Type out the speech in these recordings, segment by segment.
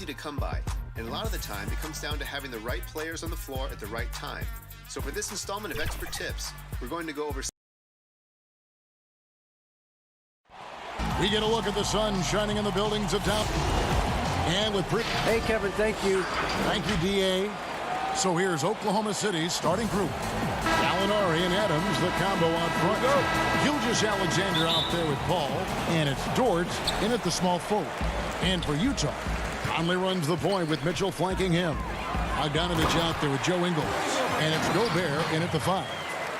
easy to come by, and a lot of the time it comes down to having the right players on the floor at the right time. So for this installment of Expert Tips, we're going to go over. We get a look at the sun shining in the buildings of town. And with Hey, Kevin, thank you. Thank you, D.A. So here's Oklahoma City's starting group. Gallinari and Adams, the combo out front. Gilgeous-Alexander out there with Paul. And it's Dort in at the small forward. And for Utah, Conley runs the point with Mitchell flanking him. Bogdanovich out there with Joe Ingles. And it's Gobert in at the 5.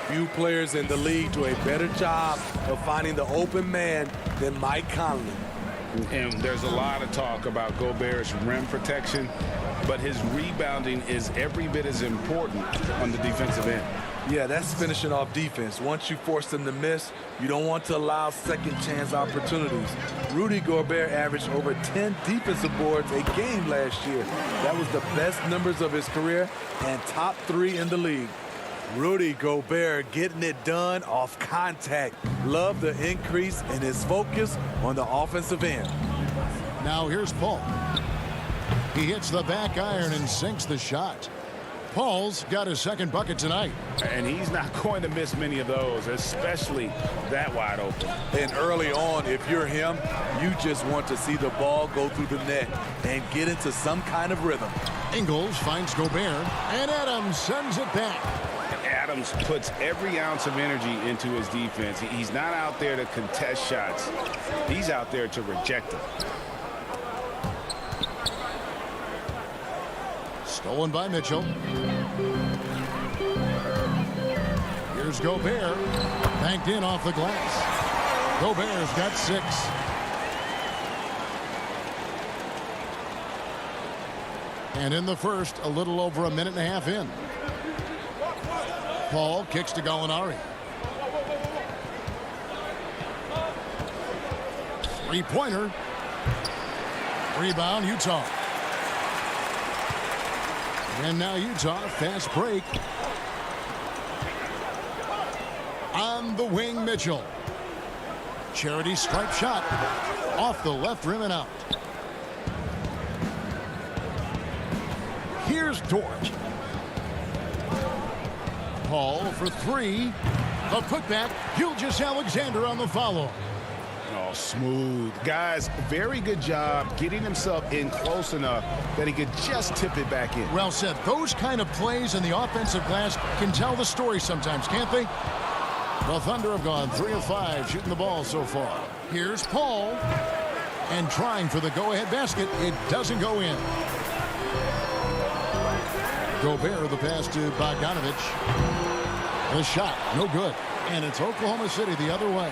Few players in the league do a better job of finding the open man than Mike Conley. And there's a lot of talk about Gobert's rim protection, but his rebounding is every bit as important on the defensive end. Yeah, that's finishing off defense. Once you force them to miss, you don't want to allow second chance opportunities. Rudy Gobert averaged over 10 defensive boards a game last year. That was the best numbers of his career and top 3 in the league. Rudy Gobert getting it done off contact. Love the increase in his focus on the offensive end. Now here's Paul. He hits the back iron and sinks the shot. Paul's got his second bucket tonight. And he's not going to miss many of those, especially that wide open. And early on, if you're him, you just want to see the ball go through the net and get into some kind of rhythm. Ingles finds Gobert, and Adams sends it back. Adams puts every ounce of energy into his defense. He's not out there to contest shots. He's out there to reject them. Stolen by Mitchell. Here's Gobert. Banked in off the glass. Gobert's got 6. And in the first, a little over a minute and a half in. Paul kicks to Gallinari. 3-pointer. Rebound, Utah. And now Utah, fast break. On the wing, Mitchell. Charity stripe shot. Off the left rim and out. Here's Dort. Paul for 3. A putback. Gilgeous-Alexander on the follow. Oh, smooth. Guys, very good job getting himself in close enough that he could just tip it back in. Well said. Those kind of plays in the offensive glass can tell the story sometimes, can't they? The Thunder have gone 3 of 5 shooting the ball so far. Here's Paul. And trying for the go-ahead basket. It doesn't go in. Gobert, the pass to Bogdanovich. The shot, no good. And it's Oklahoma City the other way.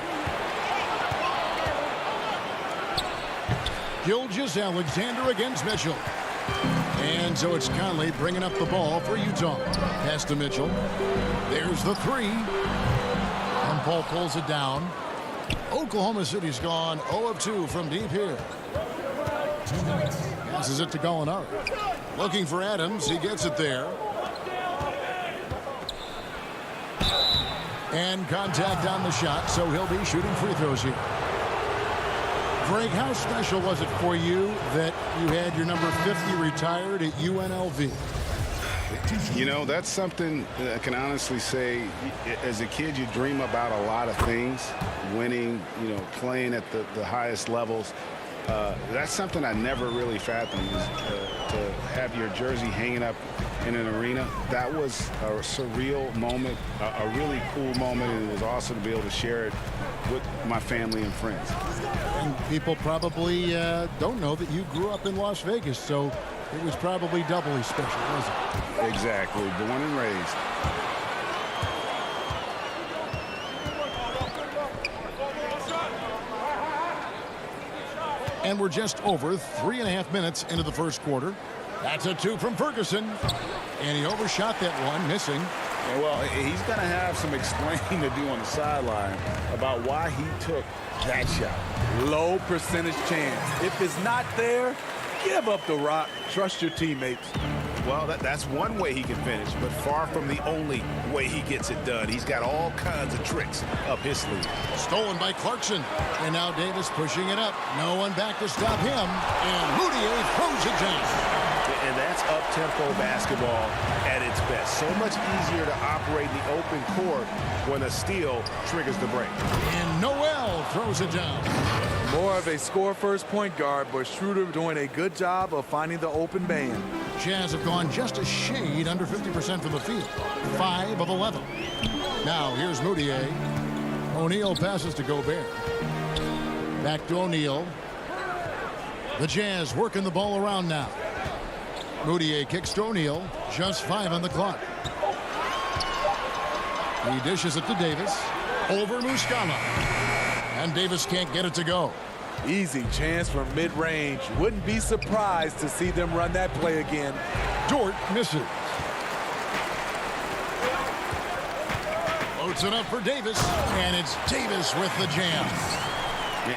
Gilgeous-Alexander against Mitchell. And so it's Conley bringing up the ball for Utah. Pass to Mitchell. There's the 3. And Paul pulls it down. Oklahoma City's gone 0 of 2 from deep here. Passes it to Gallinari. Looking for Adams. He gets it there. And contact on the shot, so he'll be shooting free throws here. Greg, how special was it for you that you had your number 50 retired at UNLV? You know, that's something I can honestly say. As a kid, you dream about a lot of things. Winning, you know, playing at the highest levels. That's something I never really fathomed, is to have your jersey hanging up in an arena. That was a surreal moment, a really cool moment, and it was awesome to be able to share it with my family and friends. And people probably don't know that you grew up in Las Vegas, so it was probably doubly special, wasn't it? Exactly, born and raised. And we're just over 3.5 minutes into the first quarter. That's a 2 from Ferguson. And he overshot that one, missing. Yeah, well, he's going to have some explaining to do on the sideline about why he took that shot. Low percentage chance. If it's not there, give up the rock. Trust your teammates. Well, that's one way he can finish, but far from the only way he gets it done. He's got all kinds of tricks up his sleeve. Stolen by Clarkson. And now Davis pushing it up. No one back to stop him. And Moutier throws it down. up-tempo basketball at its best. So much easier to operate in the open court when a steal triggers the break. And Noel throws it down. More of a score-first point guard, but Schroeder doing a good job of finding the open man. Jazz have gone just a shade under 50% from the field. 5 of 11. Now here's Moutier. O'Neal passes to Gobert. Back to O'Neal. The Jazz working the ball around now. Moutier kicks to O'Neal. Just 5 on the clock. He dishes it to Davis. Over Muscala. And Davis can't get it to go. Easy chance from mid-range. Wouldn't be surprised to see them run that play again. Dort misses. Loads it up for Davis. And it's Davis with the jam.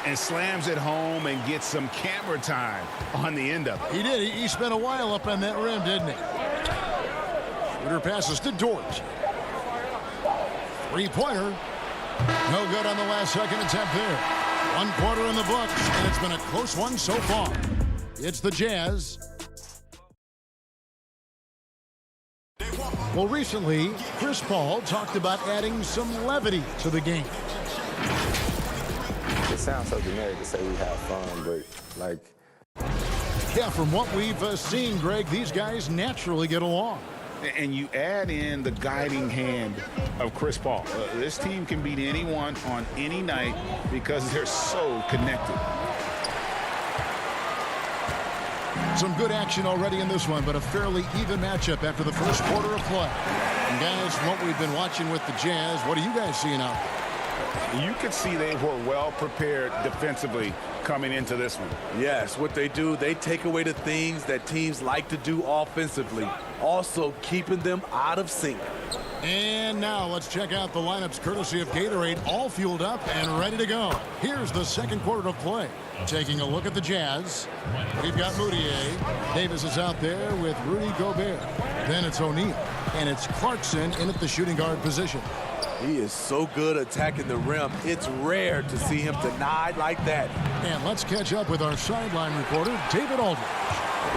And slams it home and gets some camera time on the end of it. He did. He spent a while up on that rim, didn't he? Schroeder passes to Dort. Three-pointer. No good on the last second attempt there. 1 quarter in the books, and it's been a close one so far. It's the Jazz. Well, recently, Chris Paul talked about adding some levity to the game. It sounds so generic to say we have fun, but like... Yeah, from what we've seen, Greg, these guys naturally get along. And you add in the guiding hand of Chris Paul. This team can beat anyone on any night because they're so connected. Some good action already in this one, but a fairly even matchup after the first quarter of play. And guys, from what we've been watching with the Jazz, what are you guys seeing out there? You could see they were well prepared defensively coming into this one. Yes, what they do, they take away the things that teams like to do offensively, also keeping them out of sync. And now let's check out the lineups courtesy of Gatorade, all fueled up and ready to go. Here's the second quarter of play. Taking a look at the Jazz, we've got Moutier. Davis is out there with Rudy Gobert. Then it's O'Neal, and it's Clarkson in at the shooting guard position. He is so good attacking the rim. It's rare to see him denied like that. And let's catch up with our sideline reporter, David Aldridge.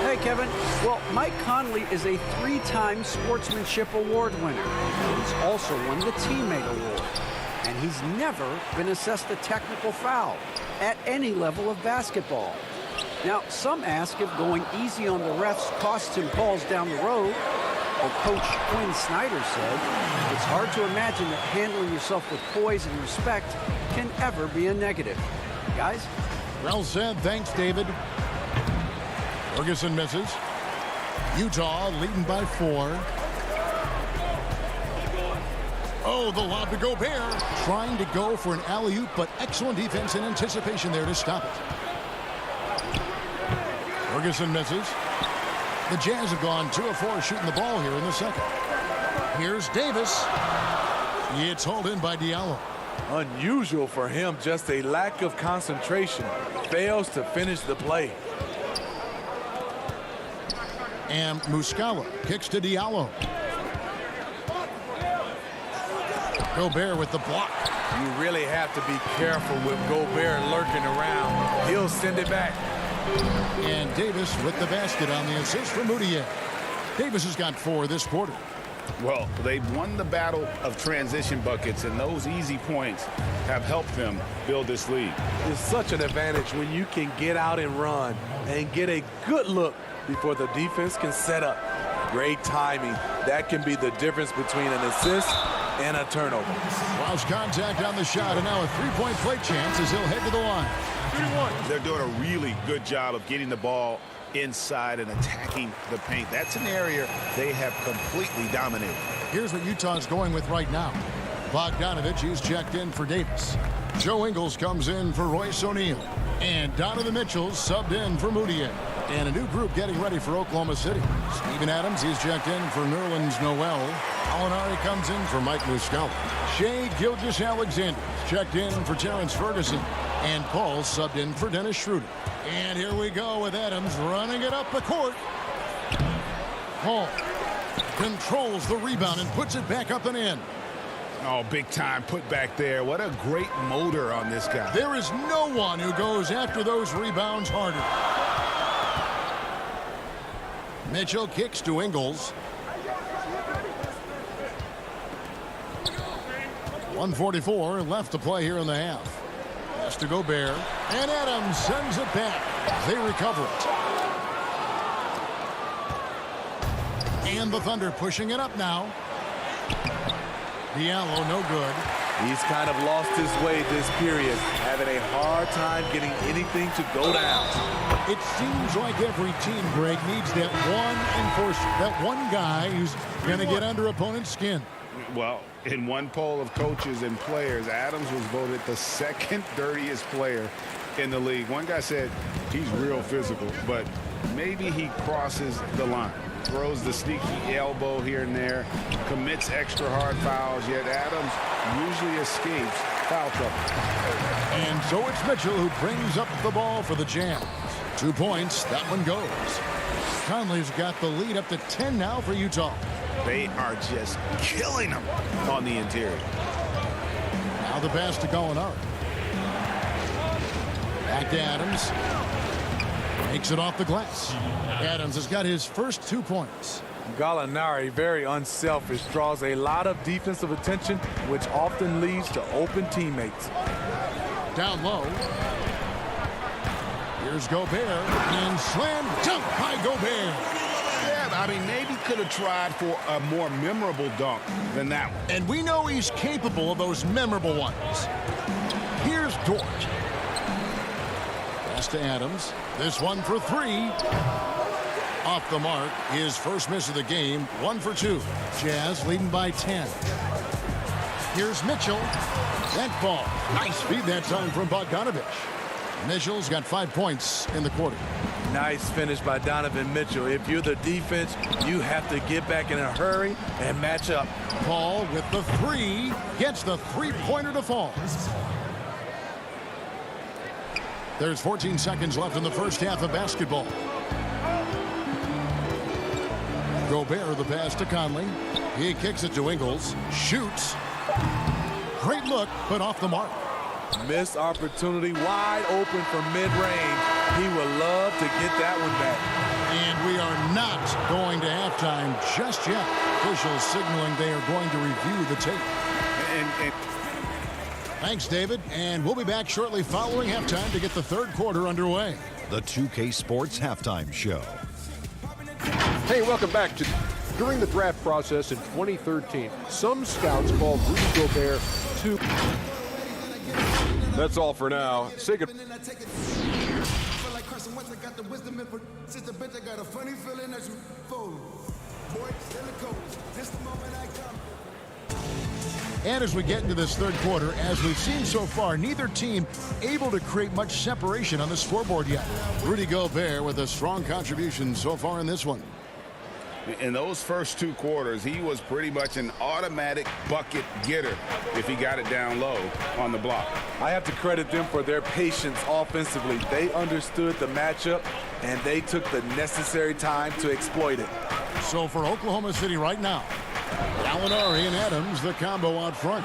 Hey, Kevin. Well, Mike Conley is a 3-time Sportsmanship Award winner. He's also won the Teammate Award. And he's never been assessed a technical foul at any level of basketball. Now, some ask if going easy on the refs costs him calls down the road. Well, Coach Quinn Snyder said, it's hard to imagine that handling yourself with poise and respect can ever be a negative. Guys? Well said. Thanks, David. Ferguson misses. Utah leading by 4. Oh, the lob to Gobert. Trying to go for an alley-oop, but excellent defense and anticipation there to stop it. Ferguson misses. The Jazz have gone 2 of 4 shooting the ball here in the second. Here's Davis. It's hauled in by Diallo. Unusual for him, just a lack of concentration. Fails to finish the play. And Muscala kicks to Diallo. Gobert with the block. You really have to be careful with Gobert lurking around. He'll send it back. And Davis with the basket on the assist for Moutier. Davis has got 4 this quarter. Well, they've won the battle of transition buckets, and those easy points have helped them build this lead. It's such an advantage when you can get out and run and get a good look before the defense can set up. Great timing. That can be the difference between an assist and a turnover. Lost contact on the shot, and now a 3-point play chance as he'll head to the line. 3-1. They're doing a really good job of getting the ball inside and attacking the paint. That's an area they have completely dominated. Here's what Utah's going with right now. Bogdanovich is checked in for Davis. Joe Ingles comes in for Royce O'Neal. And Donovan Mitchell's subbed in for Moutier. And a new group getting ready for Oklahoma City. Steven Adams is checked in for Nerlens Noel. Alinari comes in for Mike Muscala. Shai Gilgeous-Alexander checked in for Terrence Ferguson. And Paul subbed in for Dennis Schroeder. And here we go with Adams running it up the court. Paul controls the rebound and puts it back up and in. Oh, big time put back there. What a great motor on this guy. There is no one who goes after those rebounds harder. Mitchell kicks to Ingles. 1:44 left to play here in the half. Pass to Gobert. And Adams sends it back. They recover it. And the Thunder pushing it up now. Diallo, no good. He's kind of lost his way this period, having a hard time getting anything to go down. It seems like every team, Greg, needs that one enforcer, that one guy who's going to get under opponent's skin. Well, in one poll of coaches and players, Adams was voted the second dirtiest player in the league. One guy said he's real physical, but maybe he crosses the line. Throws the sneaky elbow here and there, commits extra hard fouls, yet Adams usually escapes foul trouble. And so it's Mitchell who brings up the ball for the Jazz. 2 points, that one goes. Conley's got the lead up to 10 now for Utah. They are just killing them on the interior. Now the pass to Gallinari. Back to Adams. Makes it off the glass. Adams has got his first 2 points. Gallinari, very unselfish, draws a lot of defensive attention, which often leads to open teammates. Down low. Here's Gobert. And slam dunk by Gobert. Yeah, I mean, maybe could have tried for a more memorable dunk than that one. And we know he's capable of those memorable ones. Here's Dort. Pass to Adams. This one for 3. Off the mark. His first miss of the game. 1 for 2. Jazz leading by 10. Here's Mitchell. That ball. Nice feed that time from Bogdanovich. Mitchell's got 5 points in the quarter. Nice finish by Donovan Mitchell. If you're the defense, you have to get back in a hurry and match up. Paul with the 3. Gets the 3-pointer to fall. There's 14 seconds left in the first half of basketball. Gobert the pass to Conley. He kicks it to Ingles. Shoots. Great look, but off the mark. Missed opportunity, wide open from mid-range. He would love to get that one back. And we are not going to halftime just yet. Officials signaling they are going to review the tape. Thanks, David. And we'll be back shortly following halftime to get the third quarter underway. The 2K Sports Halftime Show. Hey, welcome back to during the draft process in 2013. Some scouts called Rudy Gobert too. That's all for now. Say good. And as we get into this third quarter, as we've seen so far, neither team able to create much separation on the scoreboard yet. Rudy Gobert with a strong contribution so far in this one. In those first 2 quarters, he was pretty much an automatic bucket getter if he got it down low on the block. I have to credit them for their patience offensively. They understood the matchup, and they took the necessary time to exploit it. So for Oklahoma City right now, Gallinari and Adams, the combo out front.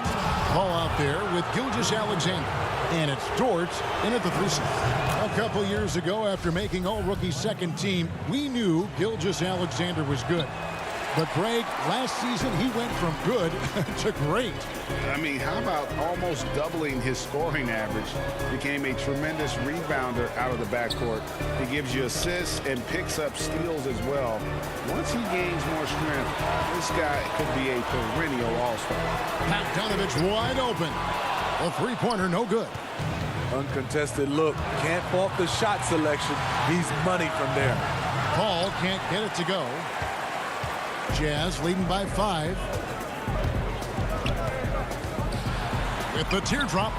Ball out there with Gilgeous-Alexander. And it's Dort in at the 3 slot. A couple years ago, after making all-rookie second team, we knew Gilgeous-Alexander was good. But, Greg, last season he went from good to great. I mean, how about almost doubling his scoring average? Became a tremendous rebounder out of the backcourt. He gives you assists and picks up steals as well. Once he gains more strength, this guy could be a perennial all-star. Bogdanovich wide open. A 3-pointer, no good. Uncontested look. Can't fault the shot selection. He's money from there. Paul can't get it to go. Jazz leading by 5. With the teardrop,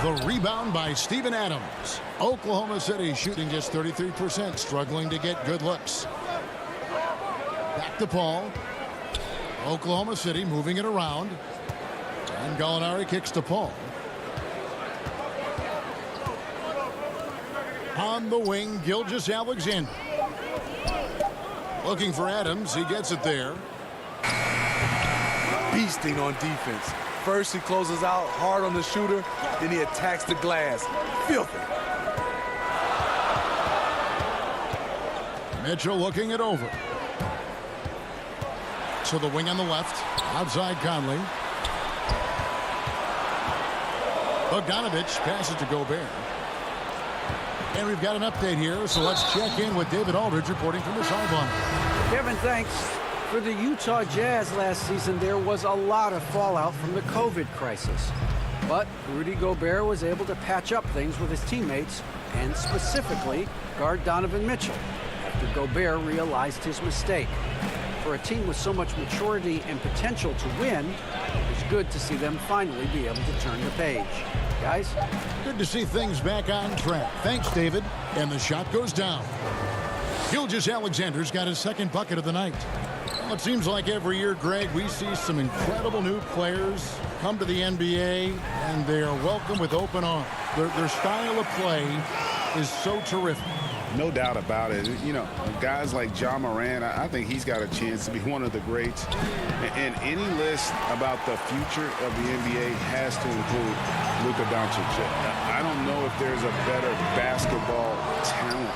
the rebound by Steven Adams. Oklahoma City shooting just 33%, struggling to get good looks. Back to Paul. Oklahoma City moving it around. And Gallinari kicks to Paul. On the wing, Gilgeous-Alexander. Looking for Adams. He gets it there. Beasting on defense. First he closes out hard on the shooter, then he attacks the glass. Filthy. Mitchell looking it over. So the wing on the left. Outside Conley. Bogdanovich passes to Gobert. And we've got an update here, so let's check in with David Aldridge reporting from the sideline. Kevin, thanks. For the Utah Jazz last season, there was a lot of fallout from the COVID crisis. But Rudy Gobert was able to patch up things with his teammates, and specifically guard Donovan Mitchell, after Gobert realized his mistake. For a team with so much maturity and potential to win, it's good to see them finally be able to turn the page. Guys? Good to see things back on track. Thanks, David. And the shot goes down. Gilgeous-Alexander's got his second bucket of the night. Well, it seems like every year, Greg, we see some incredible new players come to the NBA, and they are welcome with open arms. Their style of play is so terrific. No doubt about it. You know, guys like Ja Morant, I think he's got a chance to be one of the greats. And any list about the future of the NBA has to include Luka Doncic. I don't know if there's a better basketball talent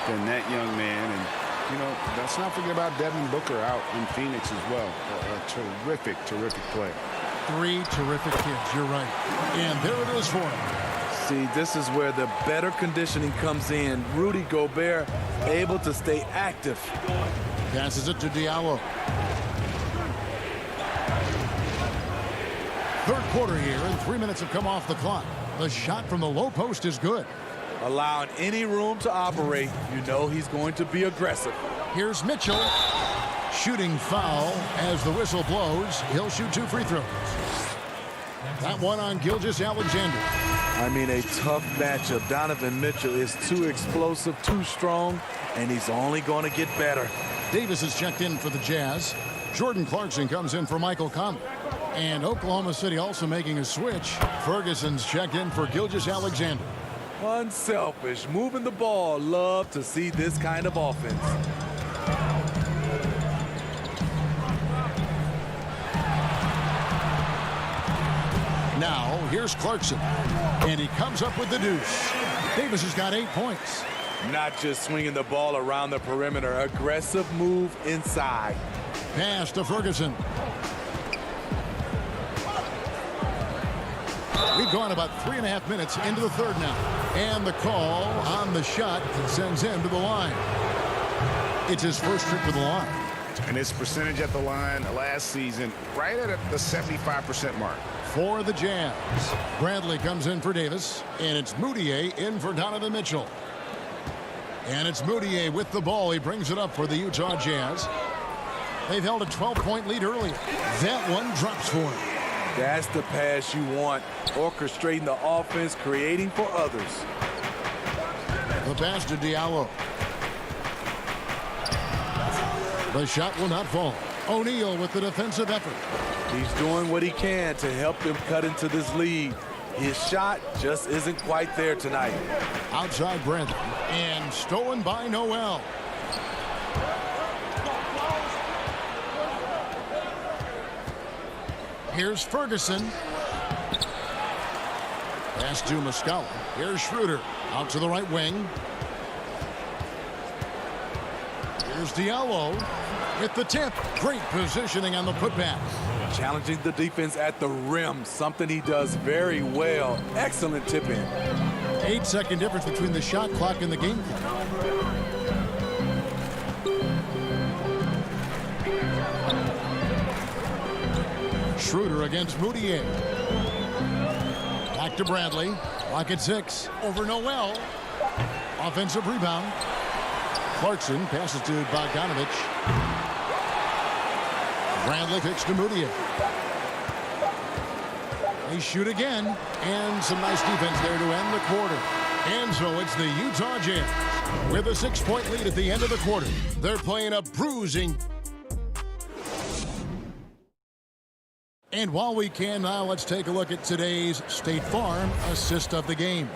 than that young man. And, you know, let's not forget about Devin Booker out in Phoenix as well. A terrific, terrific player. 3 terrific kids, you're right. And there it is for him. See, this is where the better conditioning comes in. Rudy Gobert able to stay active. Passes it to Diallo. Third quarter here, and 3 minutes have come off the clock. The shot from the low post is good. Allowing any room to operate, you know he's going to be aggressive. Here's Mitchell. Shooting foul as the whistle blows. He'll shoot 2 free throws. That one on Gilgeous-Alexander. I mean, a tough matchup. Donovan Mitchell is too explosive, too strong, and he's only going to get better. Davis is checked in for the Jazz. Jordan Clarkson comes in for Michael Conley. And Oklahoma City also making a switch. Ferguson's checked in for Gilgeous-Alexander. Unselfish, moving the ball. Love to see this kind of offense. Now, here's Clarkson. And he comes up with the deuce. Davis has got 8 points. Not just swinging the ball around the perimeter. Aggressive move inside. Pass to Ferguson. We've gone about 3.5 minutes into the third now. And the call on the shot sends him to the line. It's his first trip to the line. And his percentage at the line last season, right at the 75% mark. For the Jazz, Bradley comes in for Davis, and it's Moutier in for Donovan Mitchell. And it's Moutier with the ball. He brings it up for the Utah Jazz. They've held a 12-point lead earlier. That one drops for him. That's the pass you want. Orchestrating the offense, creating for others. The pass to Diallo. The shot will not fall. O'Neal with the defensive effort. He's doing what he can to help them cut into this lead. His shot just isn't quite there tonight. Outside Bradley. And stolen by Noel. Here's Ferguson. Pass to Muscala. Here's Schroeder. Out to the right wing. Here's Diallo with the tip. Great positioning on the putback. Challenging the defense at the rim. Something he does very well. Excellent tip in. 8-second difference between the shot clock and the game clock. Schroeder against Moutier. Back to Bradley. Clock at 6. Over Noel. Offensive rebound. Clarkson passes to Bogdanovich. Bradley kicks to Moutier. They shoot again. And some nice defense there to end the quarter. And so it's the Utah Jazz with a 6-point lead at the end of the quarter. They're playing a bruising. And while we can now, let's take a look at today's State Farm assist of the game.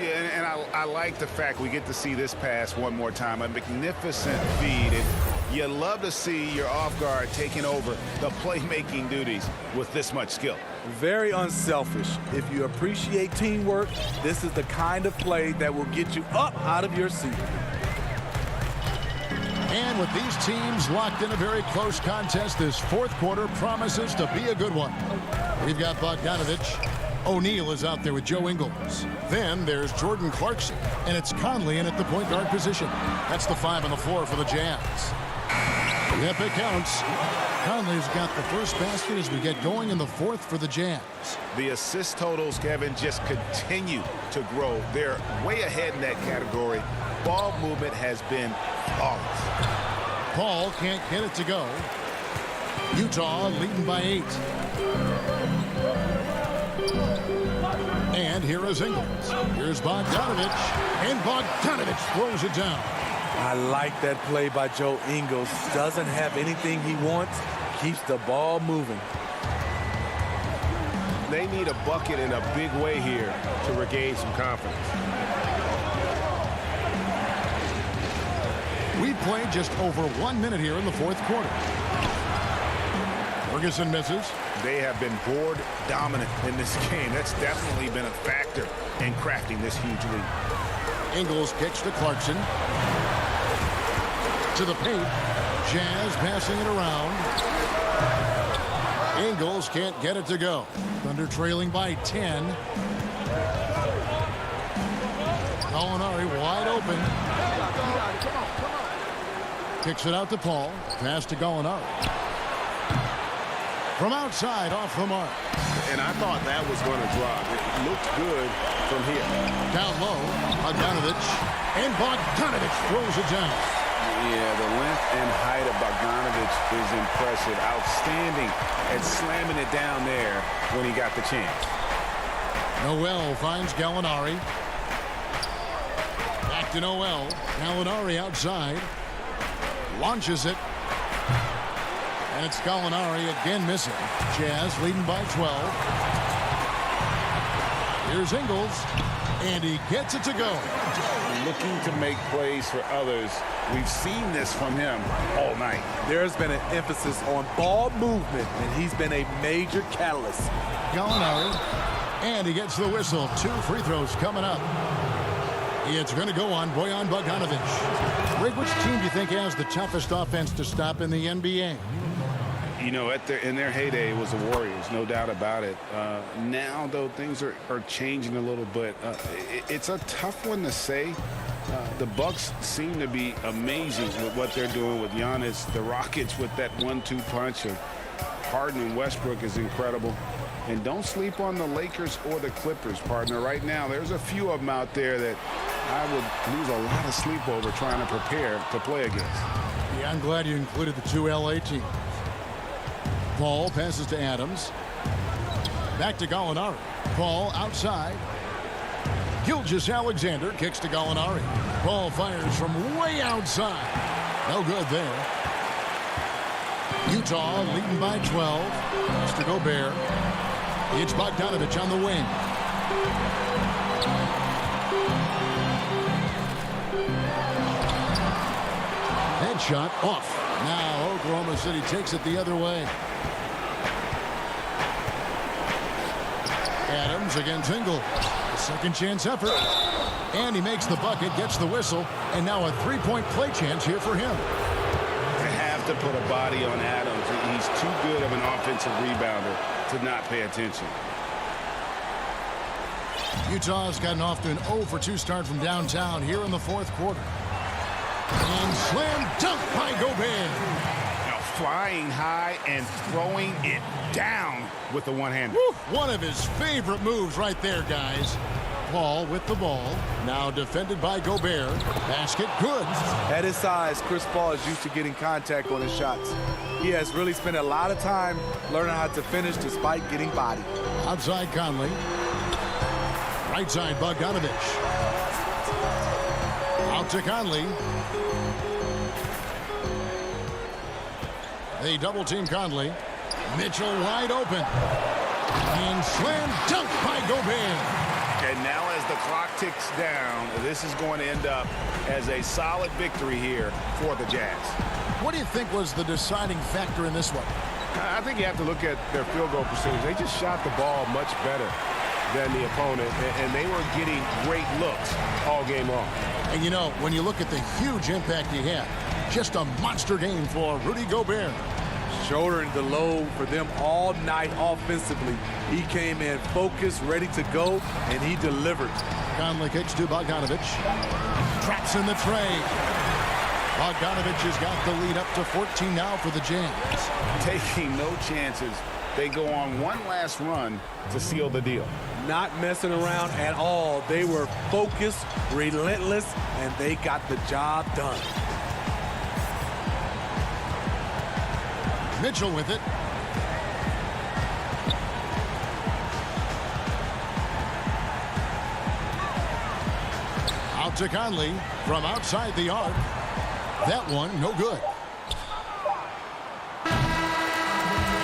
Yeah, and I like the fact we get to see this pass one more time. A magnificent feed. And you love to see your off guard taking over the playmaking duties with this much skill. Very unselfish. If you appreciate teamwork, this is the kind of play that will get you up out of your seat. And with these teams locked in a very close contest, this fourth quarter promises to be a good one. We've got Bogdanovich. O'Neal is out there with Joe Ingles. Then there's Jordan Clarkson, and it's Conley in at the point guard position. That's the 5 on the floor for the Jazz. Yep, it counts. Conley's got the first basket as we get going in the fourth for the Jazz. The assist totals, Kevin, just continue to grow. They're way ahead in that category. Ball movement has been flawless. Paul can't get it to go. Utah leading by 8. And here is Ingles. Here's Bogdanovich. And Bogdanovich throws it down. I like that play by Joe Ingles. Doesn't have anything he wants. Keeps the ball moving. They need a bucket in a big way here to regain some confidence. We played just over 1 minute here in the fourth quarter. Ferguson misses. They have been board dominant in this game. That's definitely been a factor in crafting this huge lead. Ingles kicks to Clarkson. To the paint. Jazz passing it around. Ingles can't get it to go. Thunder trailing by 10. Gallinari wide open. Kicks it out to Paul. Pass to Gallinari. From outside, off the mark. And I thought that was going to drop. It looked good from here. Down low, Bogdanovich. And Bogdanovich throws it down. Yeah, the length and height of Bogdanovich is impressive. Outstanding at slamming it down there when he got the chance. Noel finds Gallinari. Back to Noel. Gallinari outside. Launches it. And it's Gallinari again missing. Jazz leading by 12. Here's Ingles. And he gets it to go. Looking to make plays for others. We've seen this from him all night. There's been an emphasis on ball movement, and he's been a major catalyst. Gallinari. And he gets the whistle. 2 free throws coming up. It's going to go on Bojan Bogdanovich. Rick, which team do you think has the toughest offense to stop in the NBA? You know, in their heyday, it was the Warriors, no doubt about it. Now, though, things are changing a little bit. It's a tough one to say. The Bucks seem to be amazing with what they're doing with Giannis. The Rockets with that 1-2 punch of Harden and Westbrook is incredible. And don't sleep on the Lakers or the Clippers, partner. Right now, there's a few of them out there that I would lose a lot of sleep over trying to prepare to play against. Yeah, I'm glad you included the 2 LA teams. Paul passes to Adams. Back to Gallinari. Paul outside. Gilgeous-Alexander kicks to Gallinari. Paul fires from way outside. No good there. Utah leading by 12. Mr. Gobert. It's Bogdanovich on the wing. Headshot off. Now Oklahoma City takes it the other way. Adams against Ingles. Second chance effort. And he makes the bucket, gets the whistle, and now a three-point play chance here for him. They have to put a body on Adams. He's too good of an offensive rebounder to not pay attention. Utah's gotten off to an 0-for-2 start from downtown here in the fourth quarter. And slam dunk by Gobert. Now flying high and throwing it down with the one-hander. One of his favorite moves right there, guys. Paul with the ball. Now defended by Gobert. Basket good. At his size, Chris Paul is used to getting contact on his shots. He has really spent a lot of time learning how to finish despite getting bodied. Outside Conley. Right side Bogdanovich. Out to Conley. They double team Conley. Mitchell wide open. And slam dunk by Gobert. And now as the clock ticks down, this is going to end up as a solid victory here for the Jazz. What do you think was the deciding factor in this one? I think you have to look at their field goal percentage. They just shot the ball much better than the opponent, and they were getting great looks all game long. And you know, when you look at the huge impact he had, Just a monster game for Rudy Gobert. Shouldering the load for them all night offensively. He came in focused, ready to go, and he delivered. Conley kicks to Bogdanovic. Traps in the tray. Bogdanovic has got the lead up to 14 now for the Jams. Taking no chances. They go on one last run to seal the deal. Not messing around at all. They were focused, relentless, and they got the job done. Mitchell with it. Out to Conley from outside the arc. That one, no good.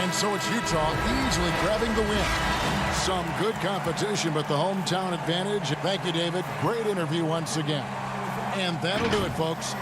And so it's Utah easily grabbing the win. Some good competition, but the hometown advantage. Thank you, David. Great interview once again. And that'll do it, folks.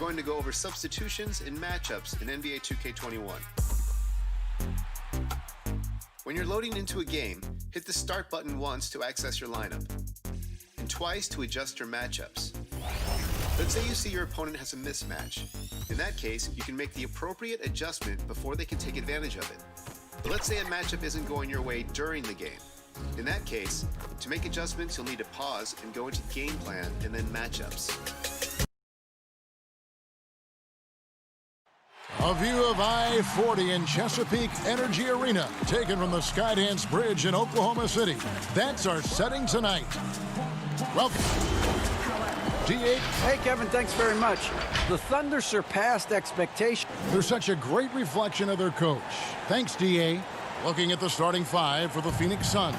going to go over substitutions and matchups in NBA 2K21. When you're loading into a game, hit the Start button once to access your lineup, and twice to adjust your matchups. Let's say you see your opponent has a mismatch. In that case, you can make the appropriate adjustment before they can take advantage of it. But let's say a matchup isn't going your way during the game. In that case, to make adjustments, you'll need to pause and go into game plan and then matchups. A view of I-40 in Chesapeake Energy Arena, taken from the Skydance Bridge in Oklahoma City. That's our setting tonight. Welcome. D8. Hey, Kevin, thanks very much. The Thunder surpassed expectations. They're such a great reflection of their coach. Thanks, DA. Looking at the starting five for the Phoenix Suns.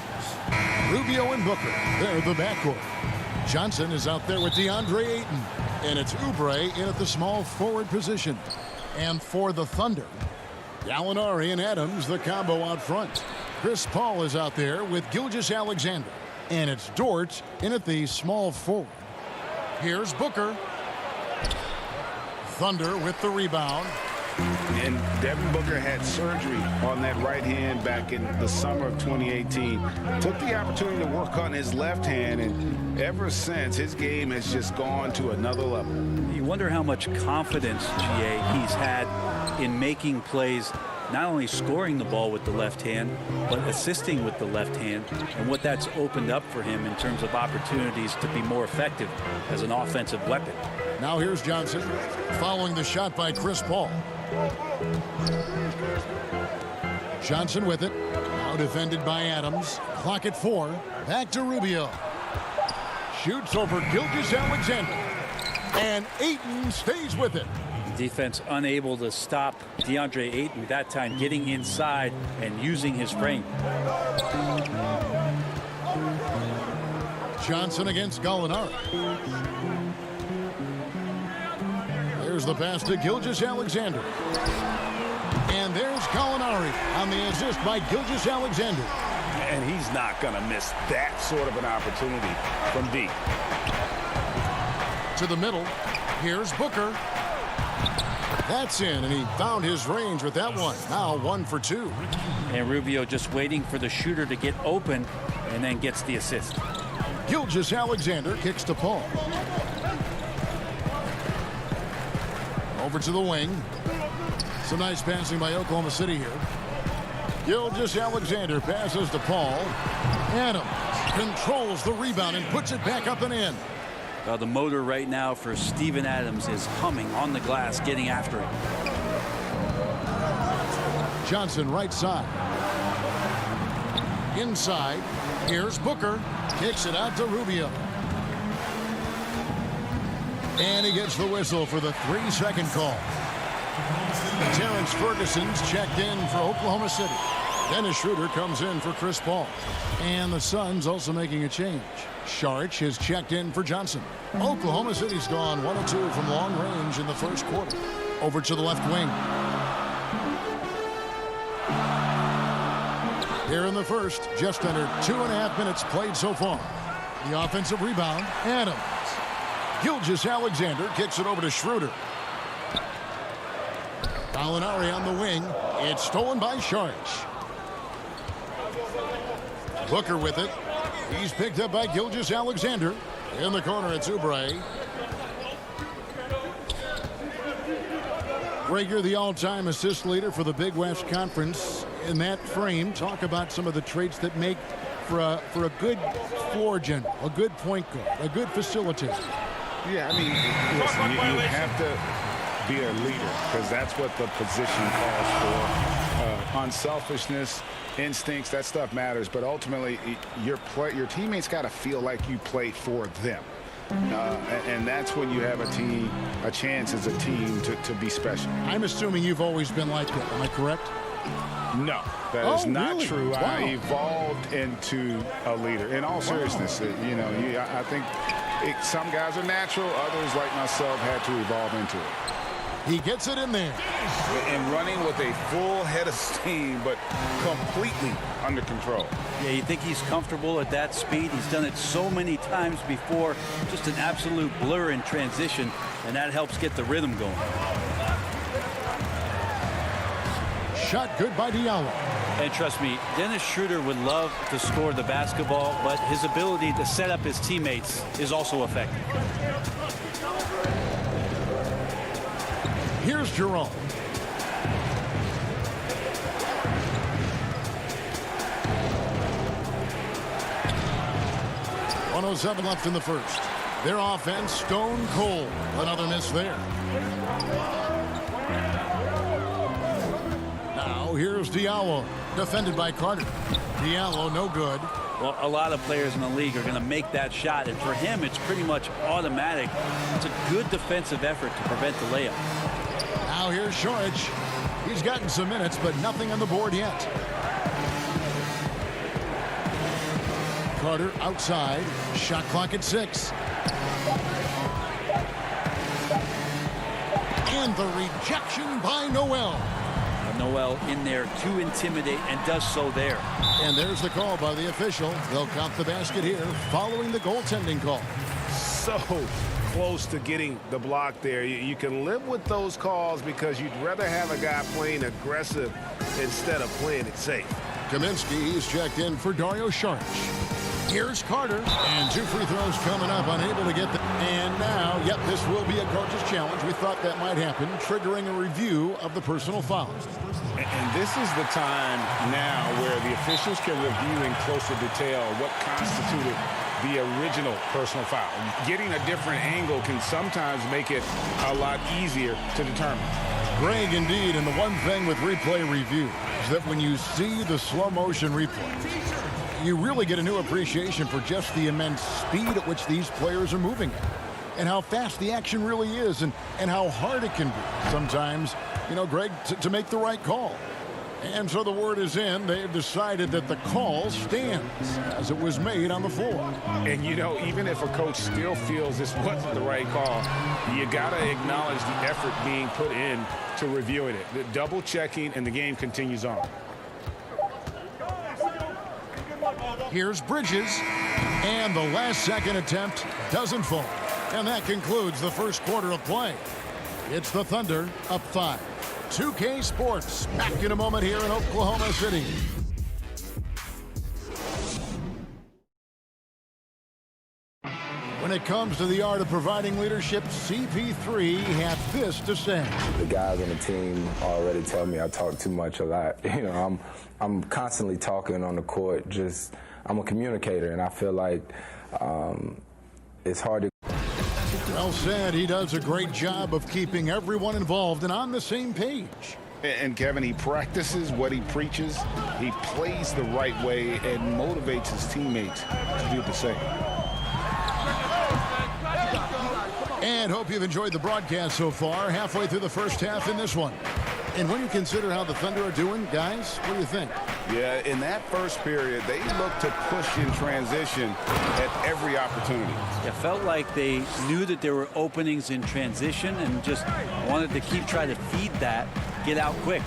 Rubio and Booker, they're the backcourt. Johnson is out there with DeAndre Ayton. And it's Oubre in at the small forward position. And for the Thunder, Gallinari and Adams, the combo out front. Chris Paul is out there with Gilgeous-Alexander. And it's Dort in at the small forward. Here's Booker. Thunder with the rebound. And Devin Booker had surgery on that right hand back in the summer of 2018. Took the opportunity to work on his left hand, and ever since, his game has just gone to another level. You wonder how much confidence, GA, he's had in making plays, not only scoring the ball with the left hand, but assisting with the left hand, and what that's opened up for him in terms of opportunities to be more effective as an offensive weapon. Now here's Johnson, following the shot by Chris Paul. Johnson with it. Now defended by Adams. Clock at 4. Back to Rubio. Shoots over Gilgeous-Alexander. And Ayton stays with it. Defense unable to stop DeAndre Ayton that time, getting inside and using his frame. Johnson against Gallinari. There's the pass to Gilgeous-Alexander. And there's Gallinari on the assist by Gilgeous-Alexander. And he's not going to miss that sort of an opportunity from deep. To the middle. Here's Booker. That's in, and he found his range with that one. Now 1 for 2. And Rubio just waiting for the shooter to get open and then gets the assist. Gilgeous-Alexander kicks to Paul. Over to the wing. Some nice passing by Oklahoma City here. Gilgeous-Alexander passes to Paul. Adams controls the rebound and puts it back up and in. The motor right now for Steven Adams is humming on the glass, getting after it. Johnson right side. Inside. Here's Booker. Kicks it out to Rubio. And he gets the whistle for the 3-second call. Terrence Ferguson's checked in for Oklahoma City. Dennis Schroeder comes in for Chris Paul. And the Suns also making a change. Saric is checked in for Johnson. Oklahoma City's gone 1 of 2 from long range in the first quarter. Over to the left wing. Here in the first, just under 2.5 minutes played so far. The offensive rebound, Adams. Gilgeous-Alexander kicks it over to Schroeder. Gallinari on the wing. It's stolen by Saric. Booker with it. He's picked up by Gilgeous-Alexander. In the corner, it's Oubre. Greg, you're the all-time assist leader for the Big West Conference. In that frame, talk about some of the traits that make for a good floor general, a good point guard, a good facilitator. Yeah, I mean, listen, you have to be a leader because that's what the position calls for. Unselfishness, instincts, that stuff matters. But ultimately, your teammates got to feel like you play for them. And that's when you have a chance as a team to be special. I'm assuming you've always been like that. Am I correct? No, that is not really? true. Wow. I evolved into a leader. In all seriousness, I think some guys are natural. Others, like myself, had to evolve into it. He gets it in there. And running with a full head of steam, but completely under control. Yeah, you think he's comfortable at that speed? He's done it so many times before. Just an absolute blur in transition, and that helps get the rhythm going. Shot good by Diallo. And trust me, Dennis Schroeder would love to score the basketball, but his ability to set up his teammates is also effective. Here's Jerome. .107 left in the first. Their offense stone cold. Another miss there. Now here's Diallo, defended by Carter. Diallo no good. Well, a lot of players in the league are going to make that shot, and for him, it's pretty much automatic. It's a good defensive effort to prevent the layup. Now here's Shorich. He's gotten some minutes, but nothing on the board yet. Carter outside. Shot clock at 6. And the rejection by Noel. Noel in there to intimidate, and does so there. And there's the call by the official. They'll count the basket here following the goaltending call. So close to getting the block there. You can live with those calls because you'd rather have a guy playing aggressive instead of playing it safe. Kaminsky, he's checked in for Dario Saric. Here's Carter, and 2 free throws coming up, unable to get them. And now, yep, this will be a coach's challenge. We thought that might happen, triggering a review of the personal fouls. And this is the time now where the officials can review in closer detail what constituted the original personal foul. Getting a different angle can sometimes make it a lot easier to determine. Greg, indeed, and the one thing with replay review is that when you see the slow motion replays, you really get a new appreciation for just the immense speed at which these players are moving at, and how fast the action really is, and how hard it can be sometimes, you know, Greg, to make the right call. And so the word is in. They've decided that the call stands as it was made on the floor. And, you know, even if a coach still feels this wasn't the right call, you got to acknowledge the effort being put in to reviewing it. The double checking, and the game continues on. Here's Bridges, and the last second attempt doesn't fall. And that concludes the first quarter of play. It's the Thunder up 5. 2K Sports back in a moment here in Oklahoma City. When it comes to the art of providing leadership, CP3 had this to say. The guys on the team already tell me I talk too much a lot. You know, I'm constantly talking on the court. I'm a communicator, and I feel like it's hard to. Well said. He does a great job of keeping everyone involved and on the same page. And Kevin, he practices what he preaches. He plays the right way and motivates his teammates to do the same. And hope you've enjoyed the broadcast so far. Halfway through the first half in this one. And when you consider how the Thunder are doing, guys, what do you think? Yeah, in that first period, they looked to push in transition at every opportunity. It felt like they knew that there were openings in transition and just wanted to keep trying to feed that, get out quick.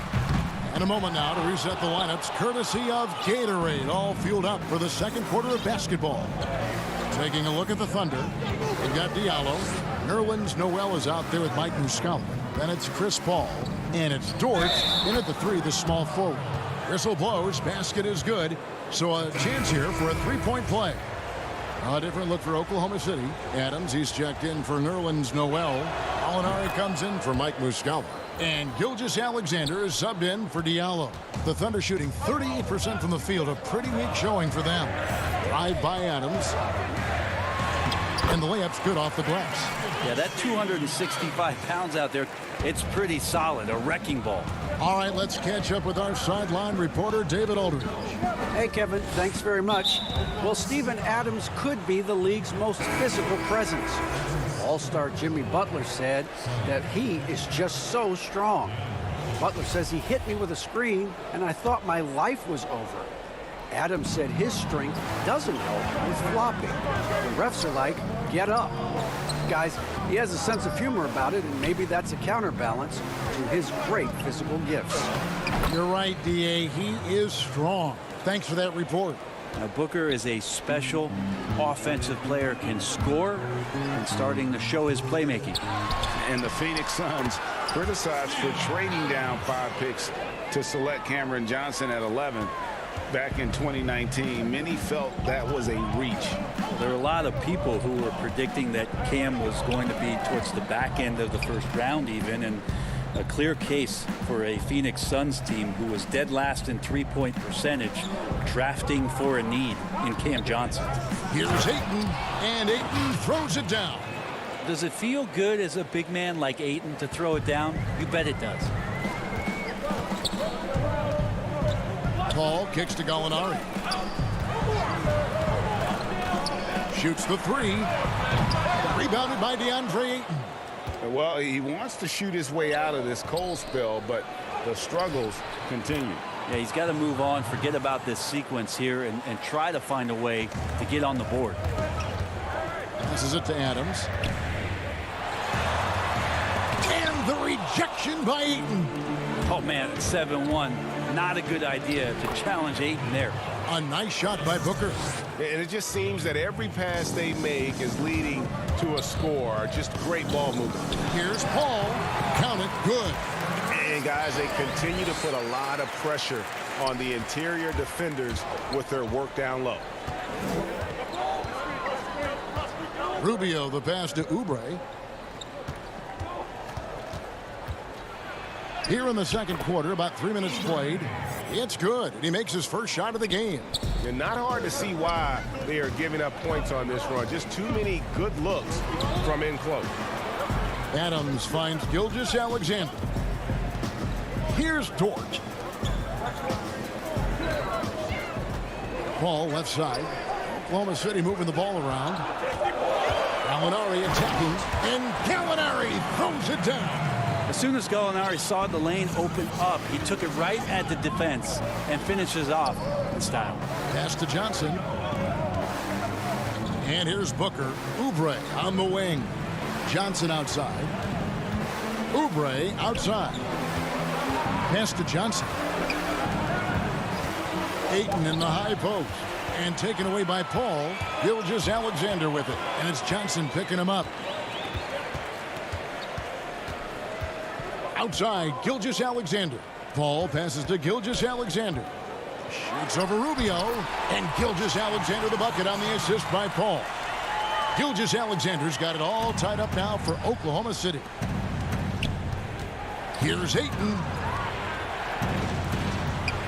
And a moment now to reset the lineups, courtesy of Gatorade, all fueled up for the second quarter of basketball. Taking a look at the Thunder, they've got Diallo. Nerlens Noel is out there with Mike Muscala. Then it's Chris Paul. And it's Dort in at the 3, the small forward. Whistle blows, basket is good. So a chance here for a three-point play. A different look for Oklahoma City. Adams, he's checked in for Nerlens Noel. Alinari comes in for Mike Muscala. And Gilgeous-Alexander is subbed in for Diallo. The Thunder shooting 38% from the field, a pretty weak showing for them. Drive by Adams. And the layup's good off the glass. Yeah, that 265 pounds out there, it's pretty solid, a wrecking ball. All right, let's catch up with our sideline reporter, David Aldridge. Hey, Kevin, thanks very much. Well, Steven Adams could be the league's most physical presence. All-star Jimmy Butler said that he is just so strong. Butler says he hit me with a screen, and I thought my life was over. Adams said his strength doesn't help with flopping. The refs are like, get up. Guys, he has a sense of humor about it, and maybe that's a counterbalance to his great physical gifts. You're right, D.A. He is strong. Thanks for that report. Now, Booker is a special offensive player, can score, and starting to show his playmaking. And the Phoenix Suns criticized for trading down 5 picks to select Cameron Johnson at 11 back in 2019. Many felt that was a reach. There are a lot of people who were predicting that Cam was going to be towards the back end of the first round even, and a clear case for a Phoenix Suns team who was dead last in three-point percentage, drafting for a need in Cam Johnson. Here's Ayton, and Ayton throws it down. Does it feel good as a big man like Ayton to throw it down? You bet it does. Paul kicks to Gallinari. Shoots the three. Rebounded by DeAndre Ayton. Well, he wants to shoot his way out of this cold spell, but the struggles continue. Yeah, he's got to move on, forget about this sequence here, and try to find a way to get on the board. Passes it to Adams. And the rejection by Ayton. Oh, man, it's 7-1. Not a good idea to challenge Ayton there. A nice shot by Booker. And it just seems that every pass they make is leading to a score. Just great ball movement. Here's Paul. Count it. Good. And guys, they continue to put a lot of pressure on the interior defenders with their work down low. Rubio, the pass to Oubre. Here in the second quarter, about 3 minutes played. It's good, and he makes his first shot of the game. And not hard to see why they are giving up points on this run. Just too many good looks from in close. Adams finds Gilgeous-Alexander. Here's Dort. Paul left side. Oklahoma City moving the ball around. Gallinari attacking, and Gallinari throws it down. As soon as Gallinari saw the lane open up, he took it right at the defense and finishes off in style. Pass to Johnson. And here's Booker. Oubre on the wing. Johnson outside. Oubre outside. Pass to Johnson. Ayton in the high post. And taken away by Paul. Gilgeous-Alexander with it. And it's Johnson picking him up. Outside, Gilgeous-Alexander. Paul passes to Gilgeous-Alexander. Shoots over Rubio. And Gilgeous-Alexander the bucket on the assist by Paul. Gilgeous-Alexander's got it all tied up now for Oklahoma City. Here's Ayton.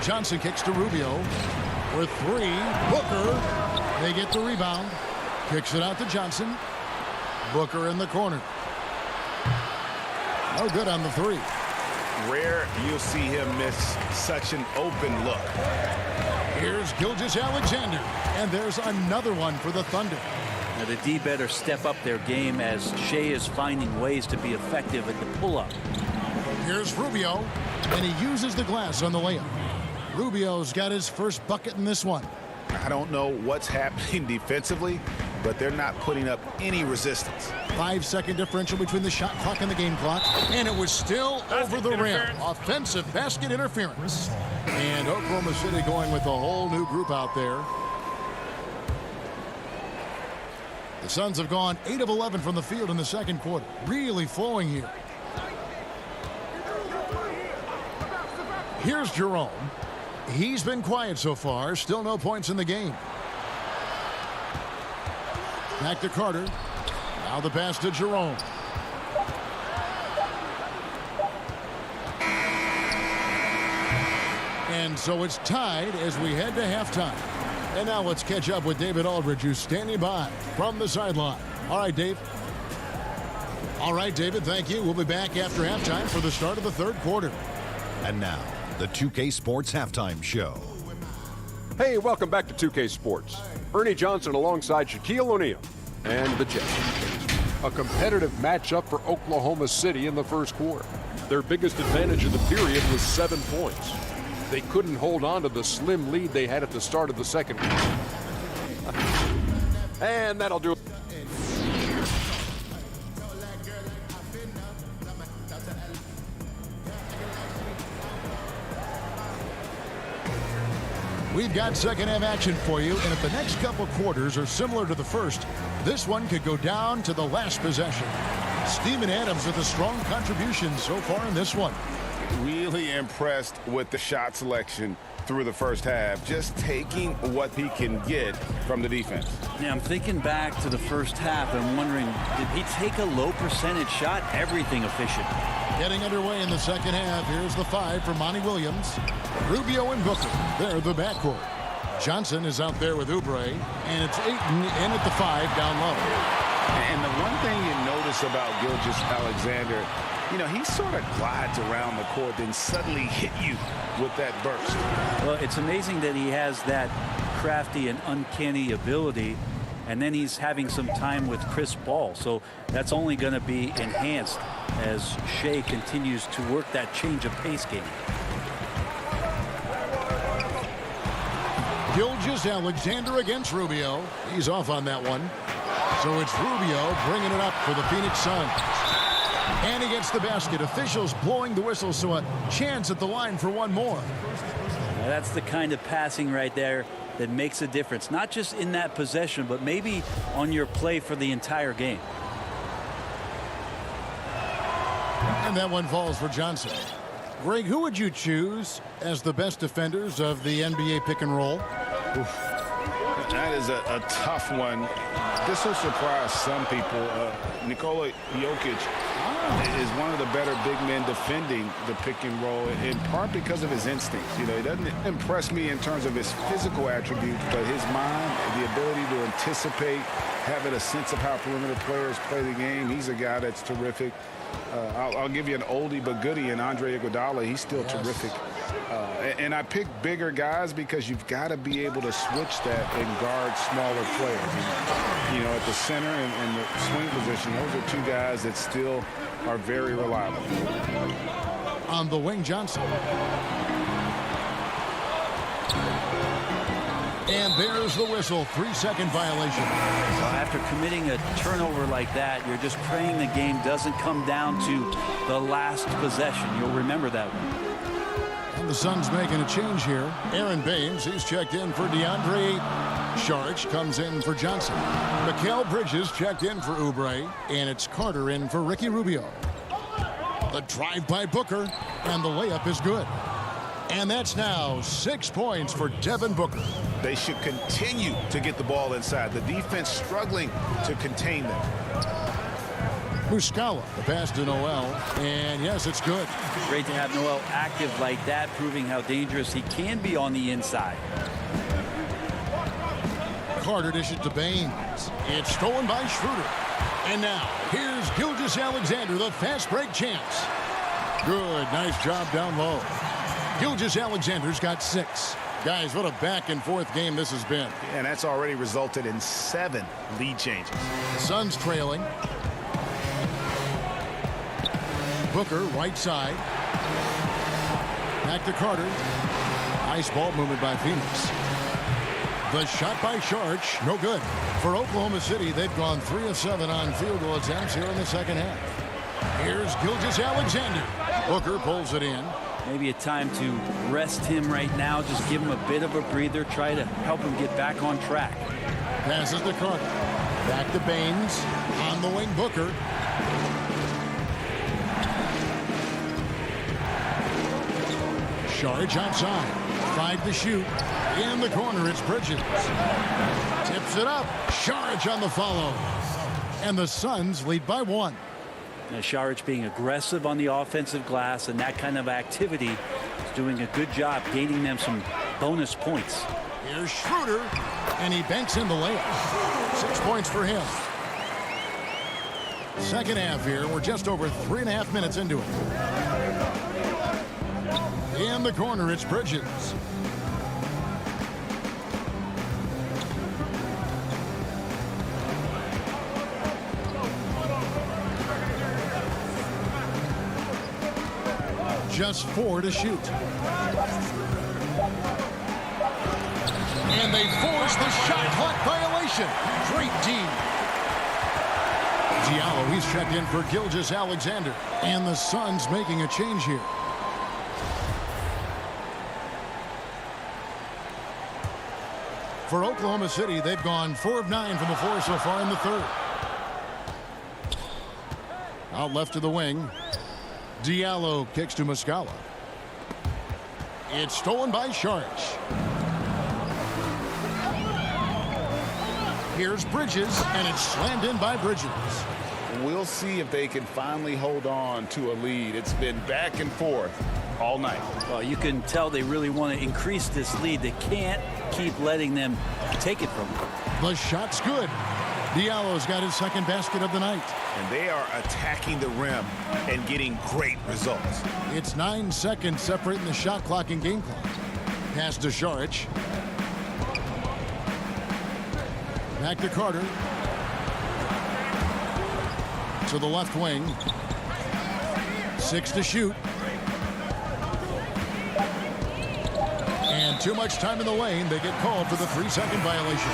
Johnson kicks to Rubio. For three, Booker. They get the rebound. Kicks it out to Johnson. Booker in the corner. No good on the three. Rare you'll see him miss such an open look. Here's Gilgeous-Alexander. And there's another one for the Thunder. Now the D better step up their game as Shea is finding ways to be effective at the pull-up. Here's Rubio. And he uses the glass on the layup. Rubio's got his first bucket in this one. I don't know what's happening defensively, but they're not putting up any resistance. 5-second differential between the shot clock and the game clock. And it was still over the rim. Offensive basket interference. And Oklahoma City going with a whole new group out there. The Suns have gone 8 of 11 from the field in the second quarter. Really flowing here. Here's Jerome. He's been quiet so far. Still no points in the game. Back to Carter. Now the pass to Jerome. And so it's tied as we head to halftime. And now let's catch up with David Aldridge, who's standing by from the sideline. All right, Dave. All right, David, thank you. We'll be back after halftime for the start of the third quarter. And now, the 2K Sports Halftime Show. Hey, welcome back to 2K Sports. Ernie Johnson alongside Shaquille O'Neal and the Jets. A competitive matchup for Oklahoma City in the first quarter. Their biggest advantage of the period was 7 points. They couldn't hold on to the slim lead they had at the start of the second quarter. And that'll do it. We've got second half action for you, and if the next couple quarters are similar to the first, this one could go down to the last possession. Steven Adams with a strong contribution so far in this one. Really impressed with the shot selection through the first half, just taking what he can get from the defense. Yeah, I'm thinking back to the first half and wondering, did he take a low percentage shot? Everything efficient. Getting underway in the second half. Here's the 5 for Monty Williams. Rubio and Booker. They're the backcourt. Johnson is out there with Oubre, and it's Ayton in at the 5 down low. And the one thing you notice about Gilgeous-Alexander, you know, he sort of glides around the court, then suddenly hit you with that burst. Well, it's amazing that he has that crafty and uncanny ability, and then he's having some time with Chris Paul. So that's only going to be enhanced as Shea continues to work that change of pace game. Gilgeous-Alexander against Rubio. He's off on that one. So it's Rubio bringing it up for the Phoenix Suns. And he gets the basket. Officials blowing the whistle, so a chance at the line for one more. Now that's the kind of passing right there that makes a difference, not just in that possession, but maybe on your play for the entire game. And that one falls for Johnson. Greg, who would you choose as the best defenders of the NBA pick and roll? Oof. That is a tough one. This will surprise some people. Nikola Jokic is one of the better big men defending the pick and roll, in part because of his instincts. You know, he doesn't impress me in terms of his physical attributes, but his mind, the ability to anticipate, having a sense of how perimeter players play the game. He's a guy that's terrific. I'll give you an oldie but goodie in Andre Iguodala. He's still terrific. And I pick bigger guys because you've got to be able to switch that and guard smaller players. And, you know, at the center and the swing position, those are two guys that still are very reliable. On the wing, Johnson. And there's the whistle. 3-second violation. So after committing a turnover like that, you're just praying the game doesn't come down to the last possession. You'll remember that one. And the Suns making a change here. Aaron Baines, he's checked in for DeAndre Ayton. Sharge comes in for Johnson. Mikal Bridges checked in for Oubre. And it's Carter in for Ricky Rubio. The drive by Booker. And the layup is good. And that's now 6 points for Devin Booker. They should continue to get the ball inside. The defense struggling to contain them. Muscala, the pass to Noel, and yes, it's good. Great to have Noel active like that, proving how dangerous he can be on the inside. Carter dishes to Baines. It's stolen by Schroeder. And now, here's Gilgeous-Alexander, the fast break champs. Good, nice job down low. Gilgeous-Alexander's got 6. Guys, what a back-and-forth game this has been. And that's already resulted in 7 lead changes. The Suns trailing. Booker, right side. Back to Carter. Nice ball movement by Phoenix. The shot by Sharge, no good. For Oklahoma City, they've gone 3 of 7 on field goal attempts here in the second half. Here's Gilgeous-Alexander. Booker pulls it in. Maybe a time to rest him right now. Just give him a bit of a breather. Try to help him get back on track. Passes to Carter. Back to Baines. On the wing, Booker. Sharge outside. 5 to shoot. In the corner, it's Bridges. Tips it up. Sharge on the follow. And the Suns lead by 1. Sharge being aggressive on the offensive glass, and that kind of activity is doing a good job gaining them some bonus points. Here's Schroeder, and he banks in the layup. 6 points for him. Second half here. We're just over 3.5 minutes into it. In the corner, it's Bridges. Just 4 to shoot. And they force the shot clock violation. Great D. Diallo, he's checked in for Gilgeous-Alexander. And the Suns making a change here. For Oklahoma City, they've gone 4 of 9 from the floor so far in the third. Out left to the wing. Diallo kicks to Muscala. It's stolen by Sharch. Here's Bridges, and it's slammed in by Bridges. We'll see if they can finally hold on to a lead. It's been back and forth all night. Well, you can tell they really want to increase this lead. They can't keep letting them take it from them. The shot's good. Diallo's got his second basket of the night. And they are attacking the rim and getting great results. It's 9 seconds separating the shot clock and game clock. Pass to Sharch. Back to Carter. To the left wing. 6 to shoot. And too much time in the lane. They get called for the 3-second violation.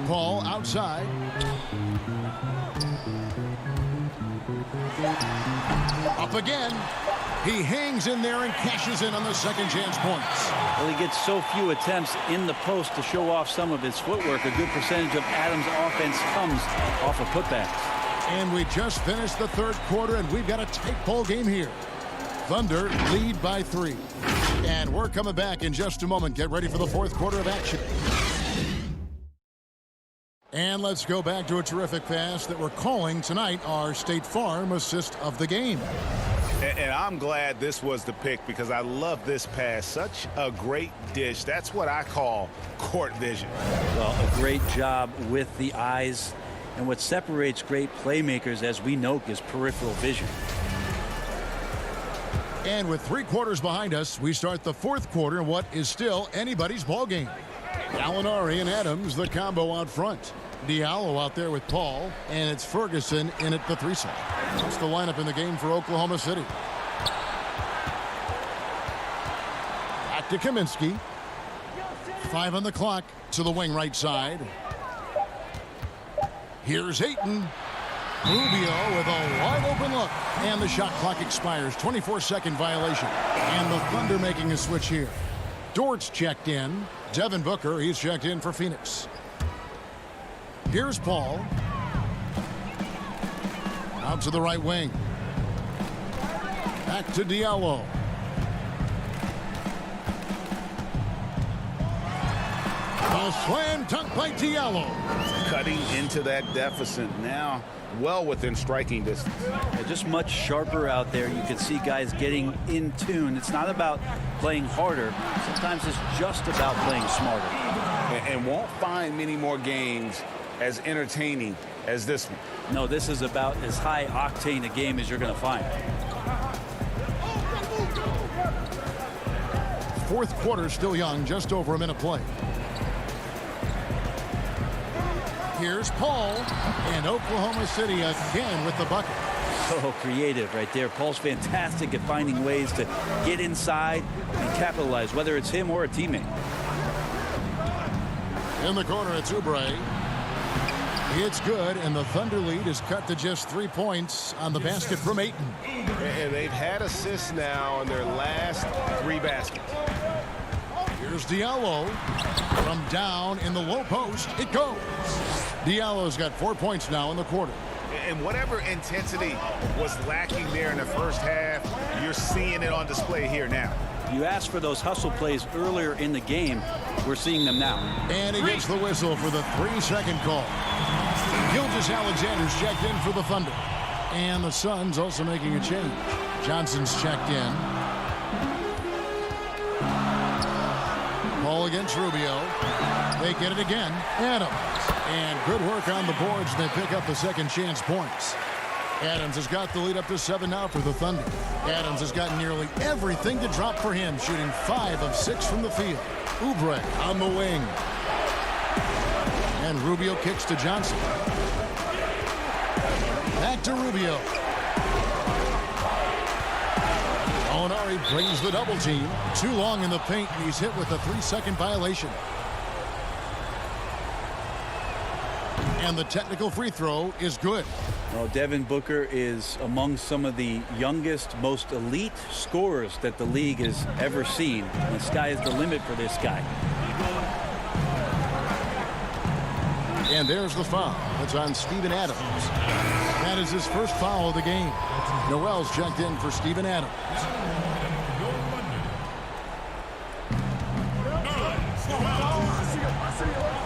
Paul outside. Up again. He hangs in there and cashes in on the second chance points. Well, he gets so few attempts in the post to show off some of his footwork. A good percentage of Adams' offense comes off of putbacks. And we just finished the third quarter, and we've got a tight ball game here. Thunder lead by 3. And we're coming back in just a moment. Get ready for the fourth quarter of action. And let's go back to a terrific pass that we're calling tonight our State Farm assist of the game. And I'm glad this was the pick because I love this pass. Such a great dish. That's what I call court vision. Well, a great job with the eyes. And what separates great playmakers, as we know, is peripheral vision. And with 3 quarters behind us, we start the fourth quarter in what is still anybody's ball game. Gallinari and Adams, the combo out front. Diallo out there with Paul, and it's Ferguson in at the 3 side. That's the lineup in the game for Oklahoma City. Back to Kaminsky. 5 on the clock to the wing right side. Here's Ayton. Rubio with a wide open look. And the shot clock expires. 24-second violation. And the Thunder making a switch here. Dort's checked in. Devin Booker, he's checked in for Phoenix. Here's Paul. Out to the right wing. Back to Diallo. A slam dunk by Diallo. Cutting into that deficit now, well within striking distance. They're just much sharper out there. You can see guys getting in tune. It's not about playing harder. Sometimes it's just about playing smarter. And won't find many more games as entertaining as this one. No, this is about as high octane a game as you're going to find. Fourth quarter still young, just over a minute play. Here's Paul, and Oklahoma City again with the bucket. So creative right there. Paul's fantastic at finding ways to get inside and capitalize, whether it's him or a teammate. In the corner, it's Oubre. It's good, and the Thunder lead is cut to just 3 points on the basket from Ayton. And they've had assists now on their last 3 baskets. Here's Diallo from down in the low post. It goes. Diallo's got 4 points now in the quarter. And whatever intensity was lacking there in the first half, you're seeing it on display here now. You asked for those hustle plays earlier in the game. We're seeing them now. And he gets the whistle for the 3-second call. Gilgeous-Alexander's checked in for the Thunder. And the Suns also making a change. Johnson's checked in. Paul against Rubio. They get it again. Adams. And good work on the boards. They pick up the second chance points. Adams has got the lead up to 7 now for the Thunder. Adams has got nearly everything to drop for him, shooting 5 of 6 from the field. Oubre on the wing. And Rubio kicks to Johnson. Back to Rubio. Gallinari brings the double team. Too long in the paint, and he's hit with a 3-second violation. And the technical free throw is good. Well, Devin Booker is among some of the youngest, most elite scorers that the league has ever seen. And the sky is the limit for this guy. And there's the foul. It's on Steven Adams. That is his first foul of the game. Noel's checked in for Steven Adams.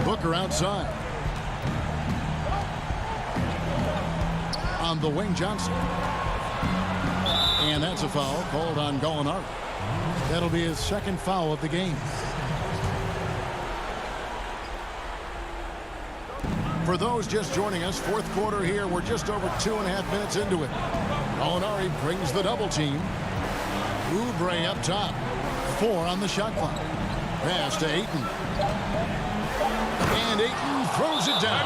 Booker outside. On the wing, Johnson. And that's a foul called on Gallinari. That'll be his second foul of the game. For those just joining us, fourth quarter here. We're just over 2.5 minutes into it. Gallinari brings the double team. Oubre up top. 4 on the shot clock. Pass to Ayton. And Ayton throws it down.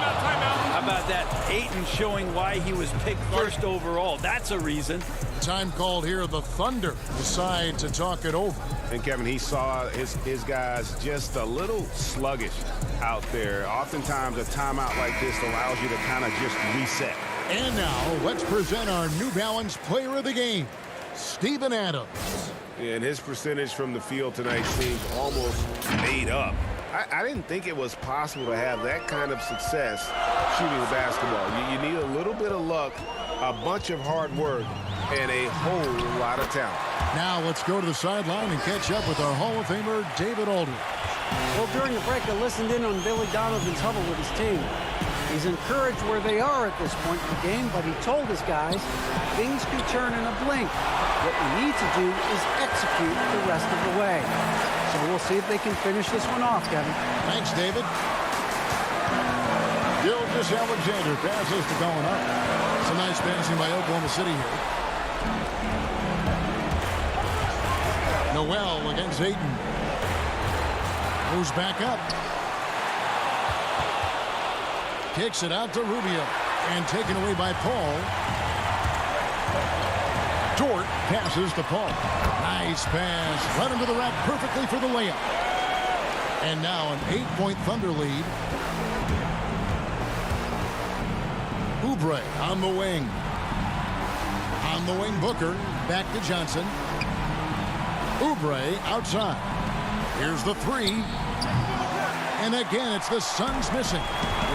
How about that? Ayton showing why he was picked first overall. That's a reason. Time called here. The Thunder decide to talk it over. And Kevin, he saw his guys just a little sluggish out there. Oftentimes a timeout like this allows you to kind of just reset. And now let's present our New Balance player of the game, Steven Adams. And his percentage from the field tonight seems almost made up. I didn't think it was possible to have that kind of success shooting the basketball. You need a little bit of luck, a bunch of hard work, and a whole lot of talent. Now let's go to the sideline and catch up with our Hall of Famer, David Aldridge. Well, during the break, I listened in on Billy Donovan's huddle with his team. He's encouraged where they are at this point in the game, but he told his guys things can turn in a blink. What we need to do is execute the rest of the way. So we'll see if they can finish this one off, Kevin. Thanks, David. Gilgeous Alexander passes to Gallinari. It's a nice passing by Oklahoma City here. Noel against Ayton. Moves back up. Kicks it out to Rubio. And taken away by Paul. Dort passes to Paul. Nice pass. Led him to the rack perfectly for the layup. And now an 8-point Thunder lead. Oubre on the wing. On the wing, Booker. Back to Johnson. Oubre outside. Here's the three. And again, it's the Suns missing.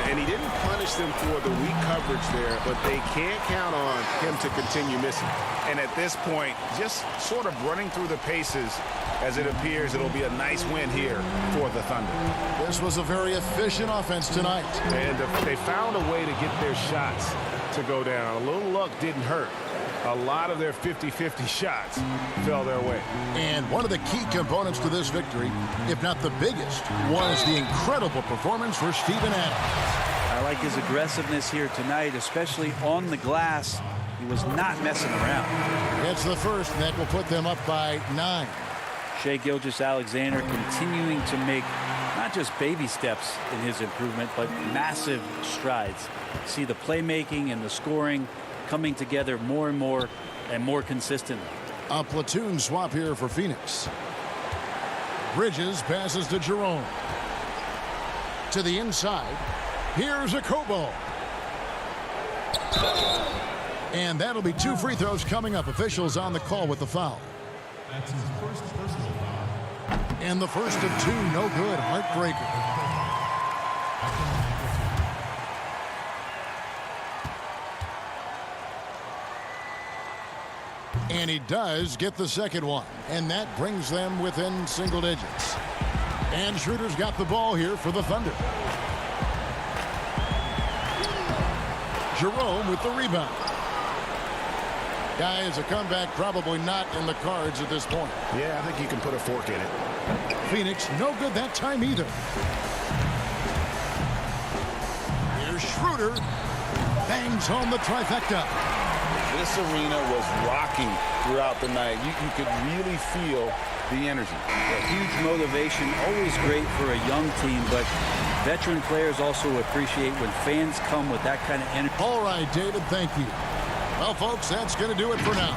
And he didn't punish them for the weak coverage there, but they can't count on him to continue missing. And at this point, just sort of running through the paces, as it appears it'll be a nice win here for the Thunder. This was a very efficient offense tonight. And they found a way to get their shots to go down. A little luck didn't hurt. A lot of their 50-50 shots fell their way. And one of the key components to this victory, if not the biggest, was the incredible performance for Steven Adams. I like his aggressiveness here tonight, especially on the glass. He was not messing around. It's the first, and that will put them up by 9. Shai Gilgeous-Alexander continuing to make not just baby steps in his improvement, but massive strides. See the playmaking and the scoring coming together more and more consistently. A platoon swap here for Phoenix. Bridges passes to Jerome. To the inside. Here's a Kobo. And that'll be 2 free throws coming up. Officials on the call with the foul. That's his first personal foul. And the first of 2, no good. Heartbreaker. And he does get the second one. And that brings them within single digits. And Schroeder's got the ball here for the Thunder. Jerome with the rebound. Guys, a comeback probably not in the cards at this point. Yeah, I think you can put a fork in it. Phoenix, no good that time either. Here's Schroeder. Bangs home the trifecta. This arena was rocking throughout the night. You could really feel the energy. A huge motivation, always great for a young team, but veteran players also appreciate when fans come with that kind of energy. All right, David, thank you. Well, folks, that's going to do it for now.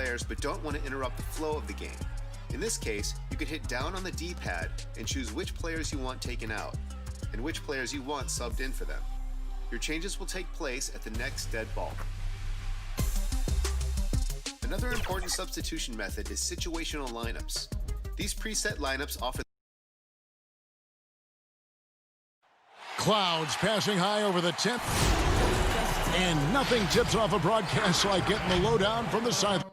players but don't want to interrupt the flow of the game. In this case, you can hit down on the D-pad and choose which players you want taken out and which players you want subbed in for them. Your changes will take place at the next dead ball. Another important substitution method is situational lineups. These preset lineups offer Clouds passing high over the tip. And nothing tips off a broadcast like getting the lowdown from the side.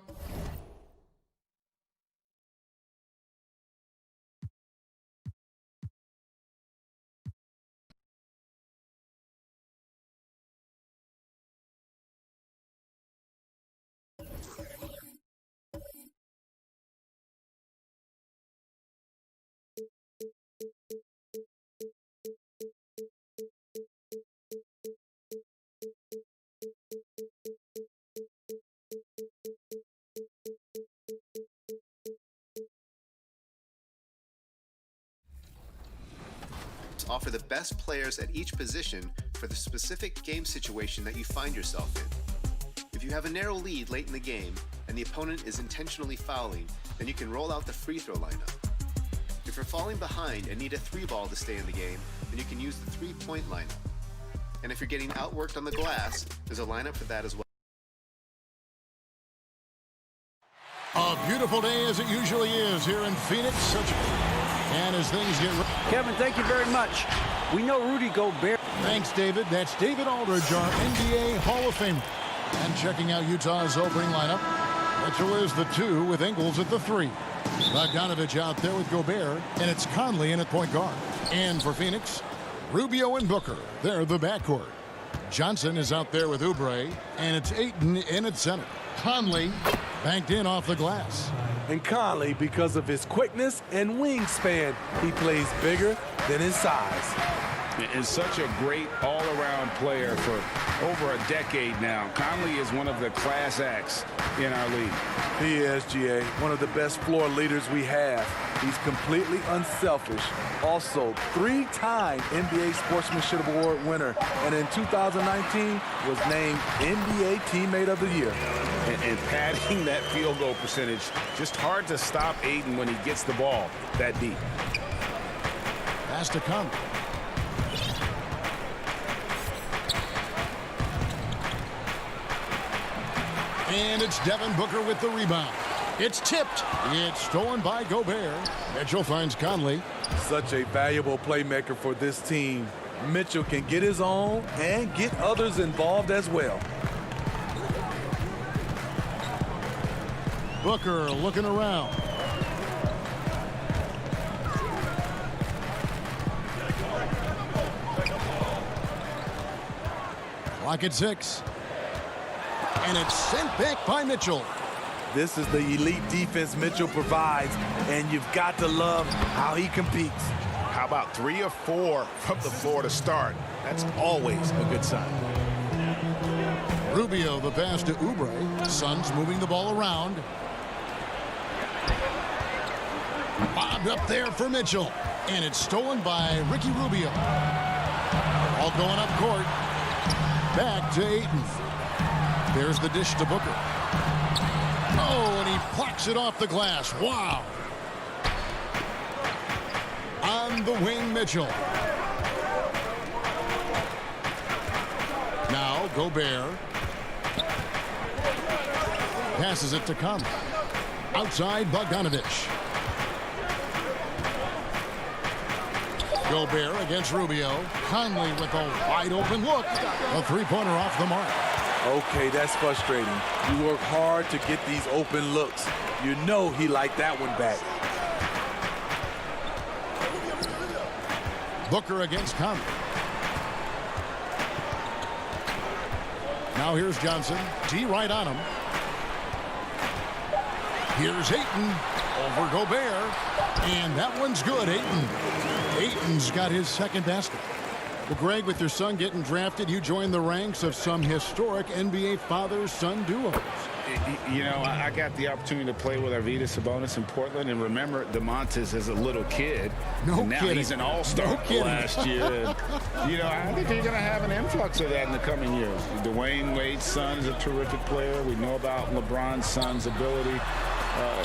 offer the best players at each position for the specific game situation that you find yourself in. If you have a narrow lead late in the game and the opponent is intentionally fouling, then you can roll out the free throw lineup. If you're falling behind and need a 3-ball to stay in the game, then you can use the 3-point lineup. And if you're getting outworked on the glass, there's a lineup for that as well. A beautiful day as it usually is here in Phoenix. And as things get... Kevin, thank you very much. We know Rudy Gobert. Thanks, David. That's David Aldridge, our NBA Hall of Famer. And checking out Utah's opening lineup, Mitchell is the 2 with Ingles at the 3. Bogdanovich out there with Gobert, and it's Conley in at point guard. And for Phoenix, Rubio and Booker. They're the backcourt. Johnson is out there with Oubre, and it's Ayton in at center. Conley banked in off the glass. And Conley, because of his quickness and wingspan, he plays bigger than his size. Is such a great all-around player for over a decade now. Conley is one of the class acts in our league. He is, GA, one of the best floor leaders we have. He's completely unselfish. Also, 3-time NBA Sportsmanship Award winner, and in 2019 was named NBA Teammate of the Year. And padding that field goal percentage, just hard to stop Ayton when he gets the ball that deep. Has to come. And it's Devin Booker with the rebound. It's tipped. It's stolen by Gobert. Mitchell finds Conley. Such a valuable playmaker for this team. Mitchell can get his own and get others involved as well. Booker looking around. Clock at 6. And it's sent back by Mitchell. This is the elite defense Mitchell provides, and you've got to love how he competes. How about 3 or 4 from the floor to start? That's always a good sign. Rubio, the pass to Oubre. Suns moving the ball around. Bobbed up there for Mitchell. And it's stolen by Ricky Rubio. All going up court. Back to Ayton. There's the dish to Booker. Oh, and he plucks it off the glass. Wow. On the wing, Mitchell. Now, Gobert. Passes it to Conley. Outside, Bogdanovich. Gobert against Rubio. Conley with a wide open look. A three-pointer off the mark. Okay, that's frustrating. You work hard to get these open looks. You know he liked that one back. Booker against Conley. Now here's Johnson. D right on him. Here's Ayton over Gobert. And that one's good, Ayton. Ayton's got his second basket. Well, Greg, with your son getting drafted, you joined the ranks of some historic NBA father-son duos. You know, I got the opportunity to play with Arvydas Sabonis in Portland, and remember DeMontis as a little kid. No now kidding. He's an all-star last year. And, you know, I think you're going to have an influx of that in the coming years. Dwayne Wade's son is a terrific player. We know about LeBron's son's ability.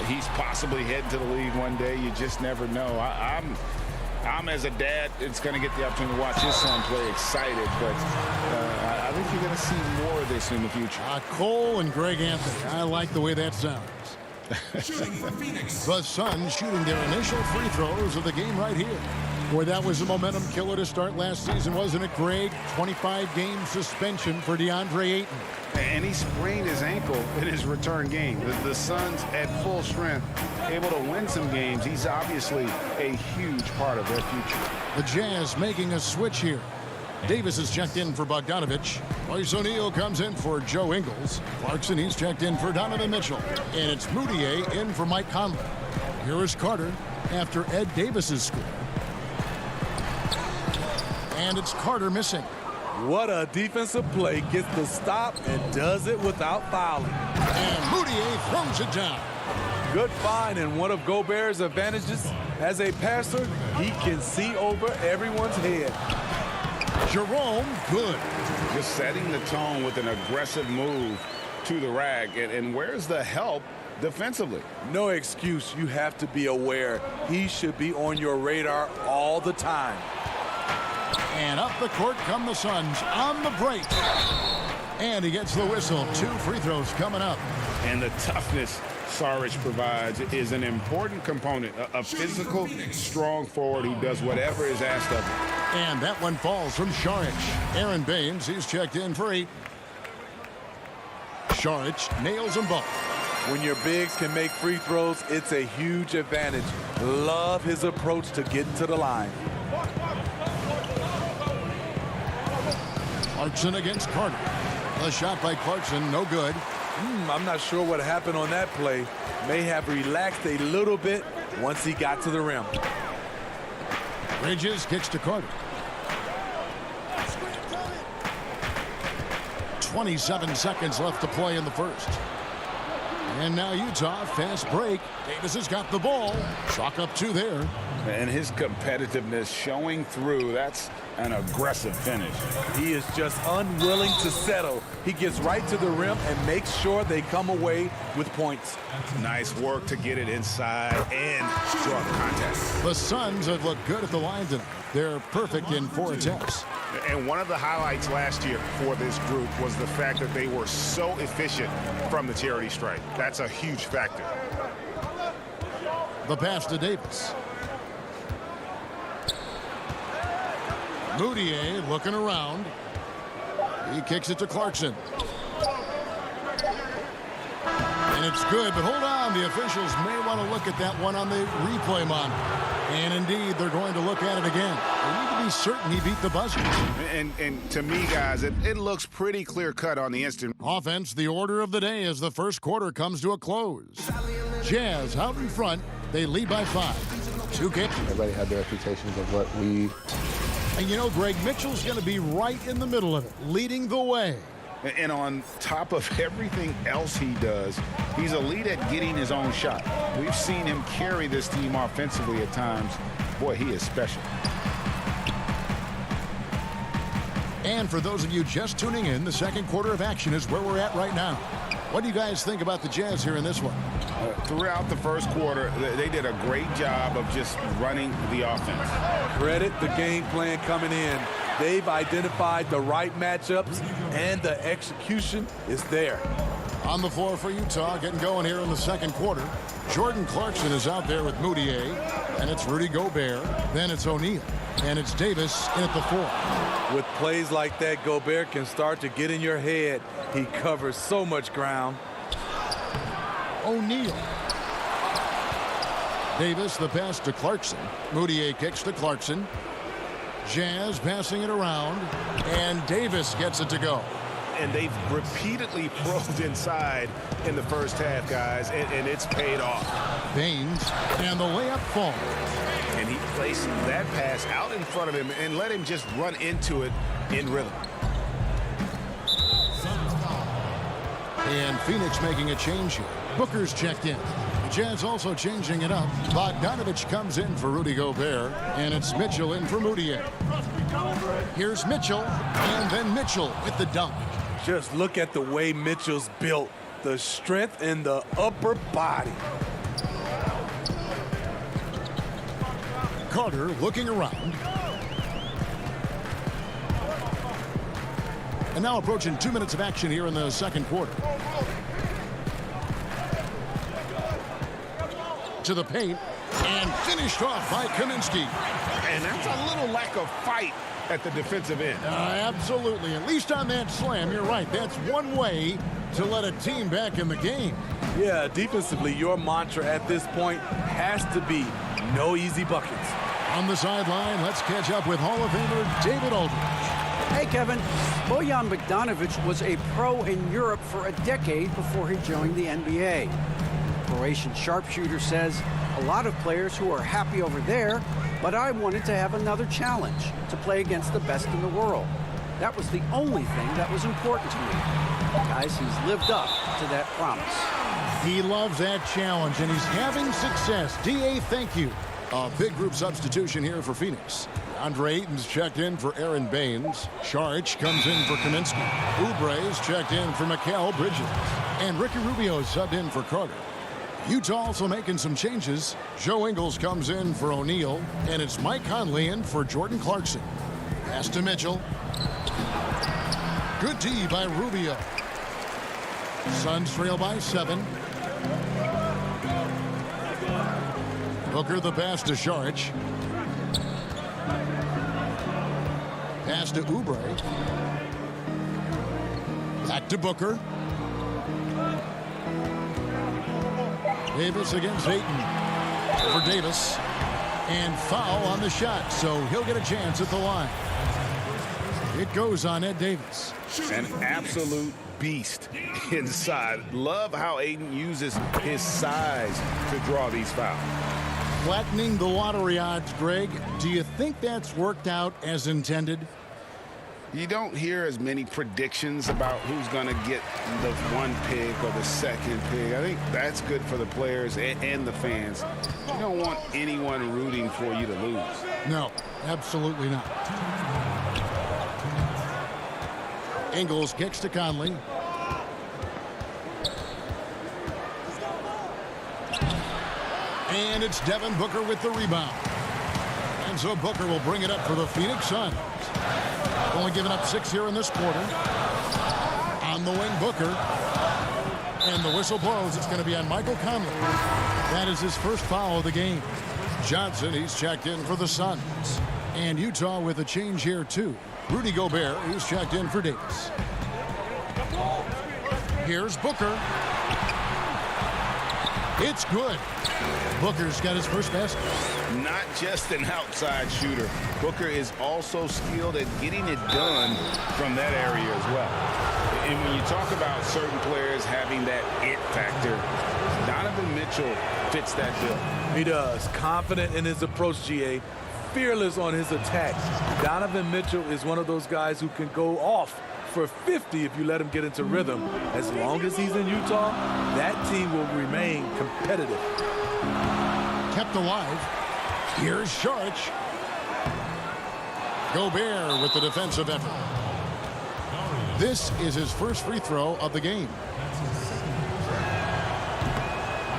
He's possibly heading to the league one day. You just never know. I'm as a dad, it's going to get the opportunity to watch his son play excited, but I think you're going to see more of this in the future. Cole and Greg Anthony. I like the way that sounds. The Suns shooting their initial free throws of the game right here. Boy, that was a momentum killer to start last season, wasn't it, Greg? 25-game suspension for DeAndre Ayton. And he sprained his ankle in his return game. The Suns at full strength, able to win some games. He's obviously a huge part of their future. The Jazz making a switch here. Davis is checked in for Bogdanovich. Royce O'Neal comes in for Joe Ingles. Clarkson, he's checked in for Donovan Mitchell. And it's Moutier in for Mike Conley. Here is Carter after Ed Davis's score. And it's Carter missing. What a defensive play. Gets the stop and does it without fouling. And Moutier throws it down. Good find, and one of Gobert's advantages as a passer, he can see over everyone's head. Jerome, good. Just setting the tone with an aggressive move to the rack. And where's the help defensively? No excuse. You have to be aware. He should be on your radar all the time. And up the court come the Suns on the break. And he gets the whistle. 2 free throws coming up. And the toughness Saric provides is an important component. A physical, strong forward who does whatever is asked of him. And that one falls from Saric. Aaron Baines, he's checked in for 8. Saric nails them both. When your bigs can make free throws, it's a huge advantage. Love his approach to getting to the line. Clarkson against Carter. A shot by Clarkson, no good. I'm not sure what happened on that play. May have relaxed a little bit once he got to the rim. Bridges kicks to Carter. 27 seconds left to play in the first. And now Utah, fast break. Davis has got the ball. Chalk up 2 there. And his competitiveness showing through. That's an aggressive finish. He is just unwilling to settle. He gets right to the rim and makes sure they come away with points. Nice work to get it inside and draw the contact. The Suns have looked good at the line tonight. They're perfect in 4 attempts. And one of the highlights last year for this group was the fact that they were so efficient from the charity stripe. That's a huge factor. The pass to Davis. Moutier looking around. He kicks it to Clarkson. And it's good, but hold on. The officials may want to look at that one on the replay monitor. And indeed, they're going to look at it again. They need to be certain he beat the buzzer. And to me, guys, it looks pretty clear-cut on the instant. Offense, the order of the day as the first quarter comes to a close. Jazz out in front. They lead by 5. 2 games. Everybody had their reputations of what we... And you know, Greg, Mitchell's going to be right in the middle of it, leading the way. And on top of everything else he does, he's elite at getting his own shot. We've seen him carry this team offensively at times. Boy, he is special. And for those of you just tuning in, the second quarter of action is where we're at right now. What do you guys think about the Jazz here in this one? Throughout the first quarter, they did a great job of just running the offense. Credit the game plan coming in. They've identified the right matchups, and the execution is there. On the floor for Utah, getting going here in the second quarter. Jordan Clarkson is out there with Moutier, and it's Rudy Gobert. Then it's O'Neal, and it's Davis in at the 4. With plays like that, Gobert can start to get in your head. He covers so much ground. O'Neal. Davis, the pass to Clarkson. Moutier kicks to Clarkson. Jazz passing it around, and Davis gets it to go. And they've repeatedly probed inside in the first half, guys, and it's paid off. Baines, and the layup falls. And he placed that pass out in front of him and let him just run into it in rhythm. And Phoenix making a change here. Booker's checked in. The Jazz also changing it up. Bogdanovich comes in for Rudy Gobert, and it's Mitchell in for Moutier. Here's Mitchell, and then Mitchell with the dunk. Just look at the way Mitchell's built. The strength in the upper body. Carter looking around. And now approaching 2 minutes of action here in the second quarter. To the paint, and finished off by Kaminsky. And that's a little lack of fight at the defensive end. Absolutely. At least on that slam, you're right. That's one way to let a team back in the game. Yeah, defensively, your mantra at this point has to be no easy buckets. On the sideline, let's catch up with Hall of Famer David Aldridge. Hey, Kevin. Bojan Bogdanović was a pro in Europe for a decade before he joined the NBA. Croatian sharpshooter says, a lot of players who are happy over there, but I wanted to have another challenge, to play against the best in the world. That was the only thing that was important to me. Guys, he's lived up to that promise. He loves that challenge, and he's having success. D.A., thank you. A big group substitution here for Phoenix. Andre Ayton's checked in for Aaron Baines. Saric comes in for Kaminsky. Oubre's checked in for Mikal Bridges. And Ricky Rubio subbed in for Carter. Utah also making some changes. Joe Ingles comes in for O'Neal, and it's Mike Conley in for Jordan Clarkson. Pass to Mitchell. Good D by Rubio. Suns trail by 7. Booker the pass to Saric. Pass to Oubre. Back to Booker. Davis against Ayton. For Davis. And foul on the shot, so he'll get a chance at the line. It goes on Ed Davis. An absolute beast inside. Love how Ayton uses his size to draw these fouls. Flattening the lottery odds, Greg. Do you think that's worked out as intended? You don't hear as many predictions about who's going to get the one pick or the second pick. I think that's good for the players and the fans. You don't want anyone rooting for you to lose. No, absolutely not. Ingles kicks to Conley. And it's Devin Booker with the rebound. And so Booker will bring it up for the Phoenix Suns. Only giving up 6 here in this quarter. On the wing, Booker. And the whistle blows. It's going to be on Michael Conley. That is his first foul of the game. Johnson, he's checked in for the Suns. And Utah with a change here, too. Rudy Gobert, who's checked in for Davis. Here's Booker. It's good. Booker's got his first basket. Not just an outside shooter. Booker is also skilled at getting it done from that area as well. And when you talk about certain players having that it factor, Donovan Mitchell fits that bill. He does. Confident in his approach, GA. Fearless on his attack. Donovan Mitchell is one of those guys who can go off for 50 if you let him get into rhythm. As long as he's in Utah, that team will remain competitive. Kept alive. Here's Saric. Gobert with the defensive effort. This is his first free throw of the game.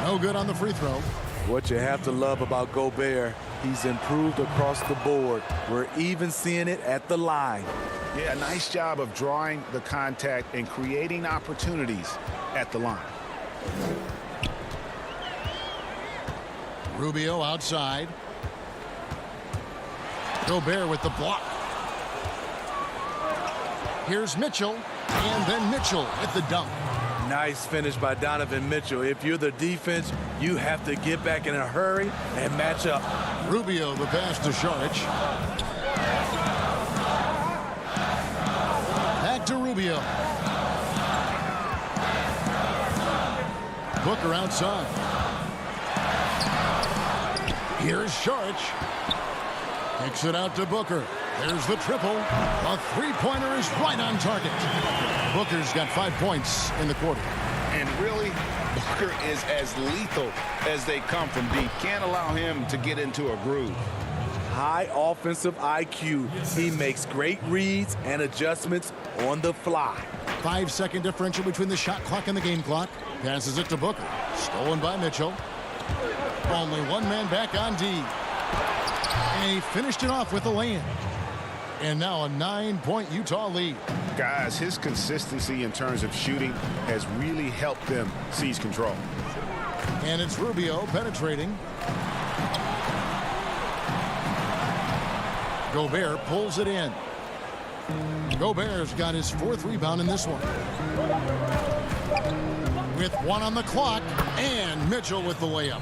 No good on the free throw. What you have to love about Gobert, he's improved across the board. We're even seeing it at the line. Yeah, a nice job of drawing the contact and creating opportunities at the line. Rubio outside. Gobert with the block. Here's Mitchell, and then Mitchell with the dunk. Nice finish by Donovan Mitchell. If you're the defense, you have to get back in a hurry and match up. Rubio the pass to Saric. Back to Rubio. Booker outside. Here's Saric. Kicks it out to Booker. There's the triple. A three-pointer is right on target. Booker's got 5 points in the quarter. And really, Booker is as lethal as they come from deep. Can't allow him to get into a groove. High offensive IQ. He makes great reads and adjustments on the fly. 5-second differential between the shot clock and the game clock. Passes it to Booker. Stolen by Mitchell. Only one man back on D. And he finished it off with a lay-in. And now a 9-point Utah lead. Guys, his consistency in terms of shooting has really helped them seize control. And it's Rubio penetrating. Gobert pulls it in. Gobert's got his 4th rebound in this one. With 1 on the clock, and Mitchell with the layup.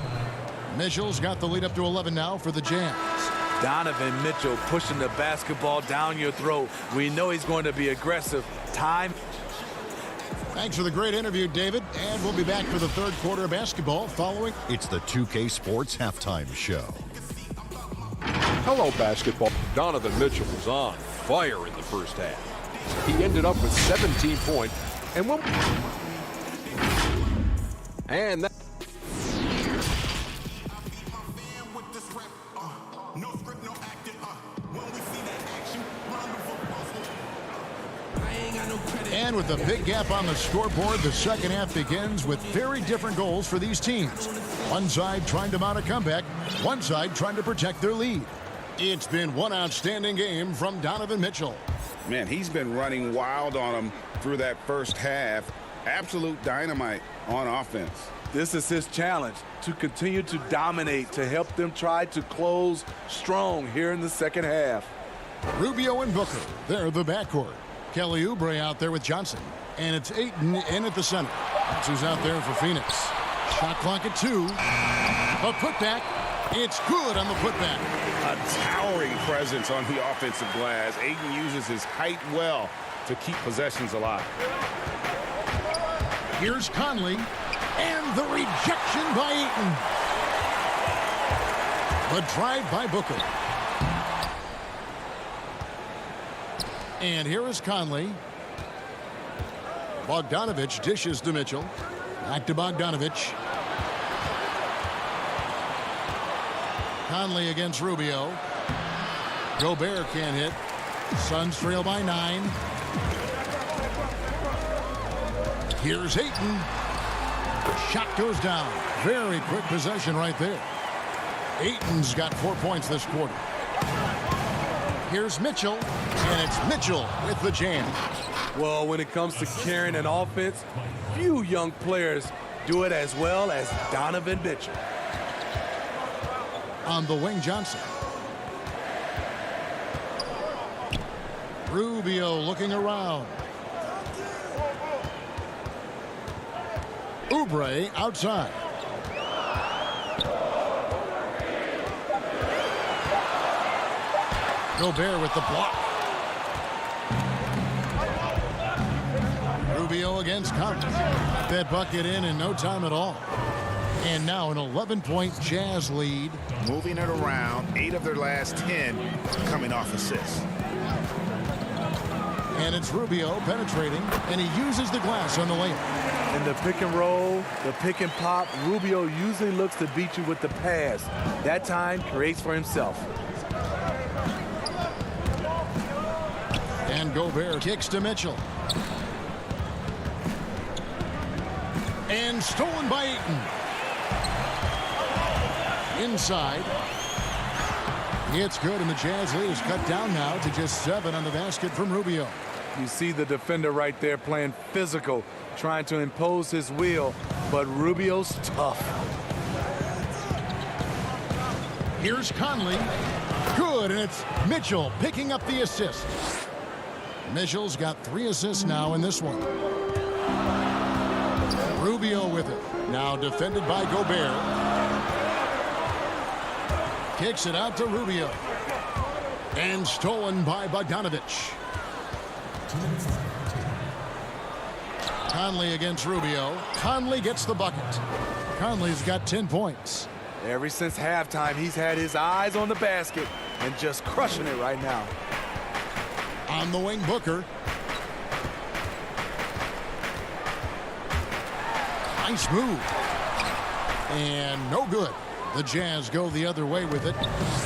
Mitchell's got the lead up to 11 now for the Jazz. Donovan Mitchell pushing the basketball down your throat. We know he's going to be aggressive. Time. Thanks for the great interview, David. And we'll be back for the 3rd quarter of basketball following. It's the 2K Sports Halftime Show. Hello, basketball. Donovan Mitchell was on fire in the first half. He ended up with 17 points and one. And that. And with a big gap on the scoreboard, the second half begins with very different goals for these teams. One side trying to mount a comeback, one side trying to protect their lead. It's been one outstanding game from Donovan Mitchell. Man, he's been running wild on them through that first half. Absolute dynamite on offense. This is his challenge, to continue to dominate, to help them try to close strong here in the second half. Rubio and Booker, they're the backcourt. Kelly Oubre out there with Johnson. And it's Ayton in at the center. That's who's out there for Phoenix. Shot clock at 2. A putback. It's good on the putback. A towering presence on the offensive glass. Ayton uses his height well to keep possessions alive. Here's Conley. And the rejection by Ayton. The drive by Booker. And here is Conley. Bogdanovich dishes to Mitchell. Back to Bogdanovich. Conley against Rubio. Gobert can't hit. Suns trail by 9. Here's Ayton. Shot goes down. Very quick possession right there. Ayton's got 4 points this quarter. Here's Mitchell, and it's Mitchell with the jam. Well, when it comes to carrying an offense, few young players do it as well as Donovan Mitchell. On the wing, Johnson. Rubio looking around. Oubre outside. Gobert with the block. Rubio against Conley. That bucket in no time at all. And now an 11-point Jazz lead. Moving it around, 8 of their last 10 coming off assists. And it's Rubio penetrating, and he uses the glass on the layup. In the pick and roll, the pick and pop, Rubio usually looks to beat you with the pass. That time creates for himself. And Gobert kicks to Mitchell. And stolen by Ayton. Inside. It's good, and the Jazz lead is cut down now to just 7 on the basket from Rubio. You see the defender right there playing physical, trying to impose his will, but Rubio's tough. Here's Conley. Good, and it's Mitchell picking up the assist. Mitchell's got 3 assists now in this one. Rubio with it. Now defended by Gobert. Kicks it out to Rubio. And stolen by Bogdanovich. Conley against Rubio. Conley gets the bucket. Conley's got 10 points. Ever since halftime, he's had his eyes on the basket and just crushing it right now. On the wing, Booker. Nice move. And no good. The Jazz go the other way with it.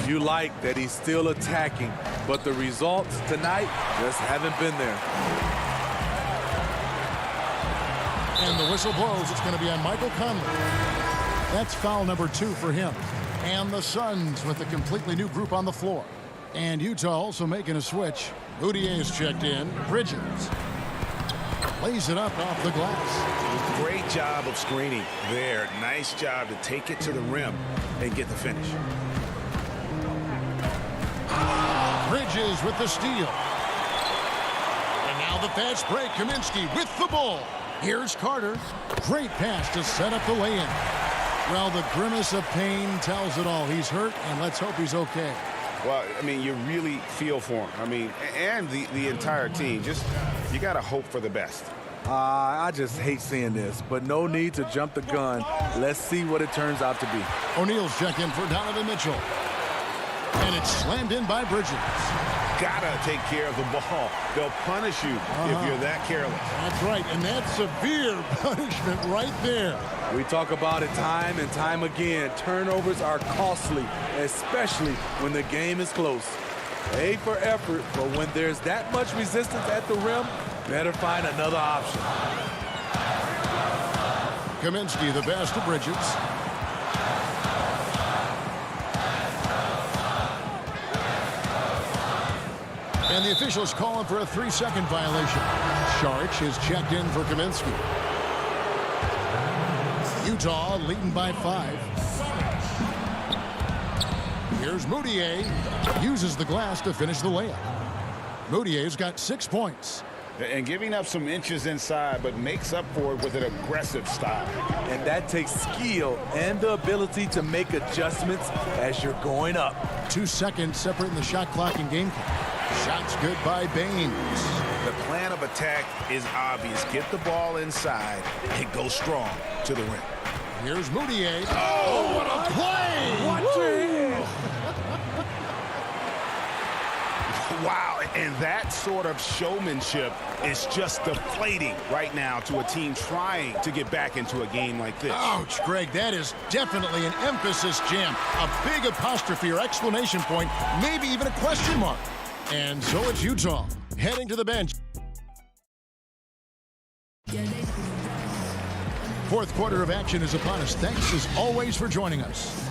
You like that he's still attacking, but the results tonight just haven't been there. And the whistle blows. It's going to be on Michael Conley. That's foul number 2 for him. And the Suns with a completely new group on the floor. And Utah also making a switch. Moutier is checked in. Bridges lays it up off the glass. Great job of screening there. Nice job to take it to the rim and get the finish. Bridges with the steal. And now the fast break. Kaminsky with the ball. Here's Carter. Great pass to set up the lay-in. Well, the grimace of pain tells it all. He's hurt, and let's hope he's okay. Well, I mean, you really feel for him. I mean, and the entire team. Just, you got to hope for the best. I just hate seeing this, but no need to jump the gun. Let's see what it turns out to be. O'Neal's check in for Donovan Mitchell. And it's slammed in by Bridges. Gotta take care of the ball. They'll punish you if you're that careless. That's right, and that's severe punishment right there. We talk about it time and time again. Turnovers are costly, especially when the game is close. A for effort, but when there's that much resistance at the rim, better find another option. Kaminsky, the pass to Bridges. And the officials calling for a 3-second violation. Sharch is checked in for Kaminsky. Utah leading by 5. Here's Moutier. Uses the glass to finish the layup. Moutier's got 6 points. And giving up some inches inside, but makes up for it with an aggressive style. And that takes skill and the ability to make adjustments as you're going up. 2 seconds separating the shot clock and game clock. Shots good by Baines. The plan of attack is obvious. Get the ball inside and go strong to the rim. Here's Moutier. Oh, what a play! Watch it! Wow, and that sort of showmanship is just deflating right now to a team trying to get back into a game like this. Ouch, Greg, that is definitely an emphasis jam. A big apostrophe or exclamation point, maybe even a question mark. And so it's Utah heading to the bench. Fourth quarter of action is upon us. Thanks as always for joining us.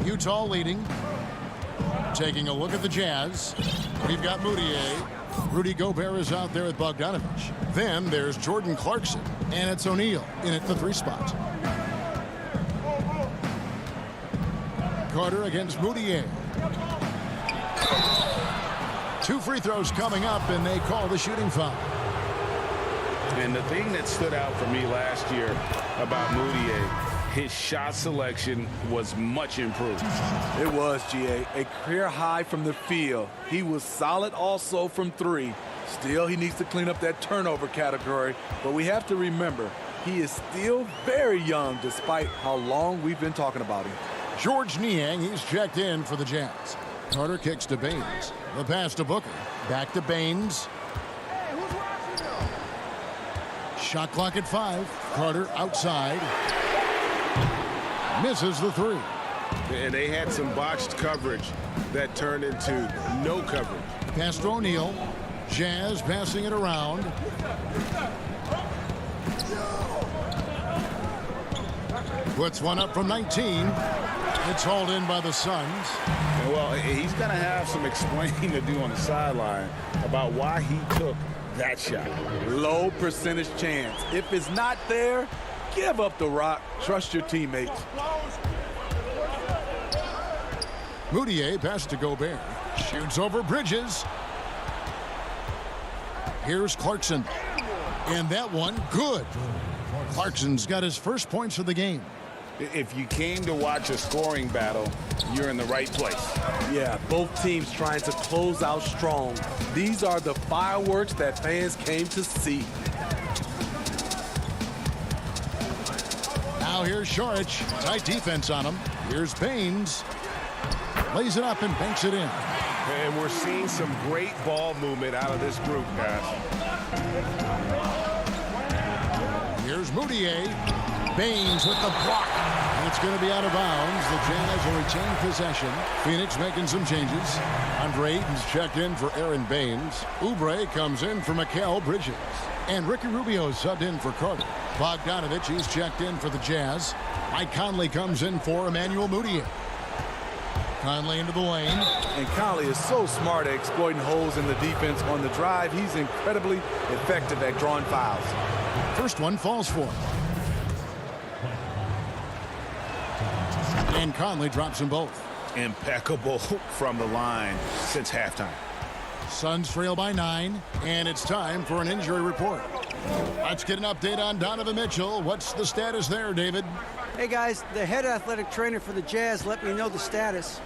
Utah leading. Taking a look at the Jazz. We've got Moutier. Rudy Gobert is out there with Bogdanovich. Then there's Jordan Clarkson. And it's O'Neal in at the 3 spot. Carter against Moutier. 2 free throws coming up, and they call the shooting foul. And the thing that stood out for me last year about Moutier, his shot selection was much improved. It was, GA. A career high from the field. He was solid also from 3. Still, he needs to clean up that turnover category. But we have to remember, he is still very young despite how long we've been talking about him. George Niang, he's checked in for the Jazz. Carter kicks to Baines. The pass to Booker. Back to Baines. Shot clock at 5. Carter outside. Misses the 3. And they had some botched coverage that turned into no coverage. Pass to O'Neal. Jazz passing it around. Puts one up from 19. It's hauled in by the Suns. Well, he's going to have some explaining to do on the sideline about why he took that shot. Low percentage chance. If it's not there, give up the rock. Trust your teammates. Moutier pass to Gobert. Shoots over Bridges. Here's Clarkson. And that one, good. Clarkson's got his first points of the game. If you came to watch a scoring battle, you're in the right place. Yeah, both teams trying to close out strong. These are the fireworks that fans came to see. Now Now here's Saric. Tight defense on him. Here's Baines. Lays it up and banks it in. And we're seeing some great ball movement out of this group, guys. Here's Moutier. Baines with the block. And it's going to be out of bounds. The Jazz will retain possession. Phoenix making some changes. Andre Ayton's checked in for Aaron Baines. Oubre comes in for Mikal Bridges. And Ricky Rubio subbed in for Carter. Bogdanovich, he's checked in for the Jazz. Mike Conley comes in for Emmanuel Moutier. Conley into the lane. And Conley is so smart at exploiting holes in the defense on the drive. He's incredibly effective at drawing fouls. First one falls for him. And Conley drops them both. Impeccable from the line since halftime. Suns trail by 9, and it's time for an injury report. Let's get an update on Donovan Mitchell. What's the status there, David? Hey guys, the head athletic trainer for the Jazz let me know the status.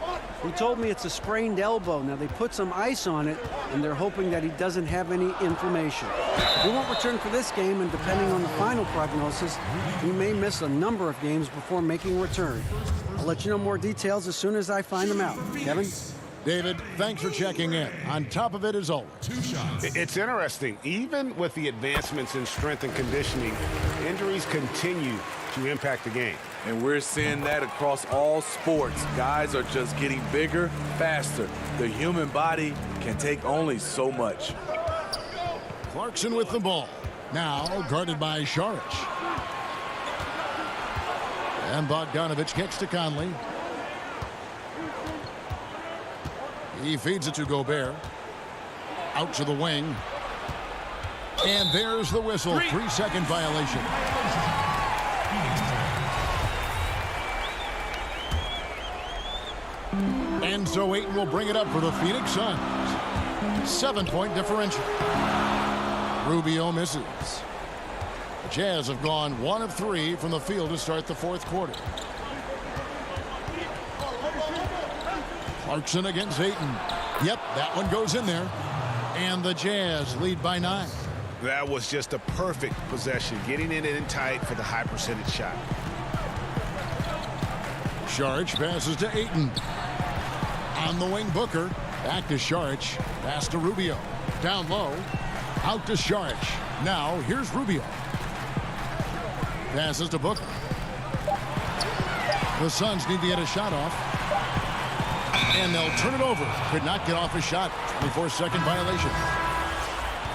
He told me it's a sprained elbow. Now they put some ice on it, and they're hoping that he doesn't have any inflammation. He won't return for this game, and depending on the final prognosis, he may miss a number of games before making a return. I'll let you know more details as soon as I find them out. Kevin? David, thanks for checking in. On top of it as always. It's interesting. Even with the advancements in strength and conditioning, injuries continue to impact the game. And we're seeing that across all sports. Guys are just getting bigger, faster. The human body can take only so much. Clarkson with the ball. Now guarded by Saric. And Bogdanovich kicks to Conley. He feeds it to Gobert. Out to the wing. And there's the whistle. 3-second violation. And so Ayton will bring it up for the Phoenix Suns. 7-point differential. Rubio misses. The Jazz have gone 1 of 3 from the field to start the fourth quarter. Clarkson against Ayton. Yep, that one goes in there. And the Jazz lead by 9. That was just a perfect possession, getting it in tight for the high percentage shot. Saric passes to Ayton. On the wing, Booker. Back to Saric. Pass to Rubio. Down low. Out to Saric. Now, here's Rubio. Passes to Booker. The Suns need to get a shot off. And they'll turn it over. Could not get off a shot. 24-second violation.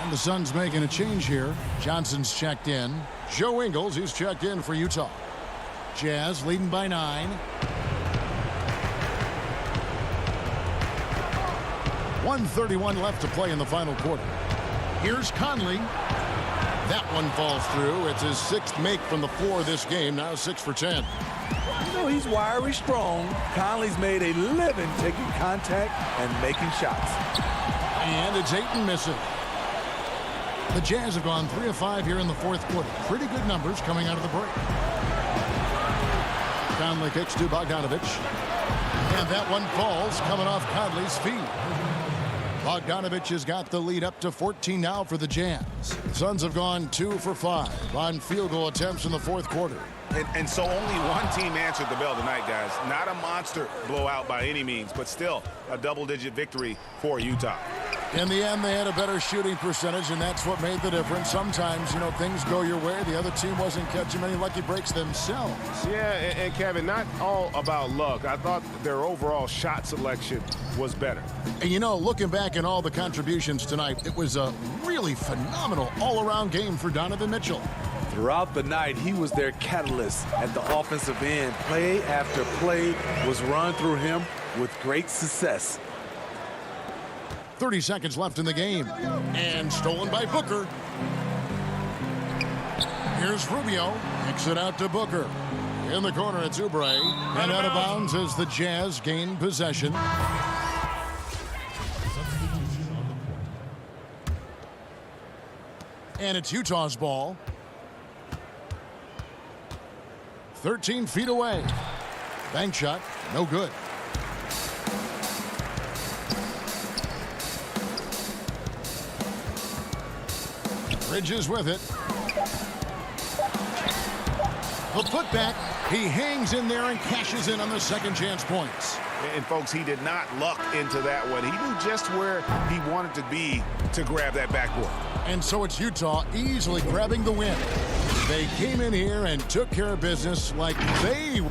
And the Suns making a change here. Johnson's checked in. Joe Ingles, he's checked in for Utah. Jazz leading by 9. 1:31 left to play in the final quarter. Here's Conley. That one falls through. It's his 6th make from the floor this game. Now 6 for 10. You know, he's wiry strong. Conley's made a living taking contact and making shots. And it's Ayton missing. The Jazz have gone 3 of 5 here in the fourth quarter. Pretty good numbers coming out of the break. Conley kicks to Bogdanovich. And that one falls coming off Conley's feet. Bogdanovich has got the lead up to 14 now for the Jazz. Suns have gone 2 for 5 on field goal attempts in the fourth quarter. And so only one team answered the bell tonight, guys. Not a monster blowout by any means, but still a double-digit victory for Utah. In the end, they had a better shooting percentage, and that's what made the difference. Sometimes, you know, things go your way. The other team wasn't catching many lucky breaks themselves. Yeah, and Kevin, not all about luck. I thought their overall shot selection was better. And, you know, looking back at all the contributions tonight, it was a really phenomenal all-around game for Donovan Mitchell. Throughout the night, he was their catalyst at the offensive end. Play after play was run through him with great success. 30 seconds left in the game. And stolen by Booker. Here's Rubio. Kicks it out to Booker. In the corner, it's Oubre. And out of bounds as the Jazz gain possession. And it's Utah's ball. 13 feet away. Bank shot, no good. Bridges with it. The putback, he hangs in there and cashes in on the second chance points. And folks, he did not luck into that one. He knew just where he wanted to be to grab that backboard. And so it's Utah easily grabbing the win. They came in here and took care of business like they...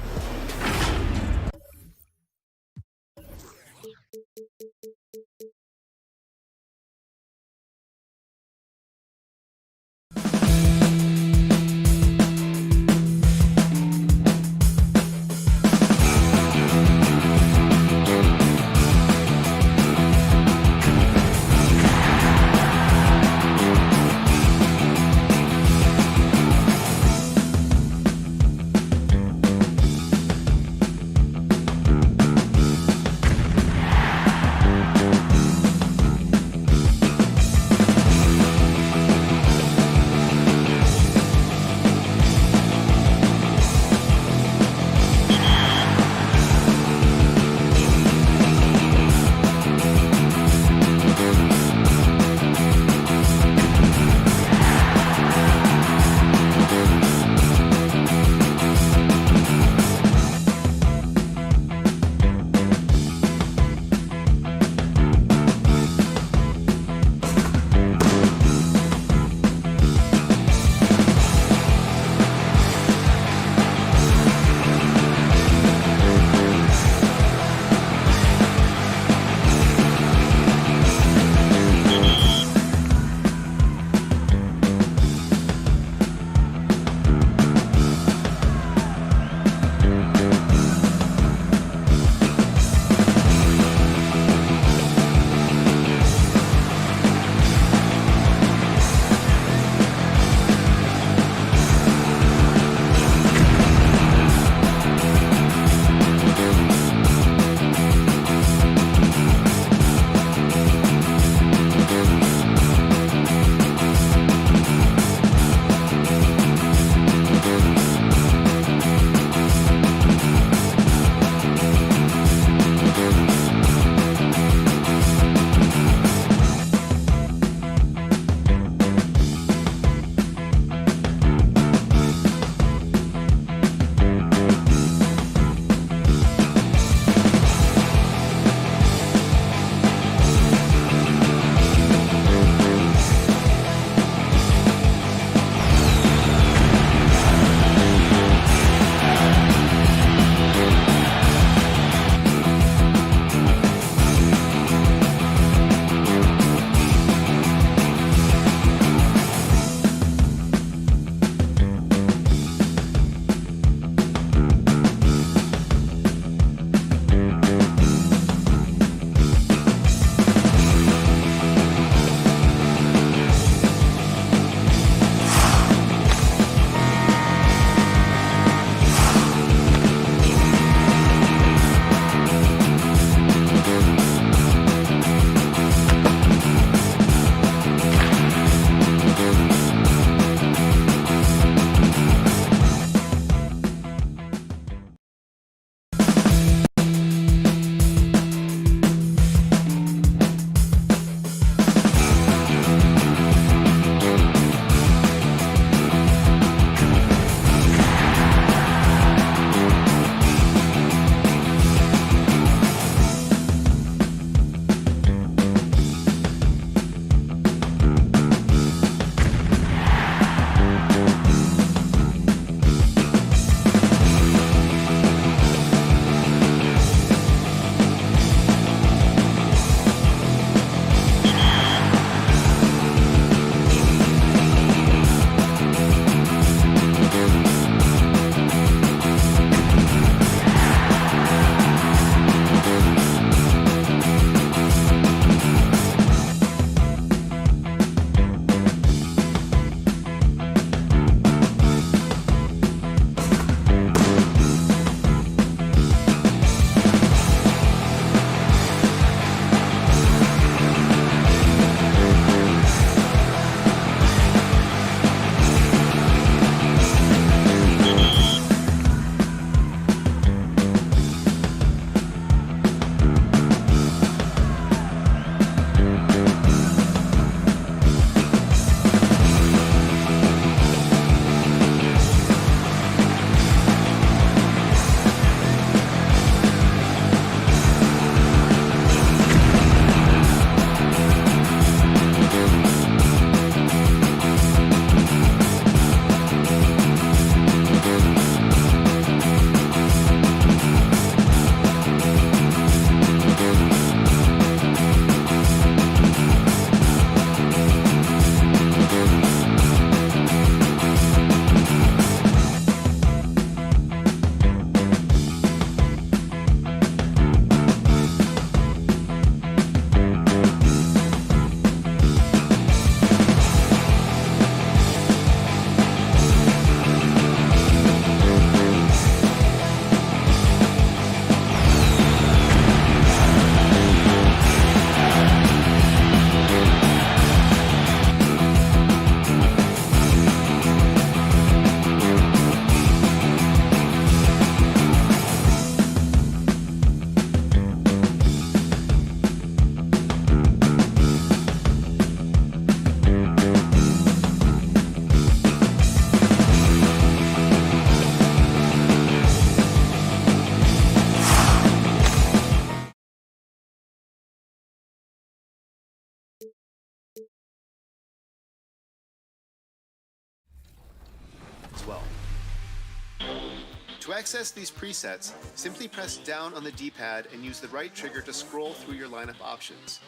To access these presets, simply press down on the D-pad and use the right trigger to scroll through your lineup options.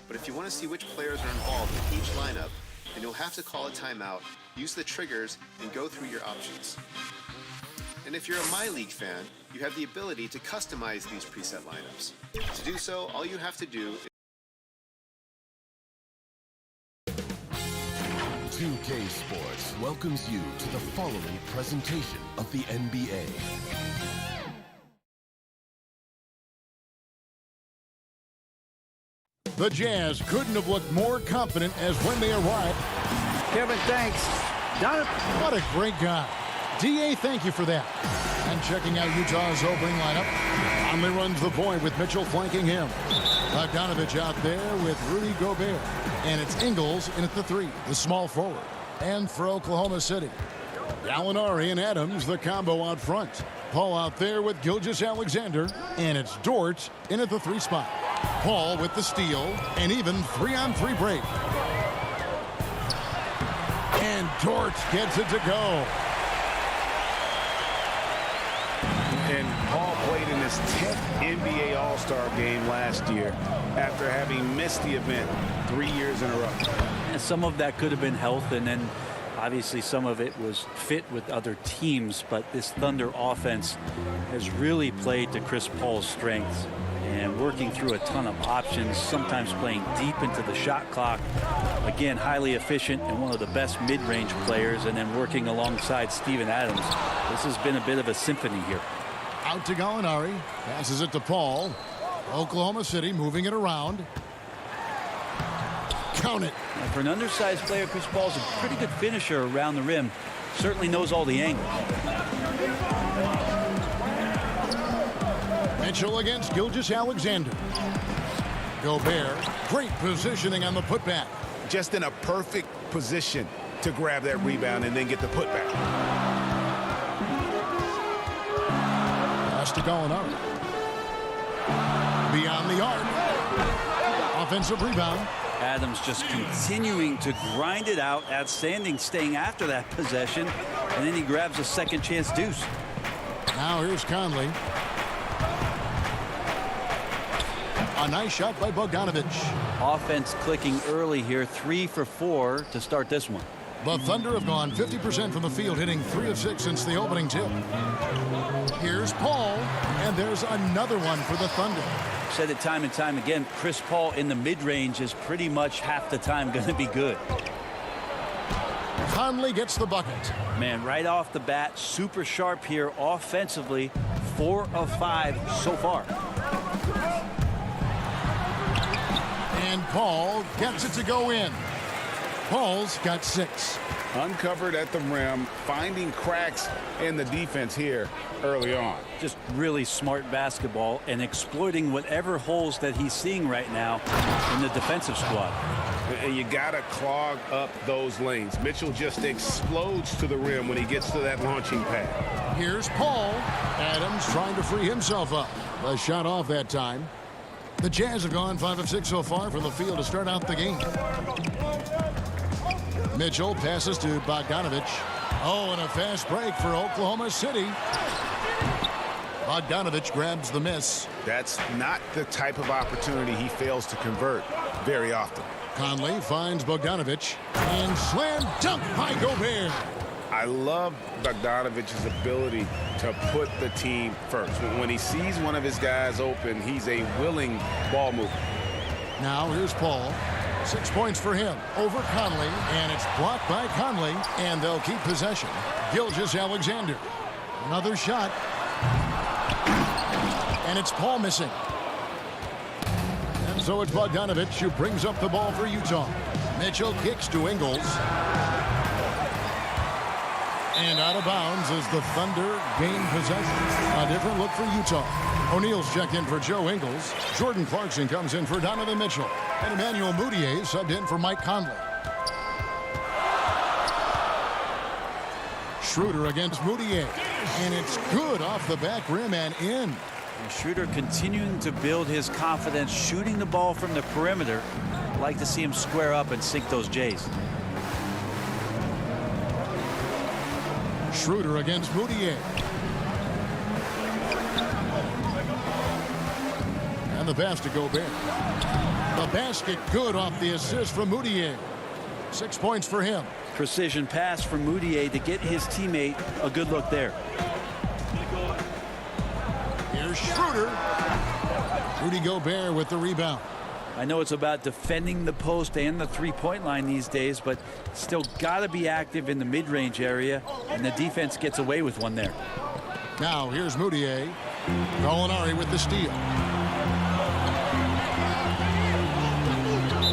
But if you want to see which players are involved in each lineup, and you'll have to call a timeout, use the triggers and go through your options. And if you're a My League fan, you have the ability to customize these preset lineups. To do so, all you have to do is 2K Sports welcomes you to the following presentation of the NBA. The Jazz couldn't have looked more confident as when they arrived. Kevin, thanks. What a great guy. D.A., thank you for that. And checking out Utah's opening lineup, Conley runs the point with Mitchell flanking him. Bogdanovich out there with Rudy Gobert. And it's Ingles in at the 3, the small forward. And for Oklahoma City, Gallinari and Adams, the combo out front. Paul out there with Gilgeous-Alexander. And it's Dort in at the 3 spot. Paul with the steal, and even 3-on-3 break. And Dort gets it to go. And Paul played in his 10th NBA All-Star game last year after having missed the event 3 years in a row. And some of that could have been health, and then obviously some of it was fit with other teams, but this Thunder offense has really played to Chris Paul's strengths and working through a ton of options, sometimes playing deep into the shot clock. Again, highly efficient and one of the best mid-range players, and then working alongside Steven Adams. This has been a bit of a symphony here. Out to Gallinari, passes it to Paul. Oklahoma City moving it around. Count it. Now, for an undersized player, Chris Paul's a pretty good finisher around the rim. Certainly knows all the angles. Mitchell against Gilgeous-Alexander. Gobert, great positioning on the putback. Just in a perfect position to grab that rebound and then get the putback. Pass to Gallinari. Beyond the arc. Offensive rebound. Adams just continuing to grind it out. Outstanding staying after that possession. And then he grabs a second chance deuce. Now here's Conley. A nice shot by Bogdanovich. Offense clicking early here. 3 for 4 to start this one. The Thunder have gone 50% from the field, hitting 3 of 6 since the opening tip. Here's Paul, and there's another one for the Thunder. Said it time and time again, Chris Paul in the mid-range is pretty much half the time going to be good. Conley gets the bucket. Man, right off the bat, super sharp here offensively. 4 of 5 so far. And Paul gets it to go in. Paul's got 6. Uncovered at the rim, finding cracks in the defense here early on. Just really smart basketball and exploiting whatever holes that he's seeing right now in the defensive squad. And you got to clog up those lanes. Mitchell just explodes to the rim when he gets to that launching pad. Here's Paul. Adams trying to free himself up. A shot off that time. The Jazz have gone 5 of 6 so far from the field to start out the game. Mitchell passes to Bogdanovich. Oh, and a fast break for Oklahoma City. Bogdanovich grabs the miss. That's not the type of opportunity he fails to convert very often. Conley finds Bogdanovich. And slam dunk by Gobert. I love Bogdanovich's ability to put the team first. When he sees one of his guys open, he's a willing ball mover. Now here's Paul. 6 points for him over Conley, and it's blocked by Conley, and they'll keep possession. Gilgeous-Alexander. Another shot. And it's Paul missing. And so it's Bogdanovich who brings up the ball for Utah. Mitchell kicks to Ingles. And out of bounds as the Thunder gain possession. A different look for Utah. O'Neal's checked in for Joe Ingles. Jordan Clarkson comes in for Donovan Mitchell. And Emmanuel Mudiay subbed in for Mike Conley. Schroeder against Mudiay. And it's good off the back rim and in. And Schroeder continuing to build his confidence, shooting the ball from the perimeter. I'd like to see him square up and sink those J's. Schroeder against Mudiay. And the pass to Gobert. The basket good off the assist from Moutier. 6 points for him. Precision pass from Moutier to get his teammate a good look there. Here's Schroeder. Rudy Gobert with the rebound. I know it's about defending the post and the three-point line these days, but still got to be active in the mid-range area, and the defense gets away with one there. Now here's Moutier. Gallinari with the steal.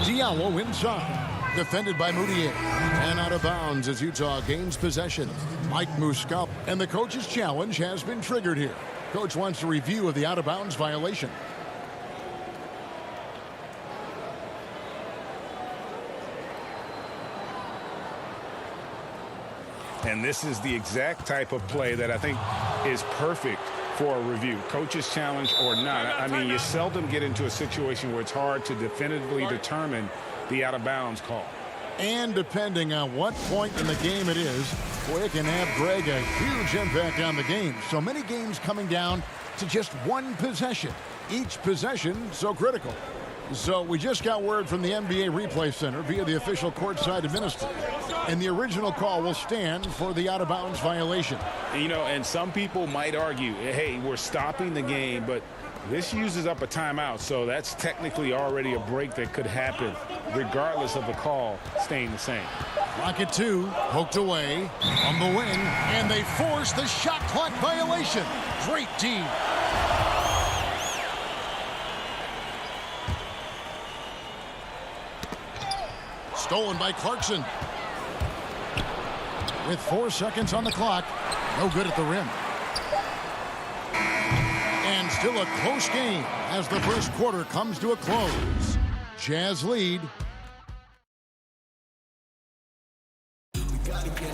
Diallo inside. Defended by Moutier. And out of bounds as Utah gains possession. Mike Muscap. And the coach's challenge has been triggered here. Coach wants a review of the out-of-bounds violation. And this is the exact type of play that I think is perfect for a review. Coach's challenge or not. I mean, you seldom get into a situation where it's hard to definitively determine the out-of-bounds call. And depending on what point in the game it is, boy, it can have, Greg, a huge impact on the game. So many games coming down to just one possession. Each possession so critical. So we just got word from the NBA Replay Center via the official courtside administrator. And the original call will stand for the out-of-bounds violation. You know, and some people might argue, hey, we're stopping the game, but this uses up a timeout, so that's technically already a break that could happen, regardless of the call staying the same. Rocket 2, poked away on the wing, and they force the shot clock violation. Great team. Stolen by Clarkson. With 4 seconds on the clock, no good at the rim. And still a close game as the first quarter comes to a close. Jazz lead.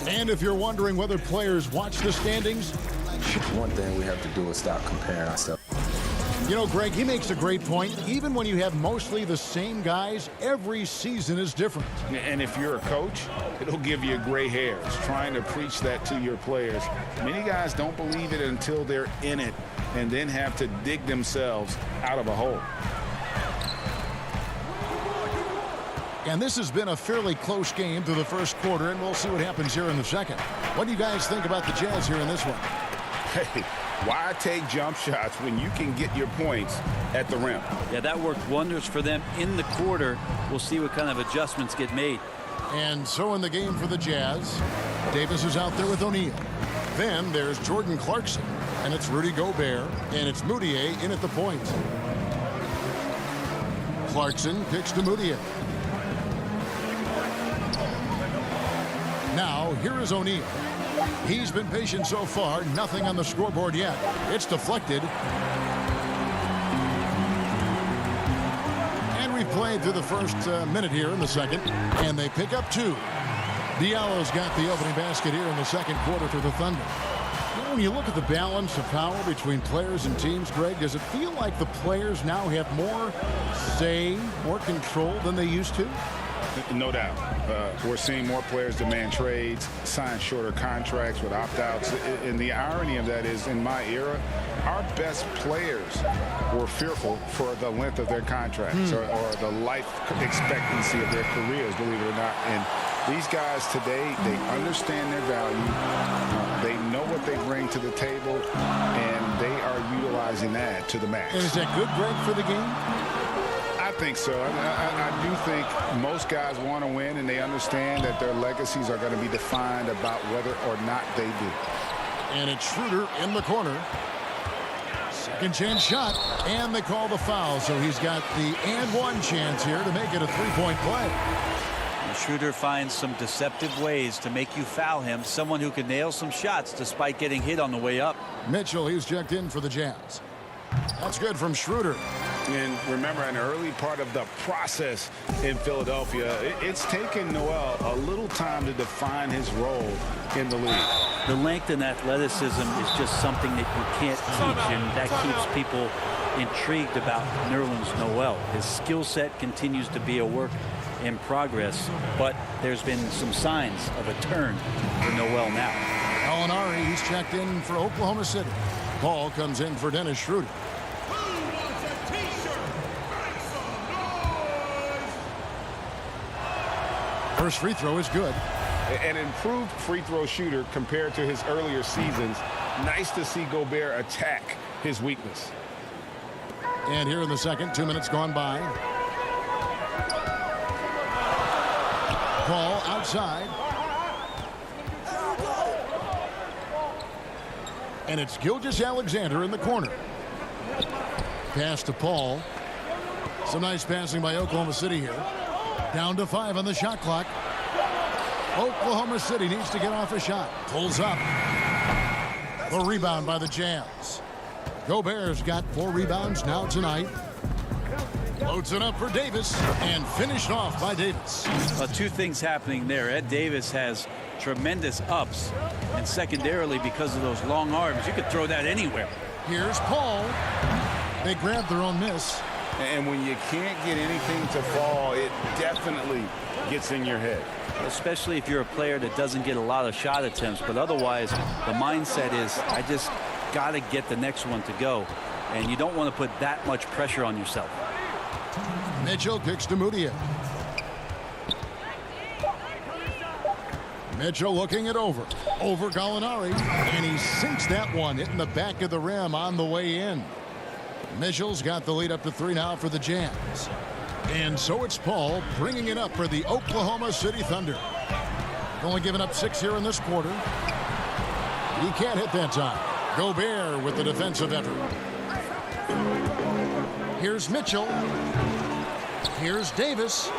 And if you're wondering whether players watch the standings, One thing we have to do is stop comparing ourselves. you know, Greg, he makes a great point. Even when you have mostly the same guys, every season is different. And if you're a coach, it'll give you gray hairs trying to preach that to your players. Many guys don't believe it until they're in it and then have to dig themselves out of a hole. And this has been a fairly close game through the first quarter, and we'll see what happens here in the second. What do you guys think about the Jazz here in this one? Hey, why take jump shots when you can get your points at the rim? Yeah, that worked wonders for them in the quarter. We'll see what kind of adjustments get made. And so in the game for the Jazz, Davis is out there with O'Neal. Then there's Jordan Clarkson, and it's Rudy Gobert, and it's Moutier in at the point. Clarkson kicks to Moutier. Now, here is O'Neal. He's been patient so far, nothing on the scoreboard yet. It's deflected. And we've played through the first minute here in the second, and they pick up 2. Diallo's got the opening basket here in the second quarter for the Thunder. You know, when you look at the balance of power between players and teams, Greg, does it feel like the players now have more say, more control than they used to? No doubt. We're seeing more players demand trades, sign shorter contracts with opt-outs. And the irony of that is, in my era, our best players were fearful for the length of their contracts or the life expectancy of their careers, believe it or not. And these guys today, they understand their value. They know what they bring to the table, and they are utilizing that to the max. And is that good, Greg, for the game? I think so. I do think most guys want to win, and they understand that their legacies are going to be defined about whether or not they do. And it's Schroeder in the corner. Second chance shot, and they call the foul. So he's got the and one chance here to make it a three-point play. Schroeder finds some deceptive ways to make you foul him. Someone who can nail some shots despite getting hit on the way up. Mitchell, he's checked in for the Jazz. That's good from Schroeder. And remember, an early part of the process in Philadelphia, it's taken Noel a little time to define his role in the league. The length and athleticism is just something that you can't teach, and that keeps people intrigued about Nerlens Noel. His skill set continues to be a work in progress, but there's been some signs of a turn for Noel now. Gallinari, he's checked in for Oklahoma City. Ball comes in for Dennis Schroeder. First free throw is good. An improved free throw shooter compared to his earlier seasons. Nice to see Gobert attack his weakness. And here in the second, 2 minutes gone by. Paul outside. And it's Gilgeous-Alexander in the corner. Pass to Paul. Some nice passing by Oklahoma City here. Down to 5 on the shot clock. Oklahoma City needs to get off a shot. Pulls up. The rebound by the Jazz. Gobert's got 4 rebounds now tonight. Loads it up for Davis and finished off by Davis. Well, 2 things happening there. Ed Davis has tremendous ups, and secondarily, because of those long arms, you could throw that anywhere. Here's Paul. They grabbed their own miss. And when you can't get anything to fall, it definitely gets in your head. Especially if you're a player that doesn't get a lot of shot attempts, but otherwise the mindset is, I just got to get the next one to go, and you don't want to put that much pressure on yourself. Mitchell kicks to Moutier. Mitchell looking it over Gallinari, and he sinks that one, hitting the back of the rim on the way in. Mitchell's got the lead up to 3 now for the Jazz. And so it's Paul bringing it up for the Oklahoma City Thunder. Only giving up 6 here in this quarter. He can't hit that time. Gobert with the defensive effort. Here's Mitchell. Here's Davis.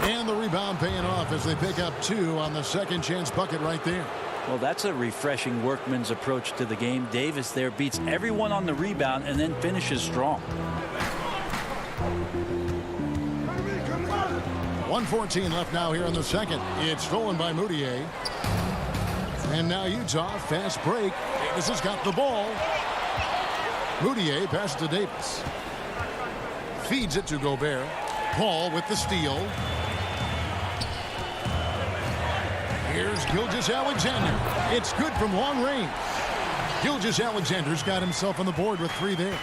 And the rebound paying off as they pick up 2 on the second chance bucket right there. Well, that's a refreshing workman's approach to the game. Davis there beats everyone on the rebound and then finishes strong. 1:14 left now here in the second. It's stolen by Moutier. And now Utah, fast break. Davis has got the ball. Moutier passes to Davis. Feeds it to Gobert. Paul with the steal. Here's Gilgeous-Alexander. It's good from long range. Gilgeous-Alexander's got himself on the board with 3 there.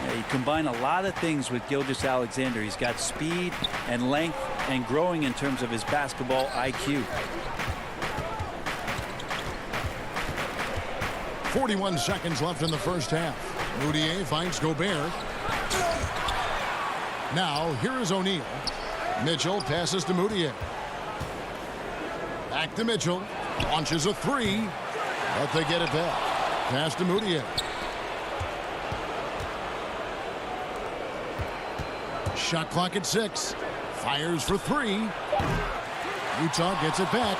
Yeah, you combine a lot of things with Gilgeous-Alexander. He's got speed and length and growing in terms of his basketball IQ. 41 seconds left in the first half. Moutier finds Gobert. Now, here is O'Neal. Mitchell passes to Moutier. Back to Mitchell. Launches a 3. But they get it back. Pass to Moutier. Shot clock at 6. Fires for 3. Utah gets it back.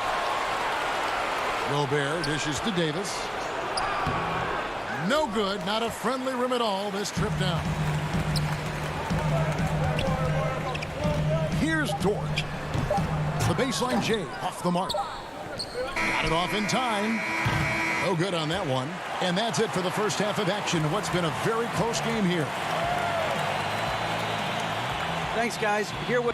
Gobert dishes to Davis. No good. Not a friendly rim at all this trip down. Here's Dort. The baseline J off the mark. Got it off in time. No good on that one. And that's it for the first half of action. What's been a very close game here. Thanks, guys.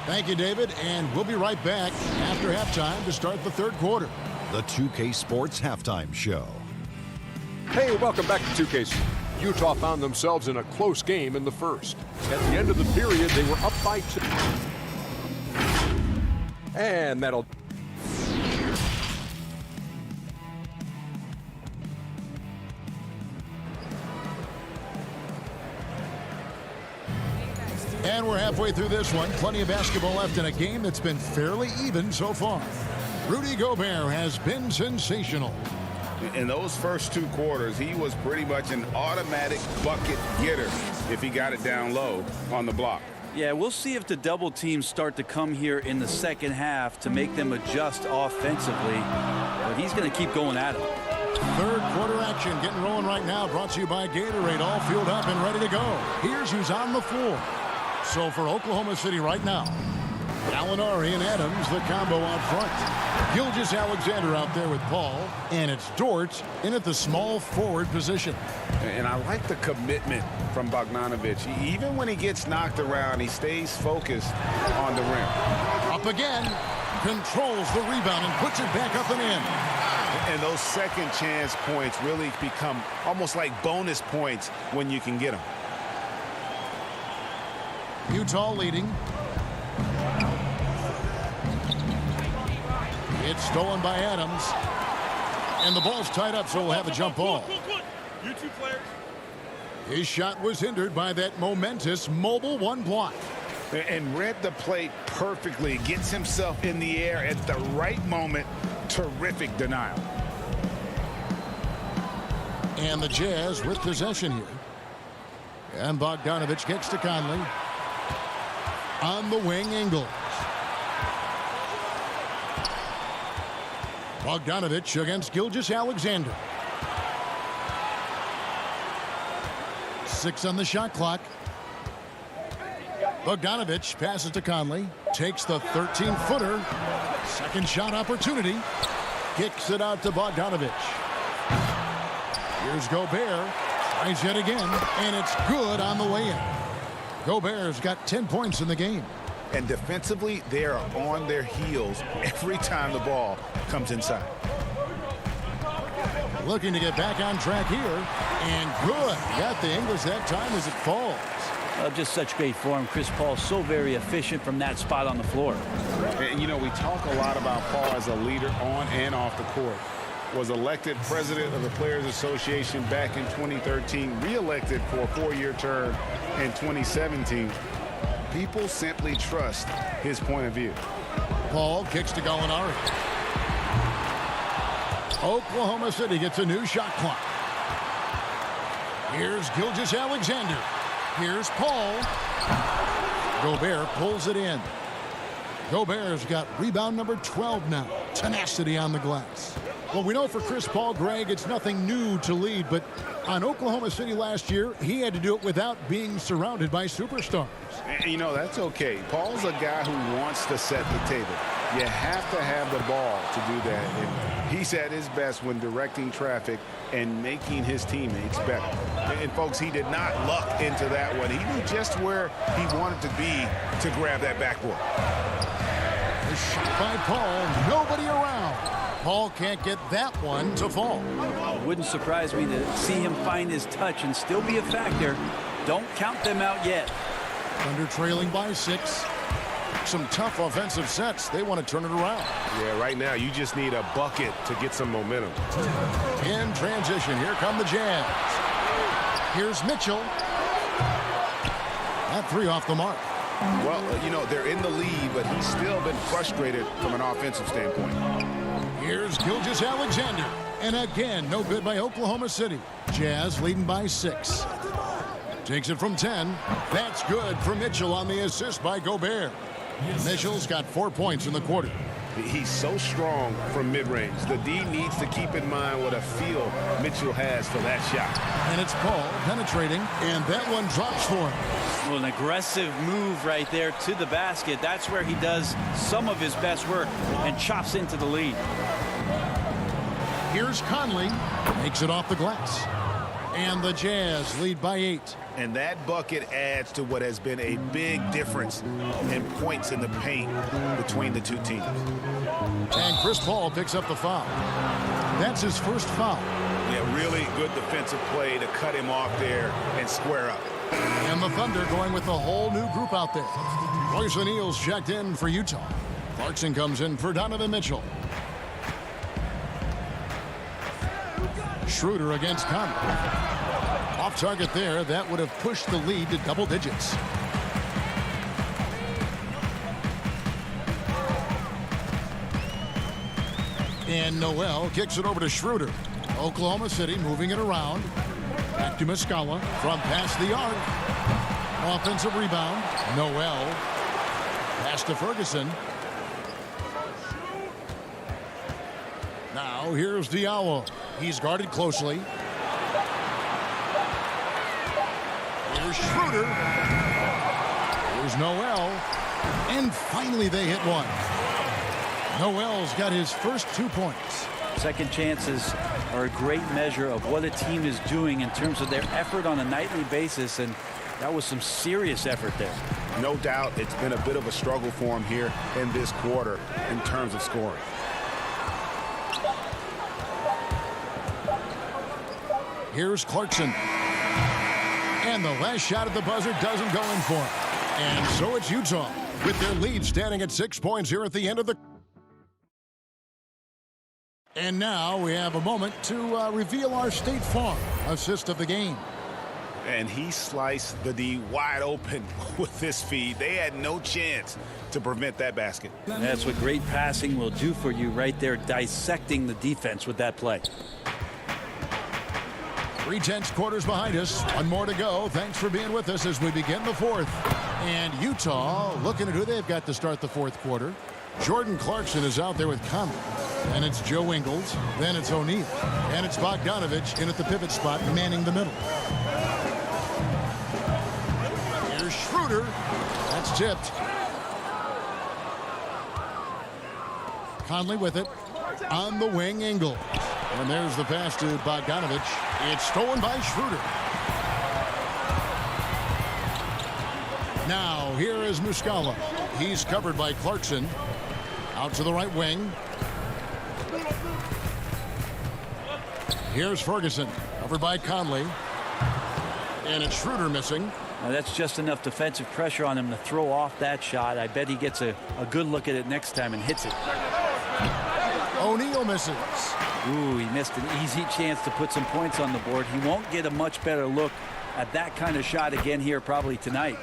Thank you, David. And we'll be right back after halftime to start the third quarter. The 2K Sports Halftime Show. Hey, welcome back to 2K. Utah found themselves in a close game in the first. At the end of the period, they were up by 2. And that'll... And we're halfway through this one. Plenty of basketball left in a game that's been fairly even so far. Rudy Gobert has been sensational. In those first 2 quarters, he was pretty much an automatic bucket getter if he got it down low on the block. Yeah, we'll see if the double teams start to come here in the second half to make them adjust offensively. But he's going to keep going at it. Third quarter action getting rolling right now. Brought to you by Gatorade. All fueled up and ready to go. Here's who's on the floor. So for Oklahoma City right now, Gallinari and Adams, the combo out front. Gilgeous-Alexander out there with Paul. And it's Dort in at the small forward position. And I like the commitment from Bogdanovic. Even when he gets knocked around, he stays focused on the rim. Up again. Controls the rebound and puts it back up and in. And those second chance points really become almost like bonus points when you can get them. It's stolen by Adams. And the ball's tied up, so we'll have a jump ball. You two players. His shot was hindered by that momentous mobile one block. And read the play perfectly. Gets himself in the air at the right moment. Terrific denial. And the Jazz with possession here. And Bogdanovich kicks to Conley. On the wing, Ingles. Bogdanovich against Gilgeous-Alexander. 6 on the shot clock. Bogdanovich passes to Conley. Takes the 13-footer. Second shot opportunity. Kicks it out to Bogdanovich. Here's Gobert. Tries yet again. And it's good on the way in. Gobert's got 10 points in the game. And defensively, they are on their heels every time the ball comes inside. Looking to get back on track here. And good. Got the English that time as it falls. Just such great form. Chris Paul so very efficient from that spot on the floor. And, you know, we talk a lot about Paul as a leader on and off the court. Was elected president of the Players Association back in 2013. Re-elected for a 4-year term in 2017. People simply trust his point of view. Paul kicks to Gallinari. Oklahoma City gets a new shot clock. Here's Gilgeous-Alexander. Here's Paul. Gobert pulls it in. Gobert's got rebound number 12 now. Tenacity on the glass. Well, we know for Chris Paul, Greg, it's nothing new to lead, but on Oklahoma City last year, he had to do it without being surrounded by superstars. And, you know, that's okay. Paul's a guy who wants to set the table. You have to have the ball to do that. And he's at his best when directing traffic and making his teammates better. And folks, he did not luck into that one. He knew just where he wanted to be to grab that backboard. The shot by Paul, nobody around. Paul can't get that one to fall. It wouldn't surprise me to see him find his touch and still be a factor. Don't count them out yet. Thunder trailing by 6. Some tough offensive sets. They want to turn it around. Yeah, right now you just need a bucket to get some momentum. In transition, here come the Jazz. Here's Mitchell. That 3 off the mark. Well, you know, they're in the lead, but he's still been frustrated from an offensive standpoint. Here's Gilgeous-Alexander. And again, no good by Oklahoma City. Jazz leading by 6. Takes it from 10. That's good for Mitchell on the assist by Gobert. Mitchell's got 4 points in the quarter. He's so strong from mid-range. The D needs to keep in mind what a feel Mitchell has for that shot. And it's Paul penetrating, and that one drops for him. Well, an aggressive move right there to the basket. That's where he does some of his best work and chops into the lead. Here's Conley. Makes it off the glass. And the Jazz lead by 8. And that bucket adds to what has been a big difference in points in the paint between the two teams. And Chris Paul picks up the foul. That's his first foul. Yeah, really good defensive play to cut him off there and square up. And the Thunder going with the whole new group out there. Royce O'Neal's checked in for Utah. Clarkson comes in for Donovan Mitchell. Schroeder against Conley. Off target there. That would have pushed the lead to double digits. And Noel kicks it over to Schroeder. Oklahoma City moving it around. Back to Muscala from past the arc. Offensive rebound. Noel. Pass to Ferguson. Now here's Diallo. He's guarded closely. Here's Schroeder. Here's Noel. And finally they hit one. Noel's got his first 2 points. Second chances are a great measure of what a team is doing in terms of their effort on a nightly basis, and that was some serious effort there. No doubt it's been a bit of a struggle for him here in this quarter in terms of scoring. Here's Clarkson. And the last shot at the buzzer doesn't go in for him. And so it's Utah with their lead standing at 6 points here at the end of the And now we have a moment to reveal our State Farm assist of the game. And he sliced the D wide open with this feed. They had no chance to prevent that basket. That's what great passing will do for you right there, dissecting the defense with that play. 3/10 quarters behind us. One more to go. Thanks for being with us as we begin the fourth. And Utah looking at who they've got to start the fourth quarter. Jordan Clarkson is out there with Conley. And it's Joe Ingles. Then it's O'Neal. And it's Bogdanovich in at the pivot spot, manning the middle. Here's Schroeder. That's tipped. Conley with it. On the wing, Ingles. And there's the pass to Bogdanovich. It's stolen by Schroeder. Now, here is Muscala. He's covered by Clarkson. Out to the right wing. Here's Ferguson. Covered by Conley. And it's Schroeder missing. Now that's just enough defensive pressure on him to throw off that shot. I bet he gets a good look at it next time and hits it. O'Neal misses. Ooh, he missed an easy chance to put some points on the board. He won't get a much better look at that kind of shot again here probably tonight.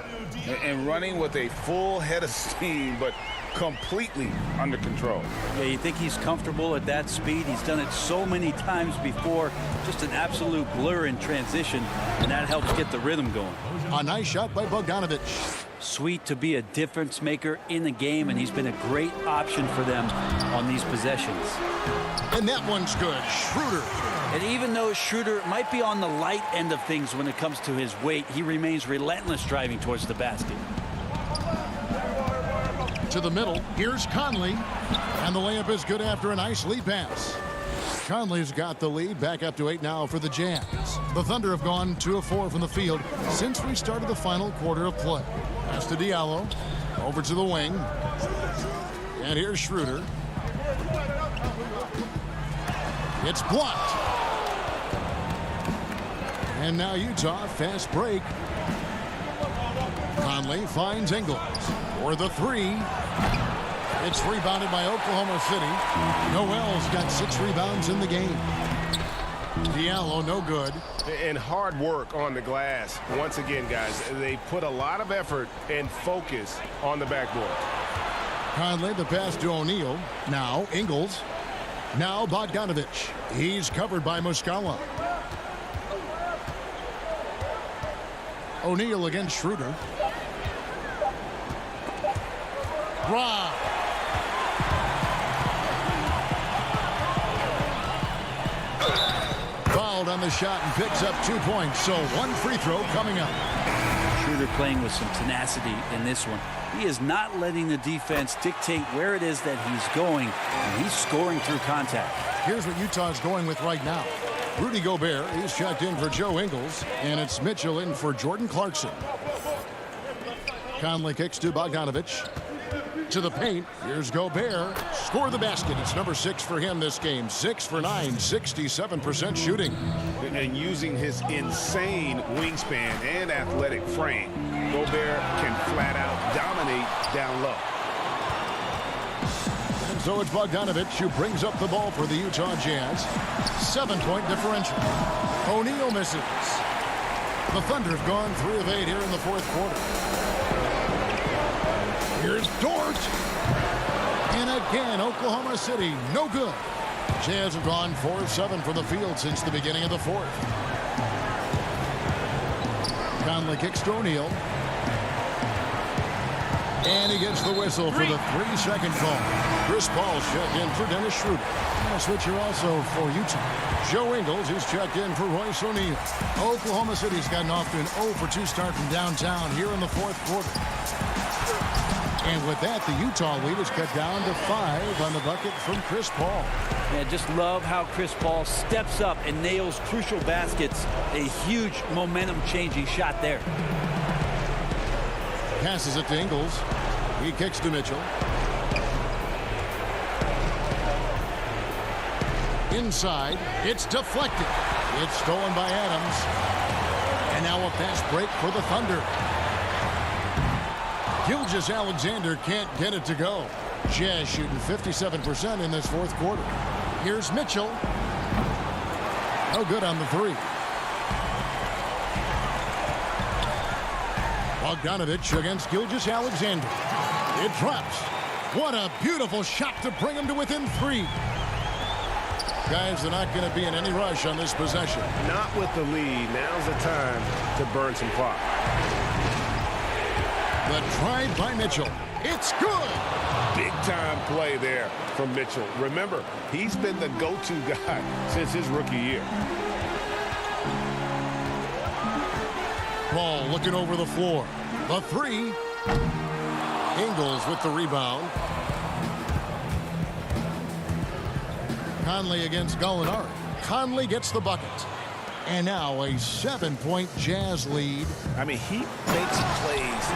And running with a full head of steam, but completely under control. Yeah, you think he's comfortable at that speed? He's done it so many times before. Just an absolute blur in transition, and that helps get the rhythm going. A nice shot by Bogdanovich. Sweet to be a difference maker in the game, and he's been a great option for them on these possessions. And that one's good. Schroeder. And even though Schroeder might be on the light end of things when it comes to his weight, he remains relentless driving towards the basket. To the middle. Here's Conley. And the layup is good after a nice lead pass. Conley's got the lead. Back up to 8 now for the Jazz. The Thunder have gone 2 of 4 from the field since we started the final quarter of play. Pass to Diallo. Over to the wing. And here's Schroeder. It's blocked. And now Utah, fast break. Conley finds Ingles for the 3. It's rebounded by Oklahoma City. Noel's got 6 rebounds in the game. Diallo, no good. And hard work on the glass. Once again, guys, they put a lot of effort and focus on the backboard. Conley, the pass to O'Neal. Now Ingles. Now Bogdanovich. He's covered by Muscala. O'Neal against Schroeder. Rob. Fouled on the shot and picks up 2 points. So 1 free throw coming up. Schroeder playing with some tenacity in this one. He is not letting the defense dictate where it is that he's going, and he's scoring through contact. Here's what Utah's going with right now. Rudy Gobert, he's checked in for Joe Ingles, and it's Mitchell in for Jordan Clarkson. Conley kicks to Bogdanovich. To the paint. Here's Gobert. Score the basket. It's number 6 for him this game. 6 for 9, 67% shooting. And using his insane wingspan and athletic frame, Gobert can flat out dominate down low. And so it's Bogdanovich who brings up the ball for the Utah Jazz. 7-point differential. O'Neal misses. The Thunder have gone 3 of 8 here in the fourth quarter. Here's Dort. And again, Oklahoma City, no good. Jazz have gone 4 of 7 from the field since the beginning of the fourth. Conley kicks to O'Neal. And he gets the whistle for the 3-second call. Chris Paul checked in for Dennis Schroeder. A switcher also for Utah. Joe Ingles is checked in for Royce O'Neal. Oklahoma City's gotten off to an 0-for-2 start from downtown here in the fourth quarter. And with that, the Utah lead is cut down to 5 on the bucket from Chris Paul. I just love how Chris Paul steps up and nails crucial baskets. A huge momentum-changing shot there. Passes it to Ingles. He kicks to Mitchell. Inside. It's deflected. It's stolen by Adams. And now a fast break for the Thunder. Gilgeous-Alexander can't get it to go. Jazz shooting 57% in this fourth quarter. Here's Mitchell. No good on the three. Bogdanovich against Gilgeous-Alexander. It drops. What a beautiful shot to bring him to within 3. Guys, they're not going to be in any rush on this possession. Not with the lead. Now's the time to burn some clock. The drive by Mitchell. It's good. Big-time play there from Mitchell. Remember, he's been the go-to guy since his rookie year. Ball looking over the floor. The 3. Ingles with the rebound. Conley against Gallinari. Conley gets the bucket. And now a 7-point Jazz lead. I mean, he makes plays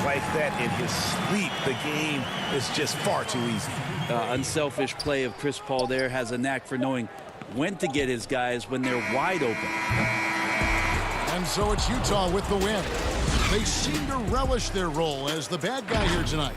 like that in his sleep. The game is just far too easy. Unselfish play of Chris Paul there, has a knack for knowing when to get his guys when they're wide open. And so it's Utah with the win. They seem to relish their role as the bad guy here tonight.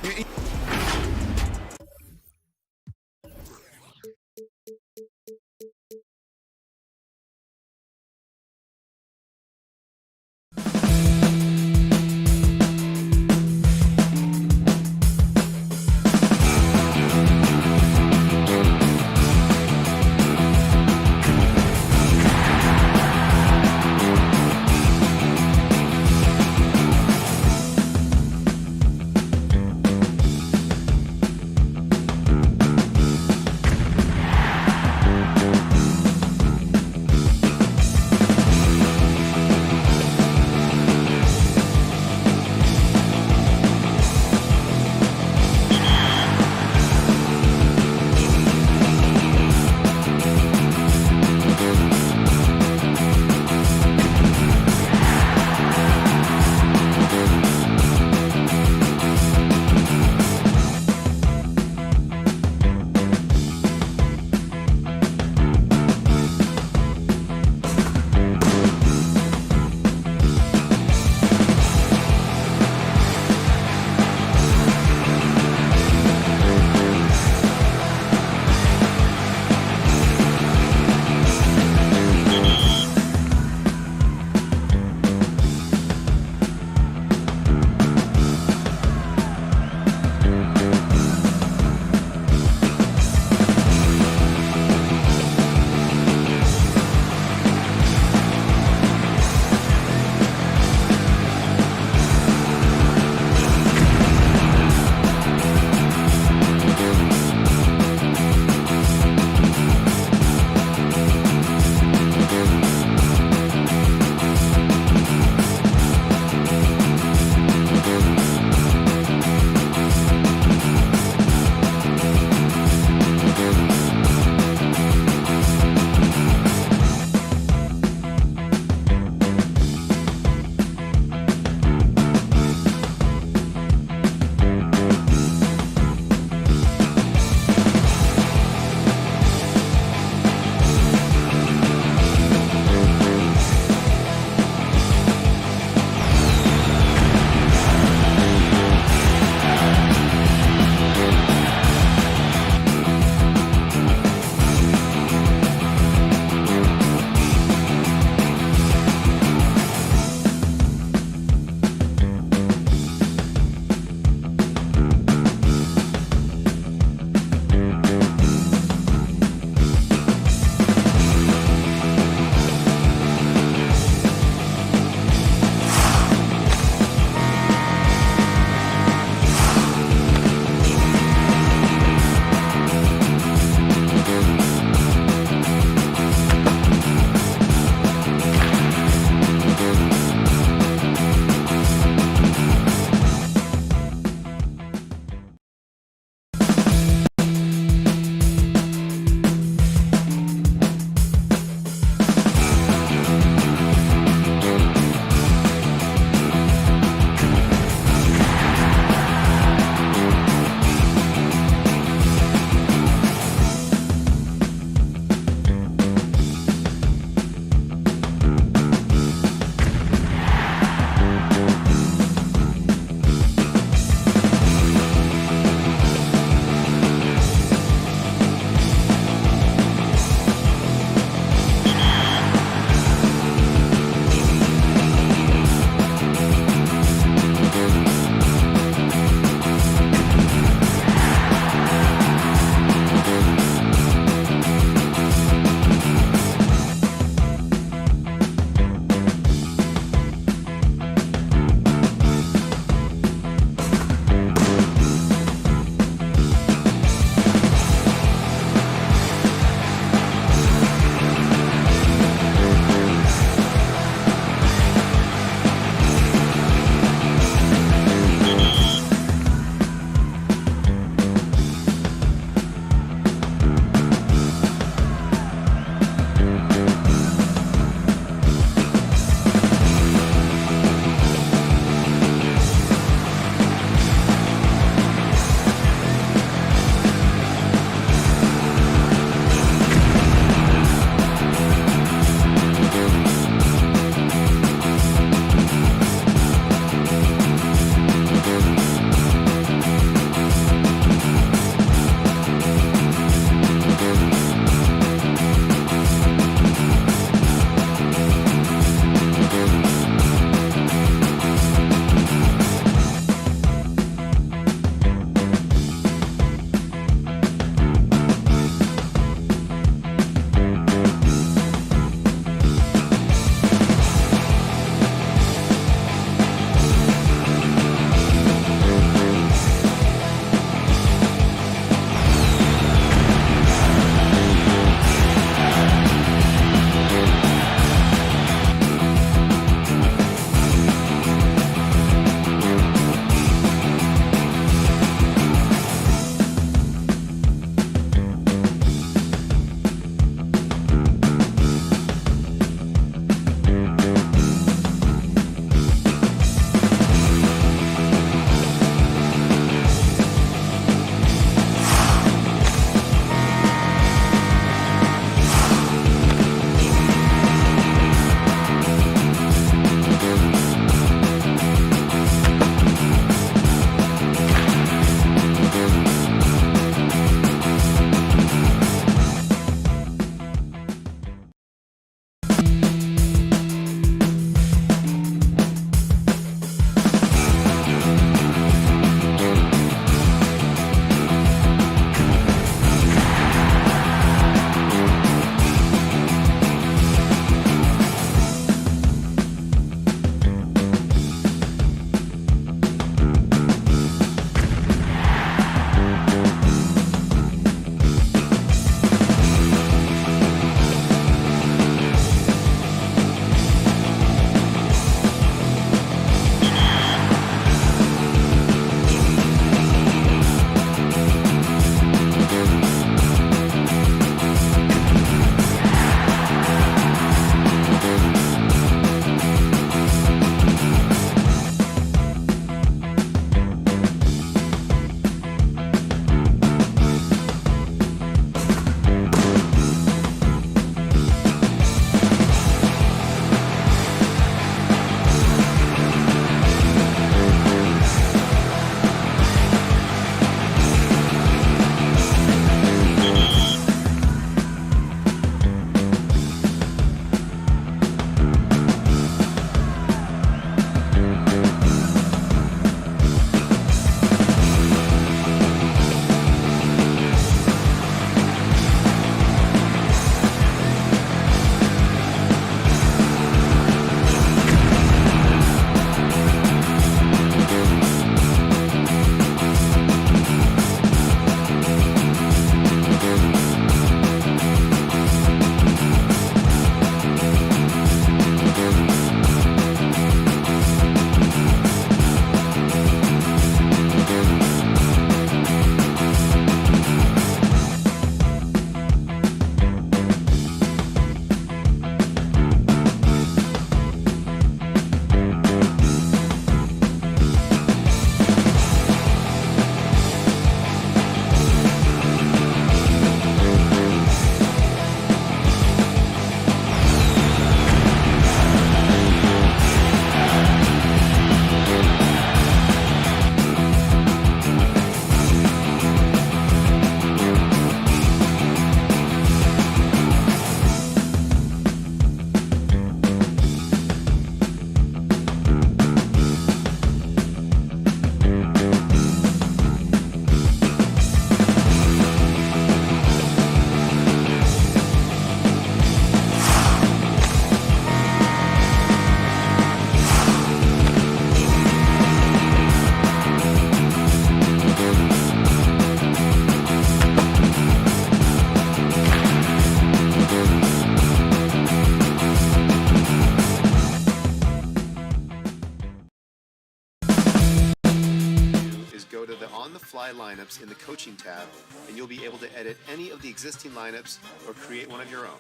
Apply Lineups in the Coaching tab, and you'll be able to edit any of the existing lineups or create one of your own.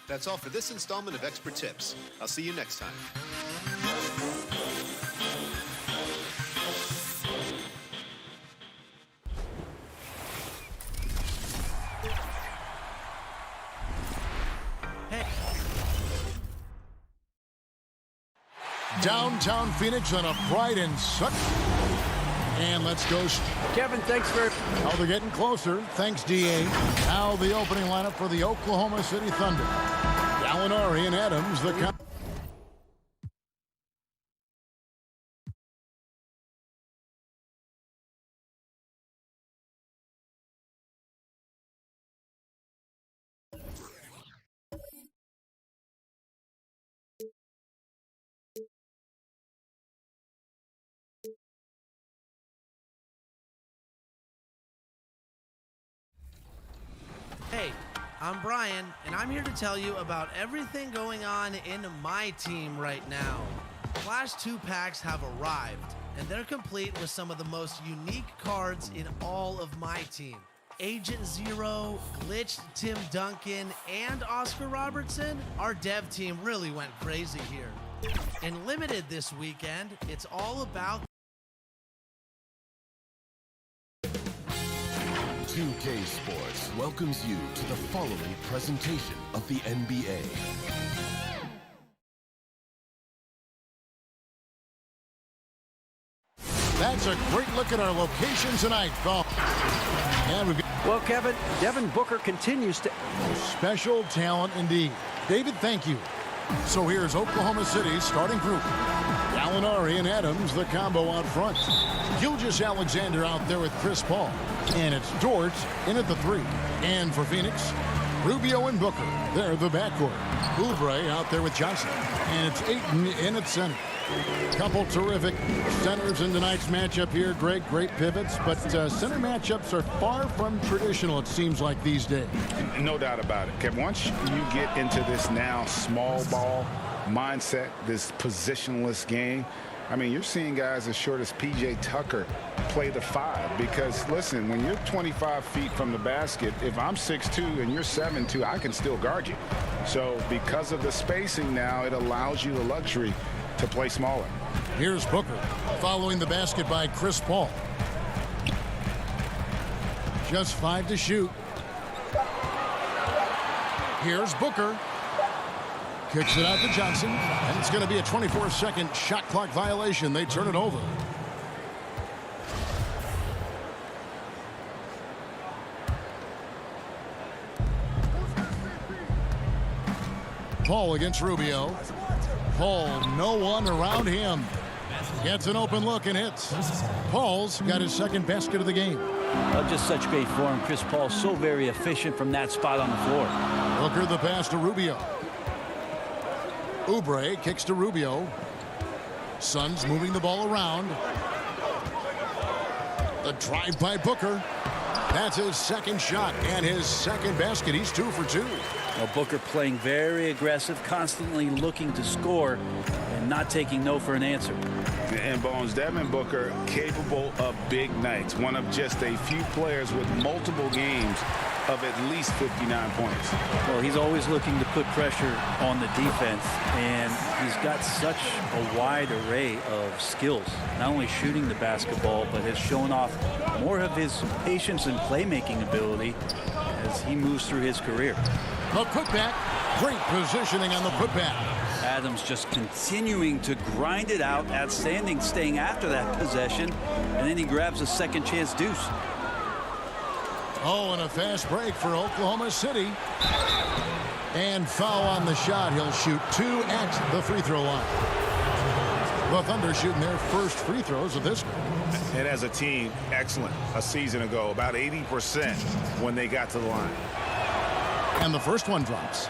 That's all for this installment of Expert Tips. I'll see you next time. Downtown Phoenix on a bright and sunny. And let's go. Kevin, thanks for... Now they're getting closer. Thanks, D.A. Now the opening lineup for the Oklahoma City Thunder. Gallinari and Adams, the... Hey, I'm Brian, and I'm here to tell you about everything going on in my team right now. Flash 2 packs have arrived, and they're complete with some of the most unique cards in all of my team. Agent Zero, Glitched Tim Duncan, and Oscar Robertson. Our dev team really went crazy here. In Limited this weekend, it's all about 2K Sports welcomes you to the following presentation of the NBA. That's a great look at our location tonight, Paul. And we've got... Well, Kevin, Devin Booker continues to... Special talent indeed. David, thank you. So here's Oklahoma City's starting group. Gallinari and Adams, the combo out front. Gilgeous-Alexander out there with Chris Paul. And it's Dort in at the 3. And for Phoenix, Rubio and Booker. They're the backcourt. Oubre out there with Johnson. And it's Ayton in at center. Couple terrific centers in tonight's matchup here. Great pivots. But center matchups are far from traditional, it seems like, these days. No doubt about it, Kevin. Once you get into this now small ball mindset, this positionless game, I mean, you're seeing guys as short as P.J. Tucker play the 5 because, listen, when you're 25 feet from the basket, if I'm 6'2" and you're 7'2", I can still guard you. So because of the spacing now, it allows you the luxury to play smaller. Here's Booker following the basket by Chris Paul. Just 5 to shoot. Here's Booker. Kicks it out to Johnson, and it's going to be a 24-second shot clock violation. They turn it over. Paul against Rubio. Paul, no one around him. Gets an open look and hits. Paul's got his second basket of the game. Just such great form. Chris Paul so very efficient from that spot on the floor. Booker the pass to Rubio. Oubre kicks to Rubio. Suns moving the ball around. The drive by Booker. That's his second shot and his second basket. He's 2 for 2. Well, Booker playing very aggressive, constantly looking to score and not taking no for an answer. And Bones, Devin Booker capable of big nights. One of just a few players with multiple games of at least 59 points. Well, he's always looking to put pressure on the defense, and he's got such a wide array of skills. Not only shooting the basketball, but has shown off more of his patience and playmaking ability as he moves through his career. The putback, great positioning on the putback. Adams just continuing to grind it out, outstanding staying after that possession, and then he grabs a second chance deuce. Oh, and a fast break for Oklahoma City. And foul on the shot. He'll shoot 2 at the free throw line. The Thunder shooting their first free throws of this game. And as a team, excellent. A season ago, about 80% when they got to the line. And the first one drops.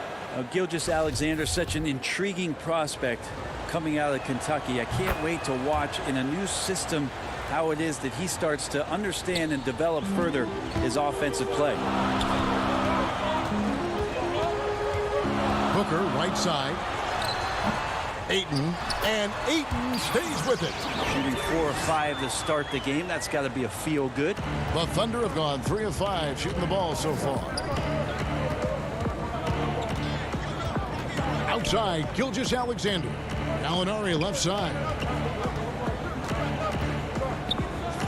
Gilgeous-Alexander, such an intriguing prospect coming out of Kentucky. I can't wait to watch in a new system how it is that he starts to understand and develop further his offensive play. Booker, right side. Ayton, and Ayton stays with it. Shooting 4 or 5 to start the game. That's got to be a feel good. The Thunder have gone 3 of 5 shooting the ball so far. Outside, Gilgeous-Alexander. Gallinari left side.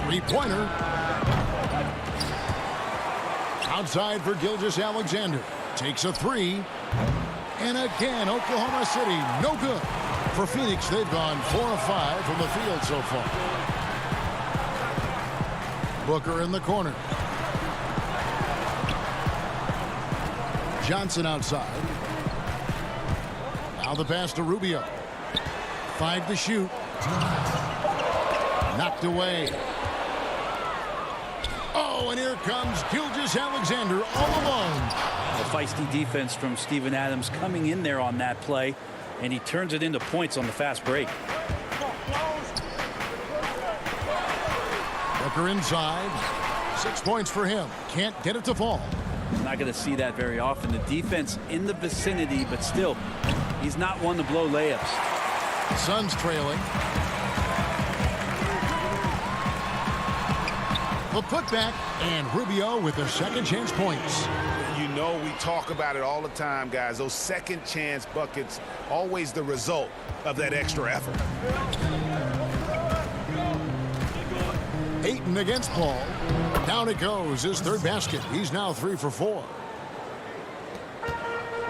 Three-pointer. Outside for Gilgeous-Alexander. Takes a three. And again, Oklahoma City, no good. For Phoenix, they've gone 4 of 5 from the field so far. Booker in the corner. Johnson outside. Now the pass to Rubio. 5 to shoot. Knocked away. Oh, and here comes Gilgeous-Alexander all alone. A feisty defense from Steven Adams coming in there on that play, and he turns it into points on the fast break. Booker inside. 6 points for him. Can't get it to fall. Not going to see that very often. The defense in the vicinity, but still, he's not one to blow layups. Suns trailing. The putback, and Rubio with the second chance points. You know, we talk about it all the time, guys. Those second chance buckets, always the result of that extra effort. Ayton against Paul. Down it goes, his third basket. He's now 3 for 4.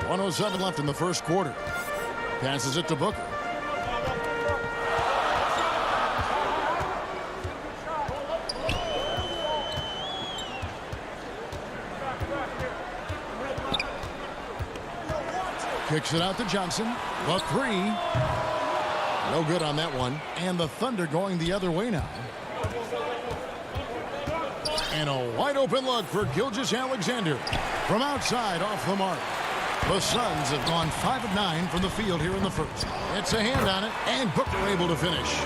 1:07 left in the first quarter. Passes it to Booker. Kicks it out to Johnson. The three. No good on that one. And the Thunder going the other way now. And a wide open look for Gilgeous-Alexander. From outside off the mark. The Suns have gone 5 of 9 from the field here in the first. It's a hand on it, and Booker able to finish.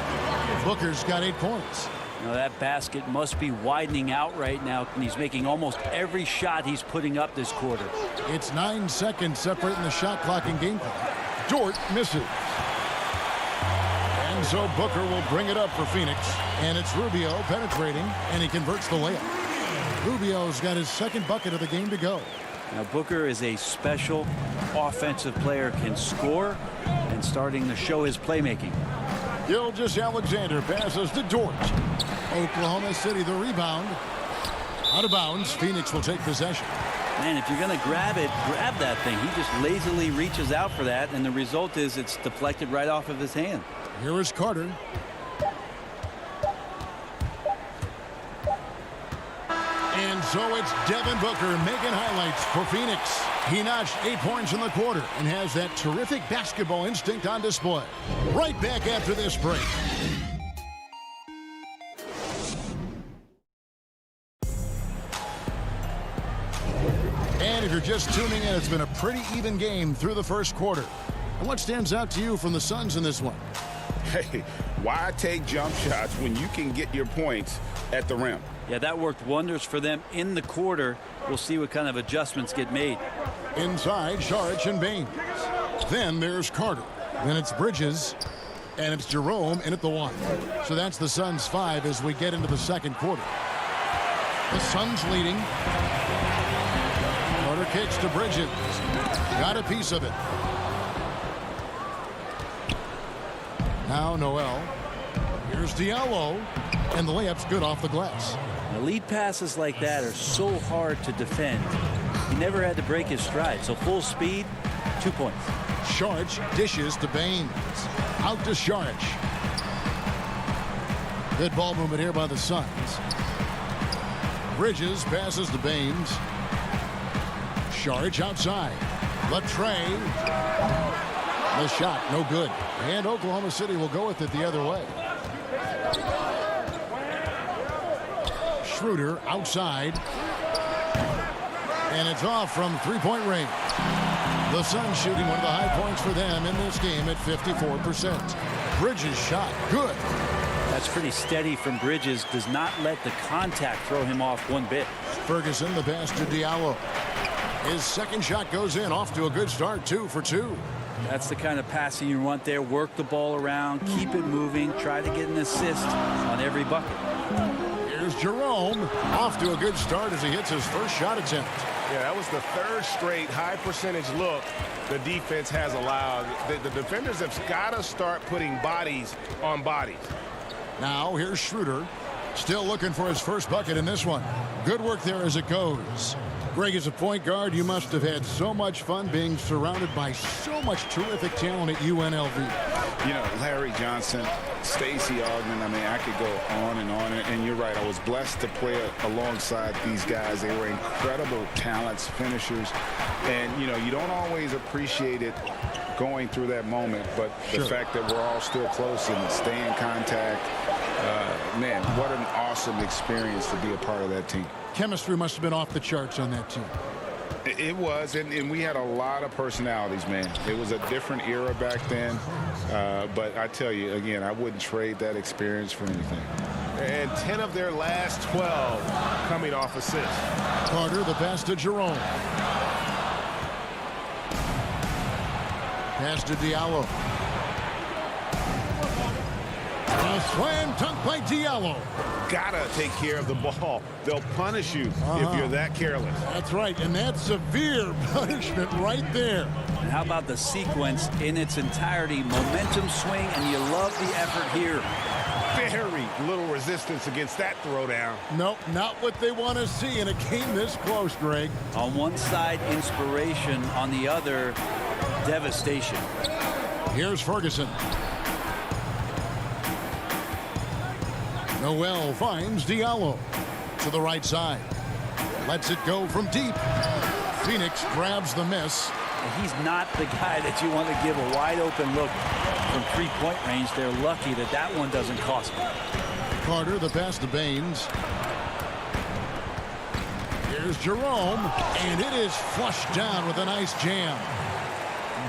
Booker's got 8 points. Now that basket must be widening out right now, and he's making almost every shot he's putting up this quarter. It's 9 seconds separating the shot clock and game clock. Dort misses. And so Booker will bring it up for Phoenix. And it's Rubio penetrating, and he converts the layup. Rubio's got his second bucket of the game to go. Now Booker is a special offensive player, can score, and starting to show his playmaking. Gilgeous-Alexander passes to Dort. Oklahoma City the rebound. Out of bounds. Phoenix will take possession. Man, if you're going to grab it, grab that thing. He just lazily reaches out for that, and the result is it's deflected right off of his hand. Here is Carter. And so it's Devin Booker making highlights for Phoenix. He notched 8 points in the quarter and has that terrific basketball instinct on display. Right back after this break. And if you're just tuning in, it's been a pretty even game through the first quarter. And what stands out to you from the Suns in this one? Hey, why take jump shots when you can get your points at the rim? Yeah, that worked wonders for them in the quarter. We'll see what kind of adjustments get made. Inside, Saric and Baines. Then there's Carter. Then it's Bridges. And it's Jerome in at the 1. So that's the Suns 5 as we get into the second quarter. The Suns leading. Carter kicks to Bridges. Got a piece of it. Now Noel. Here's Diallo. And the layup's good off the glass. The lead passes like that are so hard to defend. He never had to break his stride. So full speed, 2 points. Saric dishes to Baines. Out to Saric. Good ball movement here by the Suns. Bridges passes to Baines. Saric outside. Latrey. The shot, no good. And Oklahoma City will go with it the other way. Schroeder outside. And it's off from three-point range. The Suns shooting one of the high points for them in this game at 54%. Bridges shot, good. That's pretty steady from Bridges. Does not let the contact throw him off one bit. Ferguson, the pass to Diallo. His second shot goes in, off to a good start, 2 for 2. That's the kind of passing you want there. Work the ball around, keep it moving, try to get an assist on every bucket. Here's Jerome, off to a good start as he hits his first shot attempt. Yeah, that was the third straight high percentage look the defense has allowed. The defenders have got to start putting bodies on bodies. Now here's Schroeder, still looking for his first bucket in this one. Good work there as it goes. Greg, as a point guard, you must have had so much fun being surrounded by so much terrific talent at UNLV. You know, Larry Johnson, Stacey Augmon, I mean, I could go on. And you're right, I was blessed to play alongside these guys. They were incredible talents, finishers. And, you know, you don't always appreciate it going through that moment, but the fact that we're all still close and stay in contact, man, what an awesome experience to be a part of that team. Chemistry must have been off the charts on that team. It was, and we had a lot of personalities, man. It was a different era back then, but I tell you, again, I wouldn't trade that experience for anything. And 10 of their last 12 coming off assists. Carter, the pass to Jerome. Pass to Diallo. A slam dunk by Diallo. Gotta take care of the ball. They'll punish you if you're that careless. That's right, and that's severe punishment right there. And how about the sequence in its entirety? Momentum swing, and you love the effort here. Very little resistance against that throwdown. Nope, not what they want to see in a game this close, Greg. On one side, inspiration. On the other, devastation. Here's Ferguson. Noel finds Diallo to the right side. Lets it go from deep. Phoenix grabs the miss. And he's not the guy that you want to give a wide open look from three-point range. They're lucky that that one doesn't cost them. Carter, the pass to Baines. Here's Jerome, and it is flushed down with a nice jam.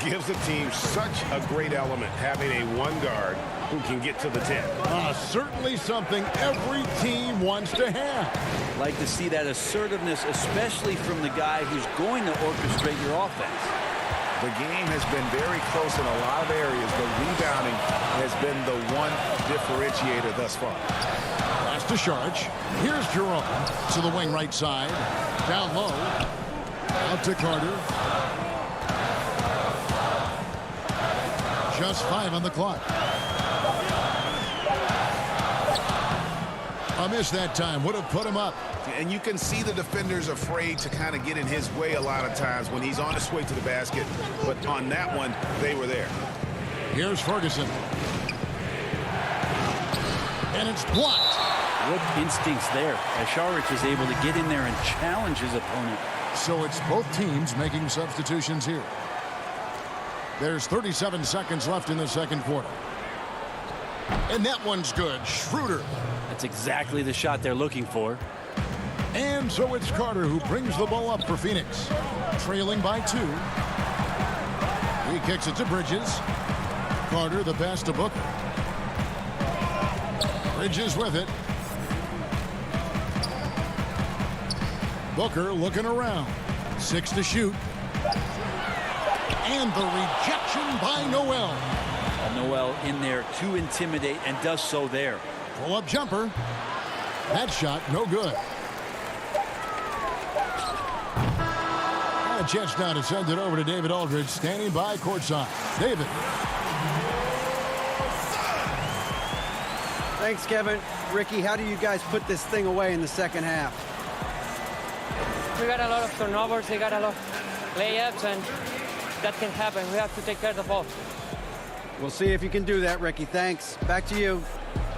Gives the team such a great element having a one guard who can get to the 10. Certainly something every team wants to have. Like to see that assertiveness, especially from the guy who's going to orchestrate your offense. The game has been very close in a lot of areas, but rebounding has been the one differentiator thus far. Pass to Sharch. Here's Jerome to the wing right side. Down low. Out to Carter. Just 5 on the clock. A miss that time would have put him up. And you can see the defenders afraid to kind of get in his way a lot of times when he's on his way to the basket. But on that one, they were there. Here's Ferguson. And it's blocked. Good instincts there, as Sharich is able to get in there and challenge his opponent. So it's both teams making substitutions here. There's 37 seconds left in the second quarter. And that one's good. Schroeder. That's exactly the shot they're looking for. And so it's Carter who brings the ball up for Phoenix. Trailing by 2. He kicks it to Bridges. Carter, the pass to Booker. Bridges with it. Booker looking around. 6 to shoot. And the rejection by Noel. Noel in there to intimidate and does so there. Pull-up jumper. That shot no good. A chance now to send it over to David Aldridge, standing by courtside. David. Thanks, Kevin. Ricky, how do you guys put this thing away in the second half? We got a lot of turnovers. They got a lot of layups, and that can happen. We have to take care of the ball. We'll see if you can do that, Ricky. Thanks. Back to you.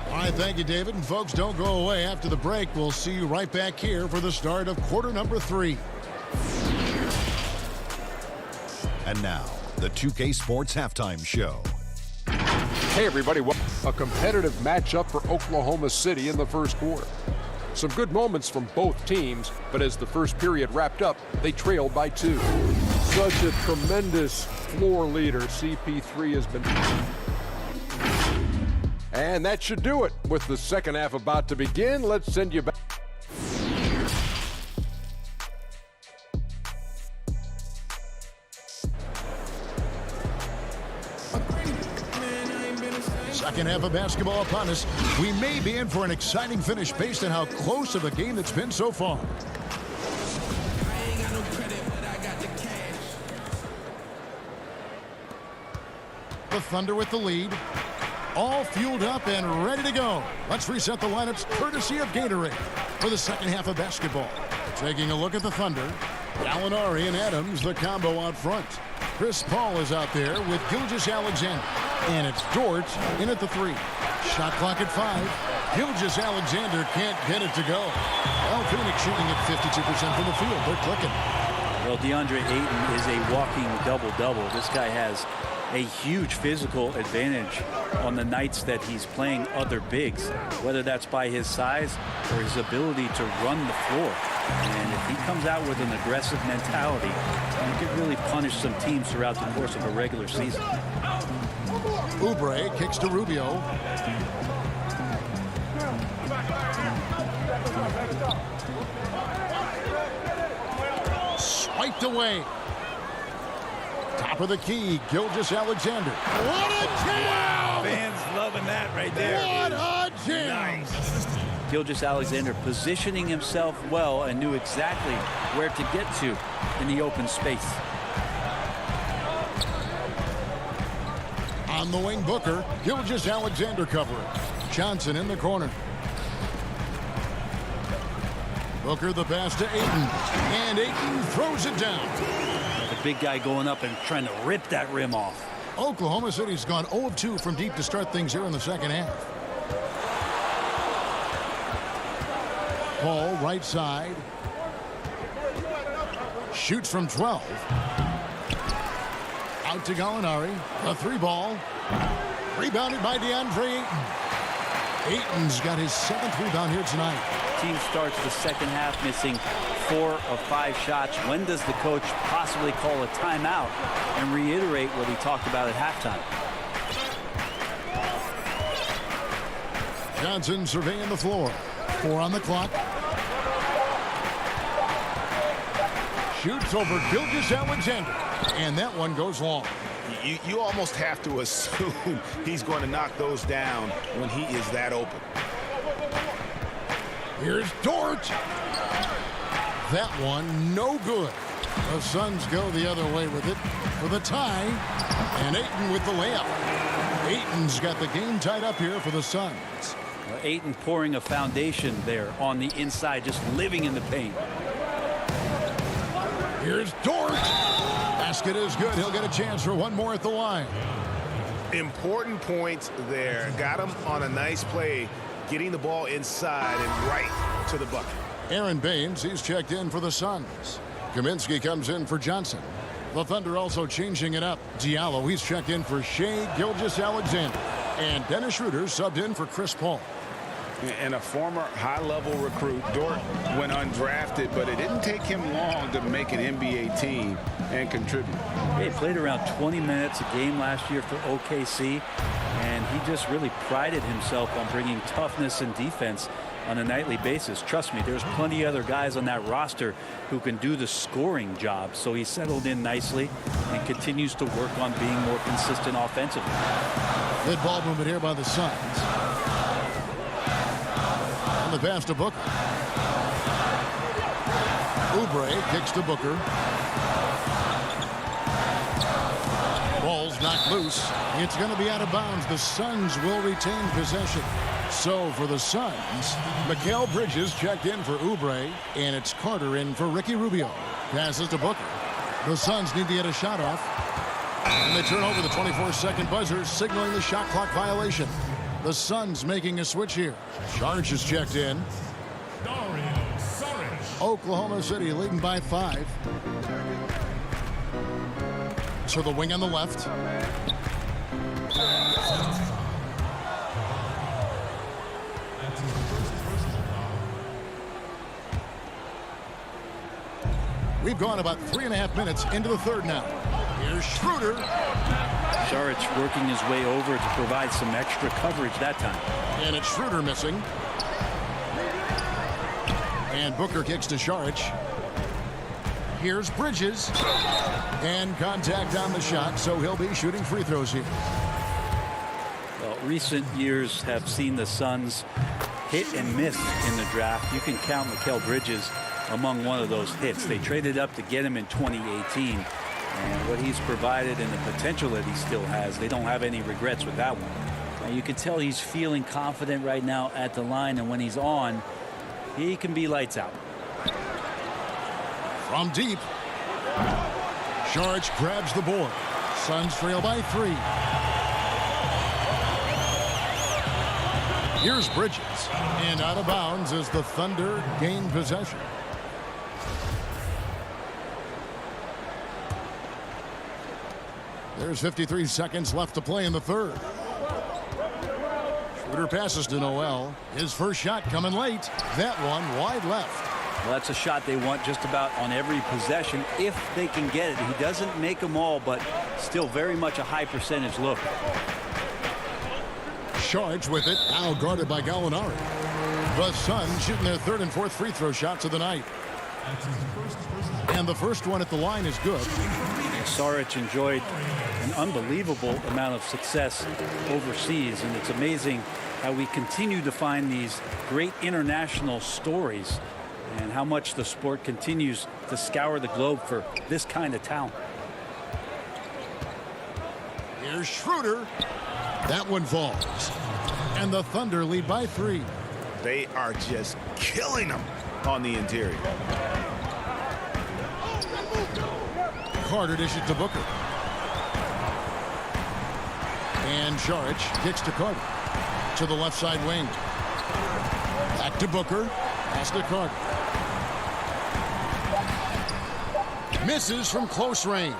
All right, thank you, David. And folks, don't go away after the break. We'll see you right back here for the start of quarter number 3. And now, the 2K Sports Halftime Show. Hey, everybody. A competitive matchup for Oklahoma City in the first quarter. Some good moments from both teams, but as the first period wrapped up, they trailed by 2. Such a tremendous floor leader CP3 has been. And that should do it. With the second half about to begin, let's send you back. Second half of basketball upon us. We may be in for an exciting finish based on how close of a game it's been so far. The Thunder with the lead. All fueled up and ready to go. Let's reset the lineups courtesy of Gatorade for the second half of basketball. Taking a look at the Thunder. Gallinari and Adams, the combo out front. Chris Paul is out there with Gilgeous-Alexander. And it's Dort in at the 3. Shot clock at 5. Gilgeous-Alexander can't get it to go. Well, Phoenix shooting at 52% from the field. They're clicking. Well, DeAndre Ayton is a walking double-double. This guy has a huge physical advantage on the nights that he's playing other bigs, whether that's by his size or his ability to run the floor. And if he comes out with an aggressive mentality, he could really punish some teams throughout the course of a regular season. Oubre kicks to Rubio. Swiped away. Top of the key, Gilgeous-Alexander. What a jam! Fans loving that right there. What a jam! Nice. Gilgeous-Alexander positioning himself well and knew exactly where to get to in the open space. On the wing, Booker. Gilgeous-Alexander covering. Johnson in the corner. Booker the pass to Ayton. And Ayton throws it down. The big guy going up and trying to rip that rim off. Oklahoma City's gone 0 of 2 from deep to start things here in the second half. Paul, right side. Shoots from 12. Out to Gallinari. A 3-ball. Rebounded by DeAndre Ayton. Ayton's got his 7th rebound here tonight. Team starts the second half missing 4 of 5 shots. When does the coach possibly call a timeout and reiterate what he talked about at halftime? Johnson surveying the floor. 4 on the clock. Shoots over Gilgeous-Alexander. And that one goes long. You almost have to assume he's going to knock those down when he is that open. Here's Dort. That one no good. The Suns go the other way with it for the tie. And Ayton with the layup. Ayton's got the game tied up here for the Suns. Ayton pouring a foundation there on the inside, just living in the paint. Here's Dort. Basket is good. He'll get a chance for one more at the line. Important points there. Got him on a nice play, getting the ball inside and right to the bucket. Aaron Baines, he's checked in for the Suns. Kaminsky comes in for Johnson. The Thunder also changing it up. Diallo, he's checked in for Shai Gilgeous-Alexander. And Dennis Schroeder subbed in for Chris Paul. And a former high-level recruit, Dort went undrafted, but it didn't take him long to make an NBA team and contribute. He played around 20 minutes a game last year for OKC, and he just really prided himself on bringing toughness and defense on a nightly basis. Trust me, there's plenty of other guys on that roster who can do the scoring job, so he settled in nicely and continues to work on being more consistent offensively. Good ball movement here by the Suns. On the pass to Booker. Oubre kicks to Booker. Ball's knocked loose. It's going to be out of bounds. The Suns will retain possession. So for the Suns, Mikal Bridges checked in for Oubre, and it's Carter in for Ricky Rubio. Passes to Booker. The Suns need to get a shot off. And they turn over the 24-second buzzer, signaling the shot clock violation. The Suns making a switch here. Saric is checked in. Oklahoma City leading by 5. To the wing on the left. We've gone about 3.5 minutes into the third now. Here's Schroeder. Saric working his way over to provide some extra coverage that time. And it's Schroeder missing. And Booker kicks to Saric. Here's Bridges. And contact on the shot, so he'll be shooting free throws here. Well, recent years have seen the Suns hit and miss in the draft. You can count Mikal Bridges among one of those hits. They traded up to get him in 2018. And what he's provided and the potential that he still has, they don't have any regrets with that one. And you can tell he's feeling confident right now at the line, and when he's on, he can be lights out. From deep, Saric grabs the board. Suns trail by 3. Here's Bridges, and out of bounds as the Thunder gain possession. There's 53 seconds left to play in the third. Schroeder passes to Noel. His first shot coming late. That one wide left. Well, that's a shot they want just about on every possession if they can get it. He doesn't make them all, but still very much a high percentage look. Saric with it, now guarded by Gallinari. The Suns shooting their third and fourth free throw shots of the night. And the first one at the line is good. Saric enjoyed an unbelievable amount of success overseas, and it's amazing how we continue to find these great international stories and how much the sport continues to scour the globe for this kind of talent. Here's Schroeder. That one falls. And the Thunder lead by 3. They are just killing them on the interior. Carter dishes to Booker. And Saric kicks to Carter. To the left side wing. Back to Booker. Pass to Carter. Misses from close range.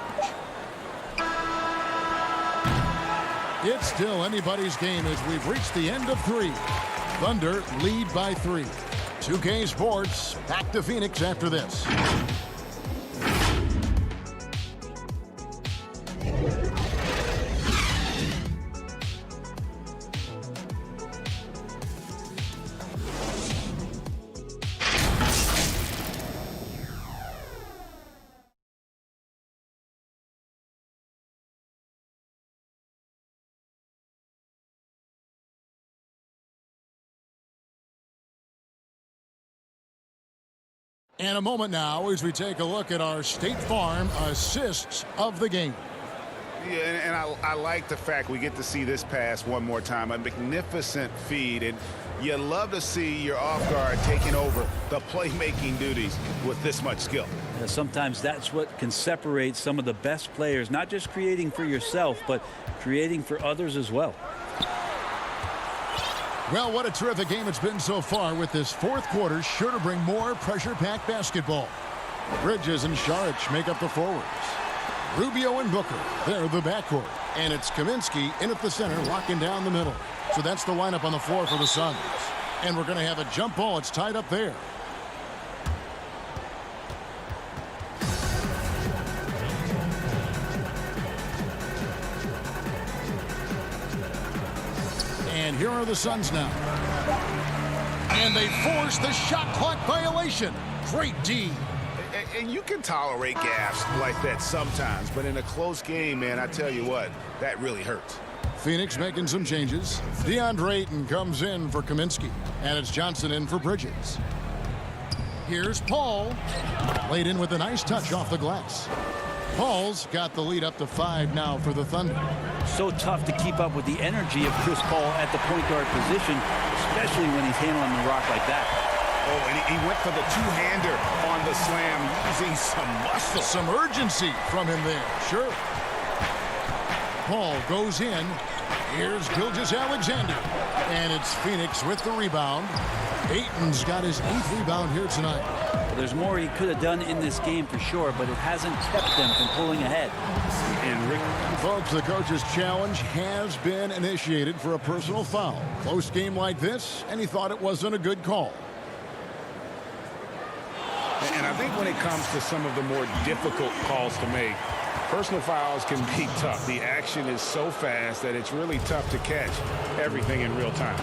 It's still anybody's game as we've reached the end of 3. Thunder lead by 3. 2K Sports back to Phoenix after this. And a moment now as we take a look at our State Farm assists of the game. Yeah, and I like the fact we get to see this pass one more time. A magnificent feed, and you love to see your off guard taking over the playmaking duties with this much skill. Sometimes that's what can separate some of the best players, not just creating for yourself, but creating for others as well. Well, what a terrific game it's been so far, with this fourth quarter sure to bring more pressure-packed basketball. Bridges and Saric make up the forwards. Rubio and Booker, they're the backcourt. And it's Kaminsky in at the center, locking down the middle. So that's the lineup on the floor for the Suns. And we're going to have a jump ball. It's tied up there. And here are the Suns now. And they force the shot clock violation. Great D. And you can tolerate gaffes like that sometimes, but in a close game, man, I tell you what, that really hurts. Phoenix making some changes. DeAndre Ayton comes in for Kaminsky, and it's Johnson in for Bridges. Here's Paul. Laid in with a nice touch off the glass. Paul's got the lead up to 5 now for the Thunder. So tough to keep up with the energy of Chris Paul at the point guard position, especially when he's handling the rock like that. Oh, and he went for the two-hander on the slam, using some muscle. Some urgency from him there, sure. Paul goes in. Here's Gilgeous-Alexander. And it's Phoenix with the rebound. Ayton's got his 8th rebound here tonight. Well, there's more he could have done in this game for sure, but it hasn't kept them from pulling ahead. And Rick, folks, the coach's challenge has been initiated for a personal foul. Close game like this, and he thought it wasn't a good call. And I think when it comes to some of the more difficult calls to make, personal fouls can be tough. The action is so fast that it's really tough to catch everything in real time.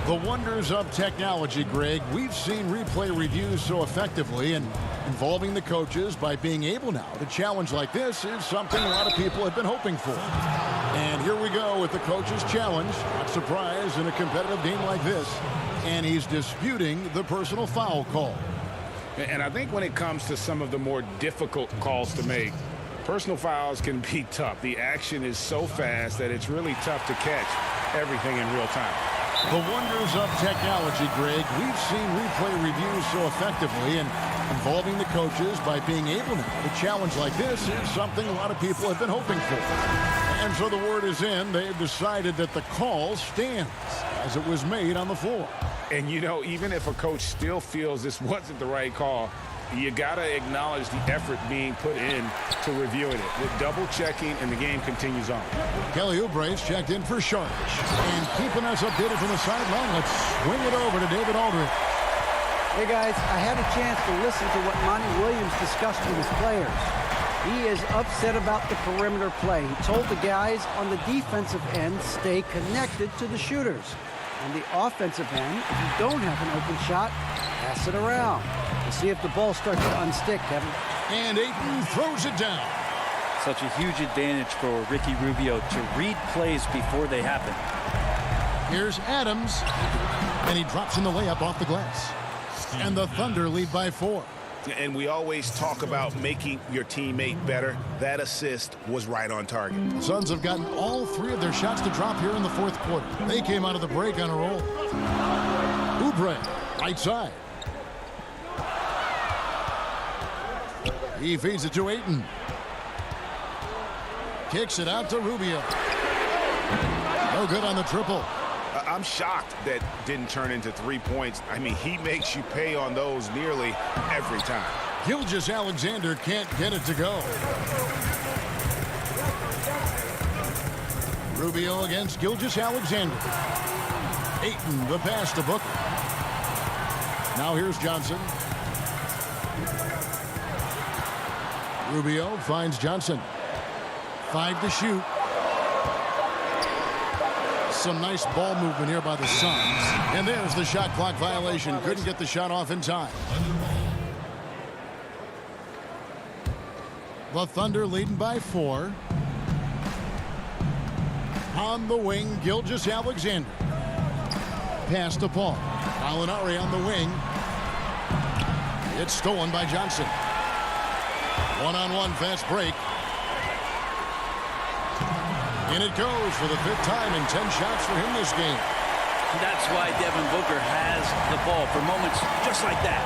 The wonders of technology, Greg. We've seen replay reviews so effectively, and involving the coaches by being able now to challenge like this is something a lot of people have been hoping for. And here we go with the coach's challenge. Not surprised in a competitive game like this. And he's disputing the personal foul call. And I think when it comes to some of the more difficult calls to make, personal fouls can be tough. The action is so fast that it's really tough to catch everything in real time. The wonders of technology, Greg. We've seen replay reviews so effectively, and involving the coaches by being able now to challenge like this is something a lot of people have been hoping for. And so the word is in. They've decided that the call stands as it was made on the floor. And, you know, even if a coach still feels this wasn't the right call, you got to acknowledge the effort being put in to reviewing it. With double-checking, and the game continues on. Kelly Oubre's checked in for Sharp. And keeping us updated from the sideline, let's swing it over to David Aldridge. Hey, guys, I had a chance to listen to what Monty Williams discussed with his players. He is upset about the perimeter play. He told the guys on the defensive end, stay connected to the shooters. On the offensive end, if you don't have an open shot, pass it around. We'll see if the ball starts to unstick, Kevin. And Ayton throws it down. Such a huge advantage for Ricky Rubio to read plays before they happen. Here's Adams, and he drops in the layup off the glass. And the Thunder lead by 4. And we always talk about making your teammate better. That assist was right on target. The Suns have gotten all 3 of their shots to drop here in the 4th quarter. They came out of the break on a roll. Oubre, right side. He feeds it to Ayton. Kicks it out to Rubio. No good on the triple. I'm shocked that didn't turn into 3 points. I mean, he makes you pay on those nearly every time. Gilgeous-Alexander can't get it to go. Rubio against Gilgeous-Alexander. Ayton, the pass to Booker. Now here's Johnson. Rubio finds Johnson. 5 to shoot. Some nice ball movement here by the Suns. And there's the shot clock violation. Couldn't get the shot off in time. The Thunder leading by 4. On the wing, Gilgeous-Alexander. Pass to Paul. Gallinari on the wing. It's stolen by Johnson. One-on-one fast break. And it goes for the 5th time in 10 shots for him this game. That's why Devin Booker has the ball for moments just like that.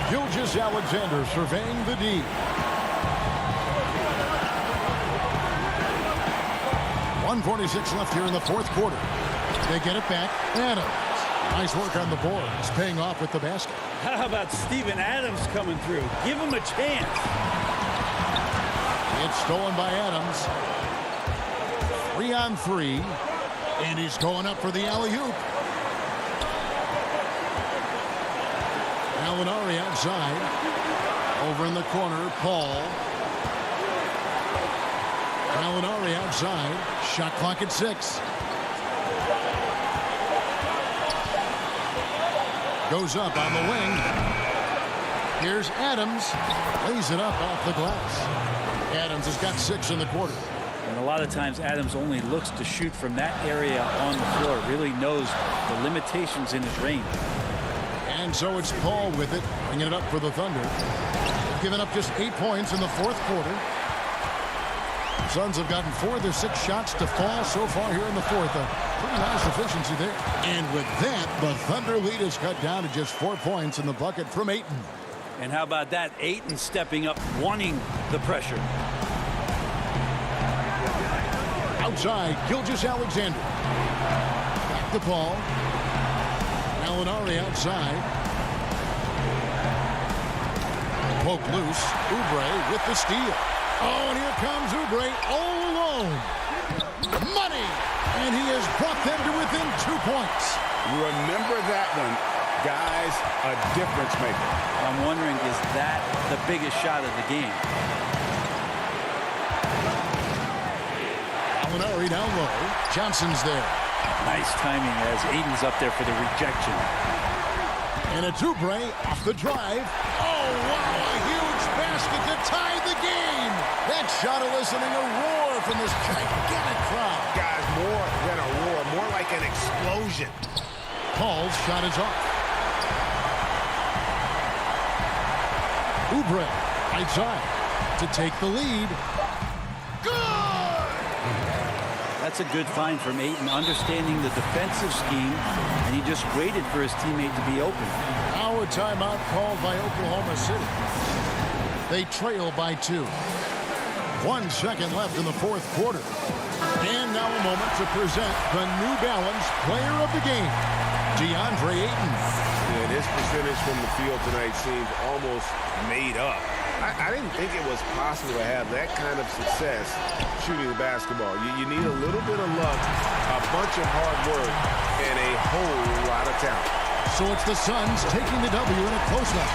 Gilgeous-Alexander surveying the D. 1:46 left here in the 4th quarter. They get it back. Adams. Nice work on the boards, paying off with the basket. How about Steven Adams coming through? Give him a chance. It's stolen by Adams. 3-on-3. And he's going up for the alley-oop. Gallinari outside. Over in the corner, Paul. Gallinari outside. Shot clock at 6. Goes up on the wing. Here's Adams. Lays it up off the glass. Adams has got 6 in the quarter. And a lot of times Adams only looks to shoot from that area on the floor. Really knows the limitations in his range. And so it's Paul with it, bringing it up for the Thunder. Giving up just 8 points in the 4th quarter. The Suns have gotten 4 of their 6 shots to fall so far here in the 4th. A pretty nice efficiency there. And with that, the Thunder lead is cut down to just 4 points in the bucket from Ayton. And how about that? Ayton stepping up, wanting the pressure. Outside, Gilgeous-Alexander. Back to Paul. Gallinari outside. Poke loose. Oubre with the steal. Oh, and here comes Oubre all alone. Money! And he has brought them to within 2 points. You remember that one. Guys, a difference maker. I'm wondering, is that the biggest shot of the game? Gallinari down low. Johnson's there. Nice timing as Aiden's up there for the rejection. And a Dubre off the drive. Oh, wow, a huge basket to tie the game. That shot eliciting a roar from this gigantic crowd. Guys, more than a roar, more like an explosion. Paul's shot is off. Oubre, right side, to take the lead. Good! That's a good find from Ayton, understanding the defensive scheme, and he just waited for his teammate to be open. Now a timeout called by Oklahoma City. They trail by 2. 1 second left in the fourth quarter. And now a moment to present the New Balance Player of the Game, DeAndre Ayton. And his percentage from the field tonight seems almost made up. I didn't think it was possible to have that kind of success shooting the basketball. You need a little bit of luck, a bunch of hard work, and a whole lot of talent. So it's the Suns taking the W in a close one.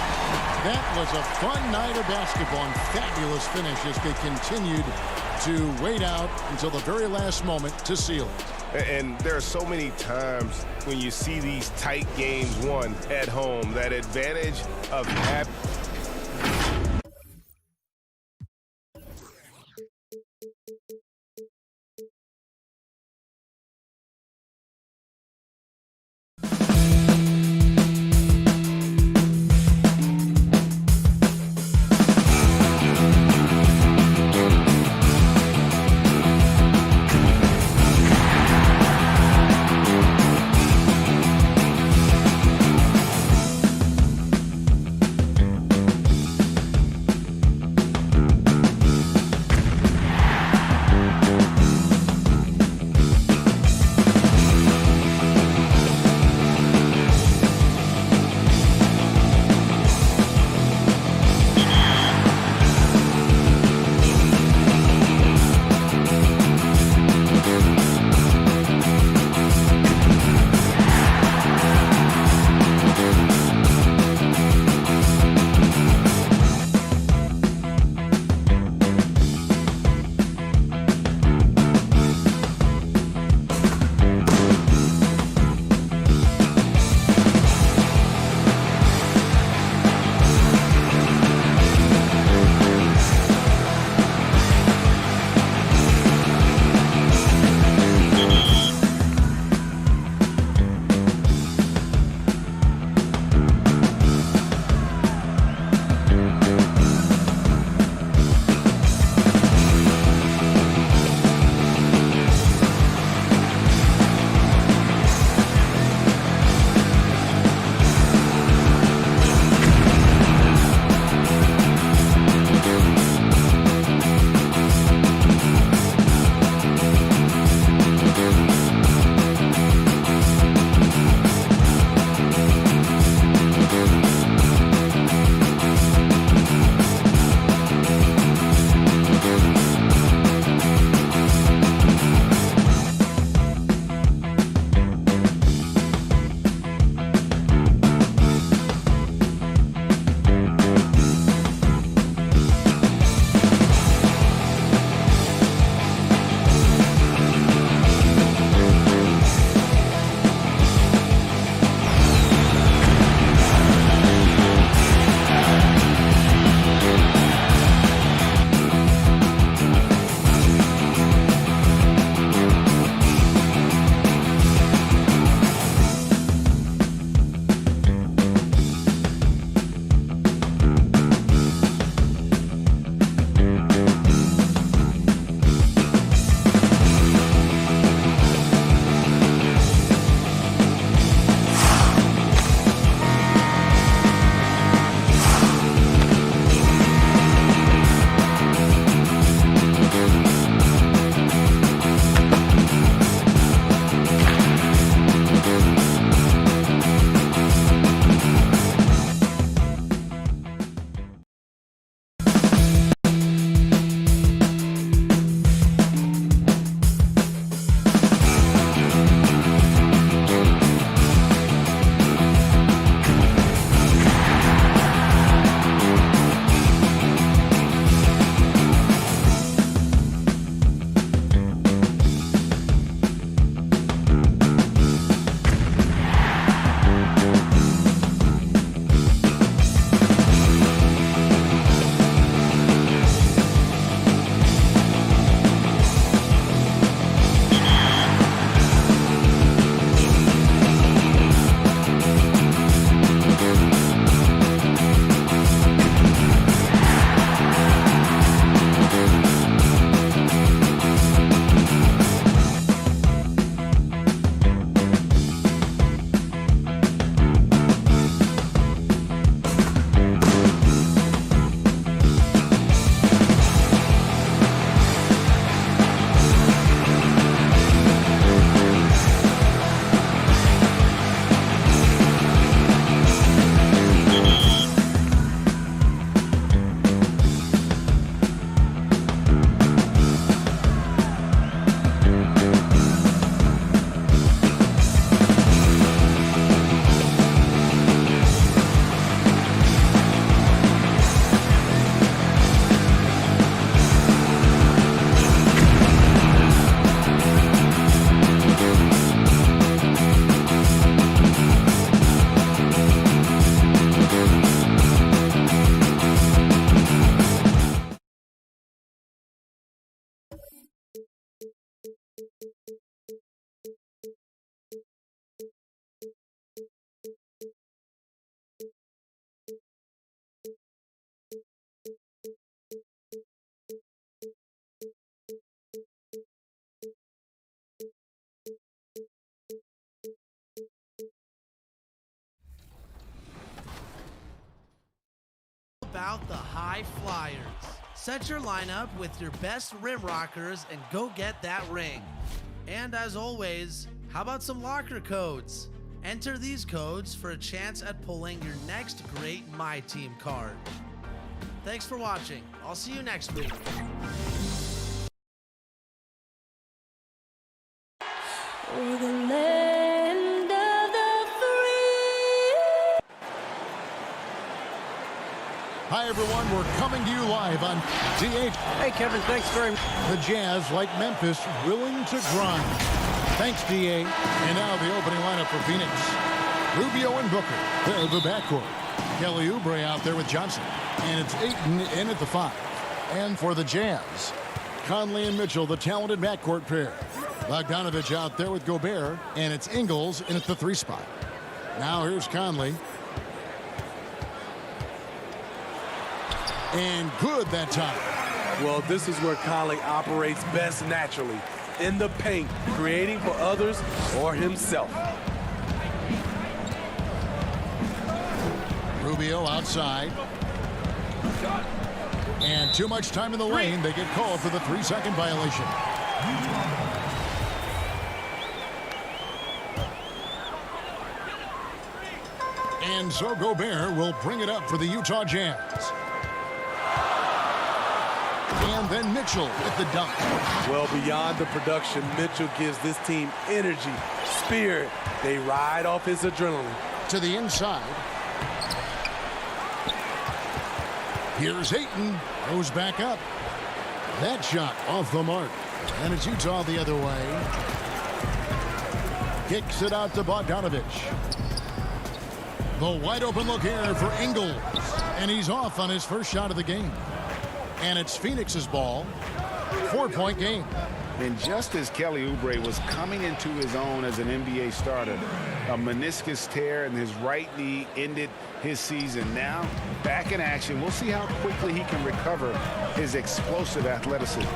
That was a fun night of basketball and fabulous finish as they continued to wait out until the very last moment to seal it. And there are so many times when you see these tight games won at home, that advantage of having... high flyers. Set your lineup with your best rim rockers and go get that ring. And as always, how about some locker codes? Enter these codes for a chance at pulling your next great My Team card. Thanks for watching. I'll see you next week. We're the land of the free. Hi, everyone. We're coming to you live on DH. Hey, Kevin, thanks very much. The Jazz, like Memphis, willing to grind. Thanks, DA. And now the opening lineup for Phoenix. Rubio and Booker. They're the backcourt. Kelly Oubre out there with Johnson. And it's Ayton in at the 5. And for the Jazz, Conley and Mitchell, the talented backcourt pair. Bogdanovich out there with Gobert. And it's Ingles in at the 3 spot. Now here's Conley. And good that time. Well, this is where Conley operates best naturally. In the paint, creating for others or himself. Rubio outside. And too much time in the lane. They get called for the 3-second violation. And so Gobert will bring it up for the Utah Jazz. And then Mitchell with the dunk. Well, beyond the production, Mitchell gives this team energy, spirit. They ride off his adrenaline. To the inside. Here's Ayton. Goes back up. That shot off the mark. And it's Utah the other way. Kicks it out to Bogdanovich. The wide open look here for Ingles. And he's off on his first shot of the game. And it's Phoenix's ball. 4-point game. And just as Kelly Oubre was coming into his own as an NBA starter, a meniscus tear in his right knee ended his season. Now, back in action. We'll see how quickly he can recover his explosive athleticism.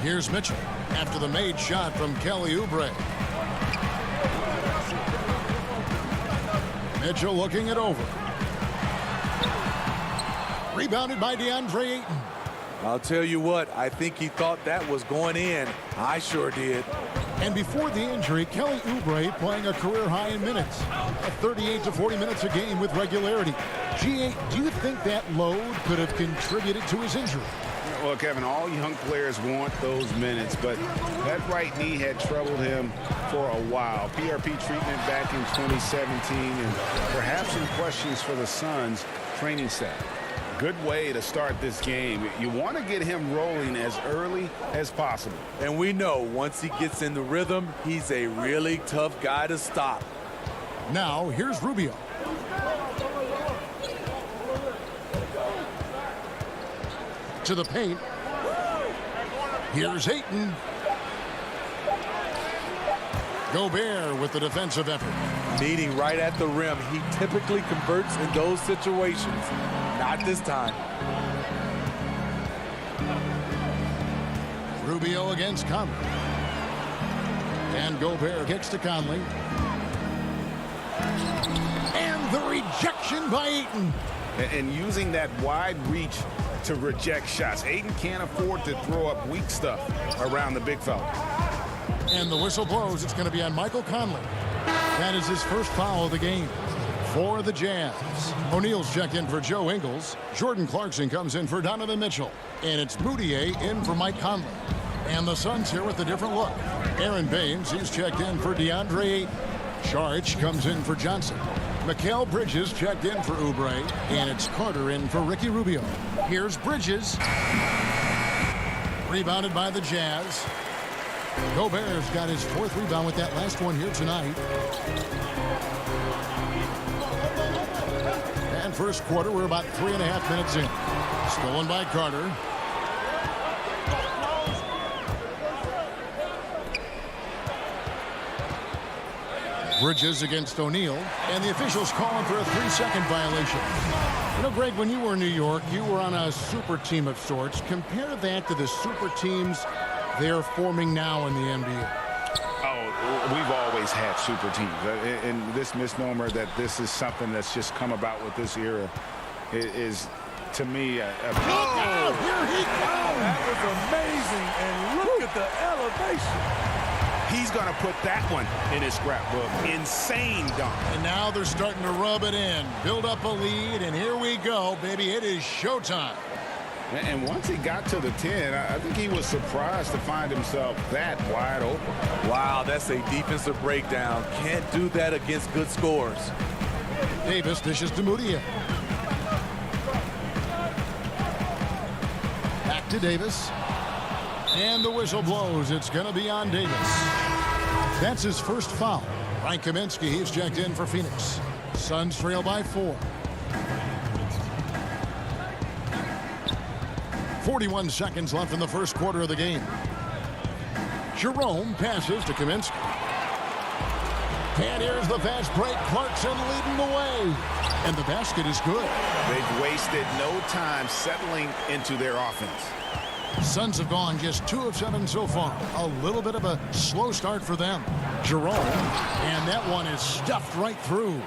Here's Mitchell after the made shot from Kelly Oubre. Mitchell looking it over. Rebounded by DeAndre Ayton. I'll tell you what, I think he thought that was going in. I sure did. And before the injury, Kelly Oubre playing a career high in minutes. 38 to 40 minutes a game with regularity. GA, do you think that load could have contributed to his injury? Well, Kevin, all young players want those minutes, but that right knee had troubled him for a while. PRP treatment back in 2017, and perhaps some questions for the Suns training staff. Good way to start this game. You want to get him rolling as early as possible. And we know once he gets in the rhythm, he's a really tough guy to stop. Now, here's Rubio. To the paint. Here's Ayton. Gobert with the defensive effort. Needing right at the rim. He typically converts in those situations. Not this time. Rubio against Conley. And Gobert kicks to Conley. And the rejection by Ayton. And using that wide reach to reject shots. Ayton can't afford to throw up weak stuff around the big fella. And the whistle blows. It's going to be on Michael Conley. That is his first foul of the game for the Jazz. O'Neal's checked in for Joe Ingles. Jordan Clarkson comes in for Donovan Mitchell. And it's Moutier in for Mike Conley. And the Suns here with a different look. Aaron Baines, he's checked in for DeAndre Ayton. Charge comes in for Johnson. Mikal Bridges checked in for Oubre. And it's Carter in for Ricky Rubio. Here's Bridges. Rebounded by the Jazz. Gobert's got his 4th rebound with that last one here tonight. And first quarter, we're about 3.5 minutes in. Stolen by Carter. Bridges against O'Neal. And the officials calling for a 3-second violation. You know, Greg, when you were in New York, you were on a super team of sorts. Compare that to the super teams they're forming now in the NBA. Oh, we've always had super teams. And this misnomer that this is something that's just come about with this era is to me, Here he comes! That was amazing, and look at the elevation. He's going to put that one in his scrapbook. Insane dunk. And now they're starting to rub it in, build up a lead, and here we go, baby. It is showtime. And once he got to the 10, I think he was surprised to find himself that wide open. Wow, that's a defensive breakdown. Can't do that against good scores. Davis dishes to Moutier. Back to Davis. And the whistle blows. It's going to be on Davis. That's his first foul. Frank Kaminsky, he's checked in for Phoenix. Suns trail by 4. 41 seconds left in the first quarter of the game. Jerome passes to Kaminsky. And here's the fast break. Clarkson leading the way. And the basket is good. They've wasted no time settling into their offense. Suns have gone just 2 of 7 so far. A little bit of a slow start for them. Jerome, and that one is stuffed right through.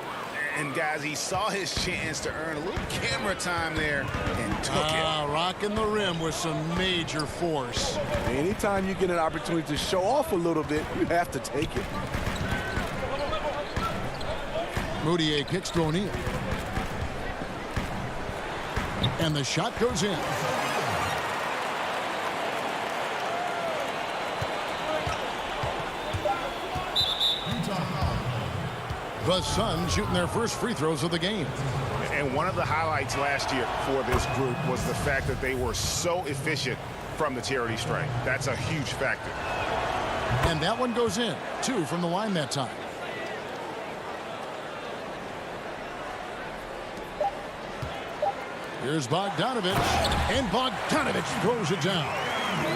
And guys, he saw his chance to earn a little camera time there and took it. Rocking the rim with some major force. Anytime you get an opportunity to show off a little bit, you have to take it. Moutier kicks to O'Neal. And the shot goes in. The Suns shooting their first free throws of the game. And one of the highlights last year for this group was the fact that they were so efficient from the charity stripe. That's a huge factor. And that one goes in. 2 from the line that time. Here's Bogdanovich. And Bogdanovich throws it down.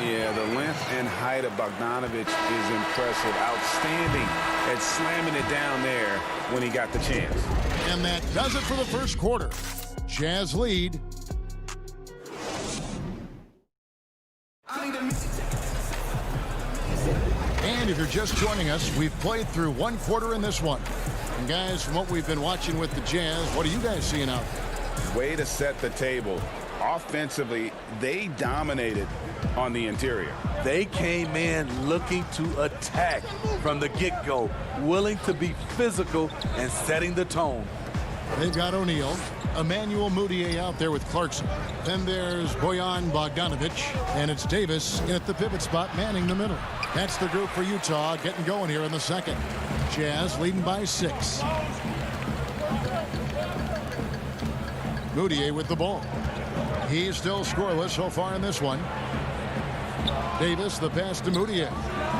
Yeah, the length and height of Bogdanovich is impressive. Outstanding at slamming it down there when he got the chance. And that does it for the first quarter. Jazz lead. And if you're just joining us, we've played through 1 quarter in this one. And guys, from what we've been watching with the Jazz, what are you guys seeing out there? Way to set the table. Offensively, they dominated on the interior. They came in looking to attack from the get-go, willing to be physical and setting the tone. They've got O'Neal, Emmanuel Moutier out there with Clarkson. Then there's Bojan Bogdanovich, and it's Davis in at the pivot spot, manning the middle. That's the group for Utah getting going here in the second. Jazz leading by 6. Moutier with the ball. He's still scoreless so far in this one. Davis, the pass to Moutier.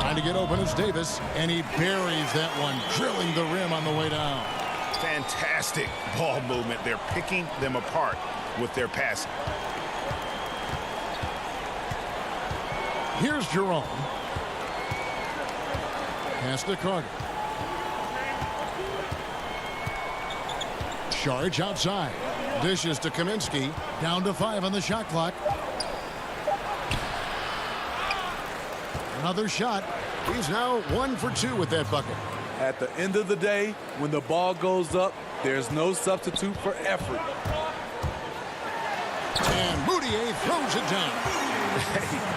Trying to get open is Davis, and he buries that one, drilling the rim on the way down. Fantastic ball movement. They're picking them apart with their passing. Here's Jerome. Pass to Carter. Charge outside. Dishes to Kaminsky. Down to 5 on the shot clock. Another shot. He's now 1 for 2 with that bucket. At the end of the day, when the ball goes up, there's no substitute for effort. And Moutier throws it down.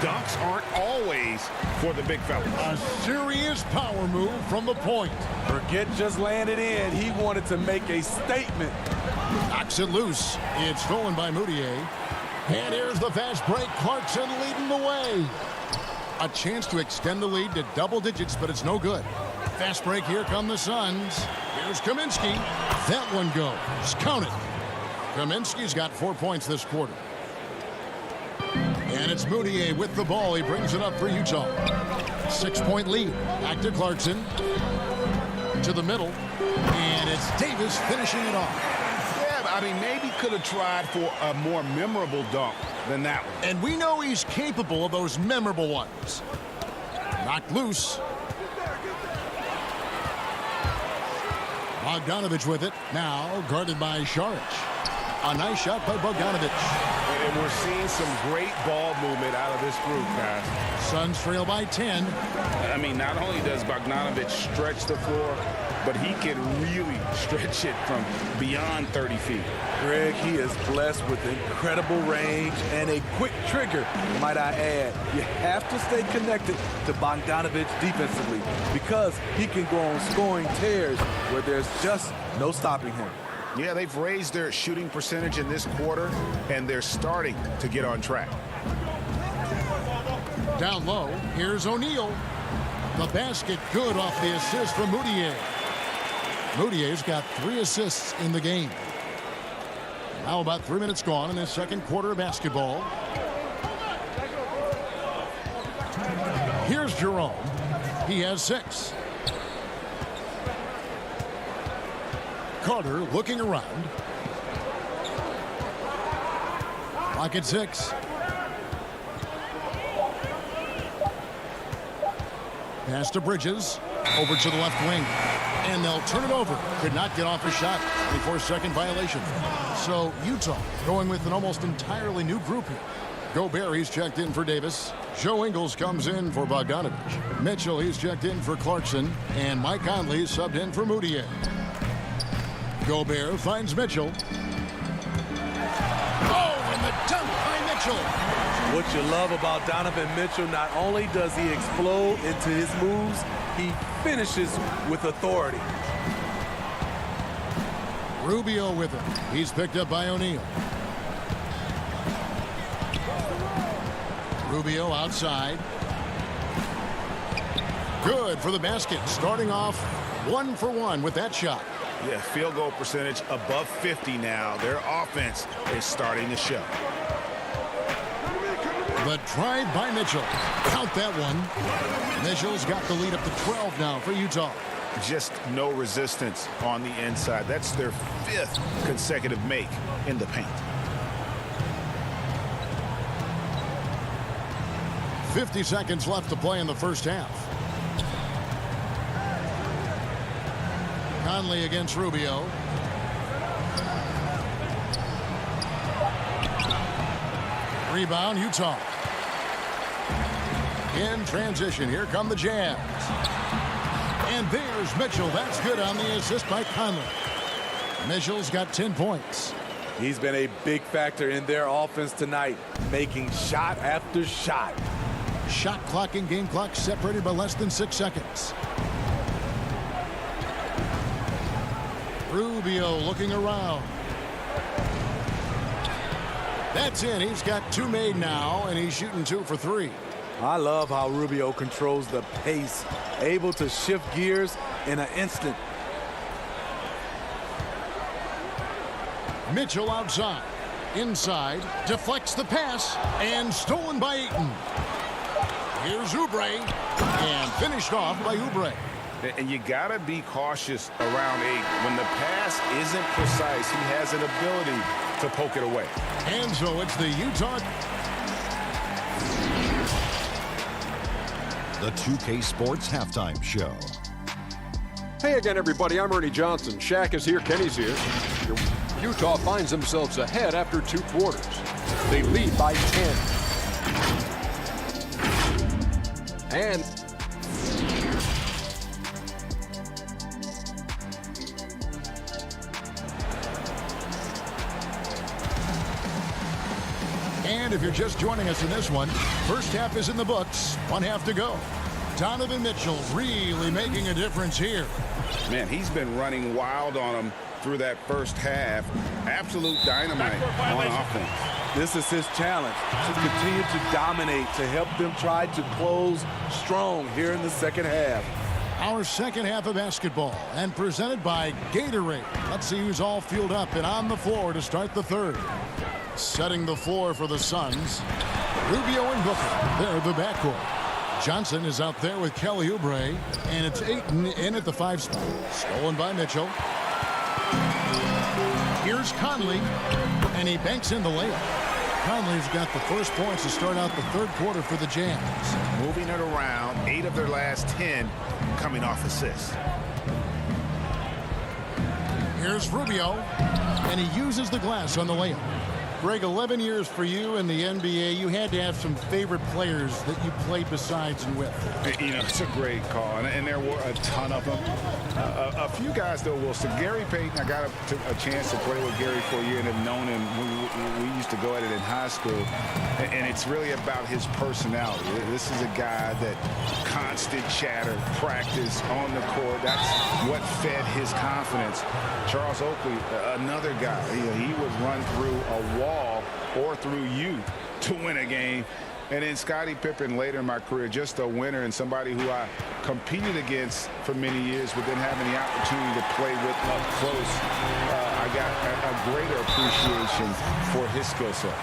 Dunks aren't always for the big fellas. A serious power move from the point. Forget just landed in. He wanted to make a statement. Knocks it loose. It's stolen by Moutier. And here's the fast break. Clarkson leading the way. A chance to extend the lead to double digits, but it's no good. Fast break. Here come the Suns. Here's Kaminsky. That one goes. Count it. Kaminsky's got 4 points this quarter. And it's Moutier with the ball. He brings it up for Utah. 6-point lead. Back to Clarkson. To the middle. And it's Davis finishing it off. Yeah, I mean, maybe could have tried for a more memorable dunk than that one. And we know he's capable of those memorable ones. Knocked loose. Bogdanovich with it. Now guarded by Saric. A nice shot by Bogdanovich. And we're seeing some great ball movement out of this group, guys. Suns trail by 10. I mean, not only does Bogdanovich stretch the floor, but he can really stretch it from beyond 30 feet. Greg, he is blessed with incredible range and a quick trigger, might I add. You have to stay connected to Bogdanovich defensively because he can go on scoring tears where there's just no stopping him. Yeah, they've raised their shooting percentage in this quarter, and they're starting to get on track. Down low, here's O'Neal. The basket good off the assist from Moutier. Moutier's got 3 assists in the game. Now about 3 minutes gone in this second quarter of basketball. Here's Jerome. He has 6. Carter looking around. Clock at 6. Pass to Bridges. Over to the left wing. And they'll turn it over. Could not get off a shot. 24-second violation. So Utah going with an almost entirely new group here. Gobert, he's checked in for Davis. Joe Ingles comes in for Bogdanovich. Mitchell, he's checked in for Clarkson. And Mike Conley subbed in for Moutier. Gobert finds Mitchell. Oh, and the dunk by Mitchell. What you love about Donovan Mitchell, not only does he explode into his moves, he finishes with authority. Rubio with him. He's picked up by O'Neal. Rubio outside. Good for the basket. Starting off 1 for 1 with that shot. Yeah, field goal percentage above 50 now. Their offense is starting to show. The drive by Mitchell. Count that one. Mitchell's got the lead up to 12 now for Utah. Just no resistance on the inside. That's their 5th consecutive make in the paint. 50 seconds left to play in the first half. Conley against Rubio. Rebound, Utah. In transition, here come the Jazz. And there's Mitchell. That's good on the assist by Conley. Mitchell's got 10 points. He's been a big factor in their offense tonight, making shot after shot. Shot clock and game clock separated by less than 6 seconds. Rubio looking around. That's in. He's got 2 made now, and he's shooting 2 for 3. I love how Rubio controls the pace, able to shift gears in an instant. Mitchell outside. Inside. Deflects the pass. And stolen by Ayton. Here's Oubre. And finished off by Oubre. And you got to be cautious around Ayton. When the pass isn't precise, he has an ability to poke it away. And so it's the Utah. The 2K Sports Halftime Show. Hey again, everybody. I'm Ernie Johnson. Shaq is here. Kenny's here. Utah finds themselves ahead after 2 quarters. They lead by 10. And if you're just joining us in this one, first half is in the books. 1 half to go. Donovan Mitchell really making a difference here. Man, he's been running wild on him through that first half. Absolute dynamite on offense. This is his challenge, to continue to dominate, to help them try to close strong here in the second half. Our second half of basketball, and presented by Gatorade. Let's see who's all fueled up and on the floor to start the third. Setting the floor for the Suns. Rubio and Booker, they're the backcourt. Johnson is out there with Kelly Oubre, and it's Ayton in at the 5 spot. Stolen by Mitchell. Here's Conley, and he banks in the layup. Conley's got the first points to start out the third quarter for the Jazz. Moving it around, 8 of their last 10 coming off assists. Here's Rubio, and he uses the glass on the layup. Greg, 11 years for you in the NBA. You had to have some favorite players that you played besides and with. You know, it's a great call, and there were a ton of them. A few guys, though, Wilson. Gary Payton, I got a chance to play with Gary for a year and have known him. We used to go at it in high school, and it's really about his personality. This is a guy that constant chatter, practice on the court. That's what fed his confidence. Charles Oakley, another guy. He would run through a wall or through you to win a game. And then Scottie Pippen later in my career, just a winner and somebody who I competed against for many years, but then having the opportunity to play with up close, I got a greater appreciation for his skill set.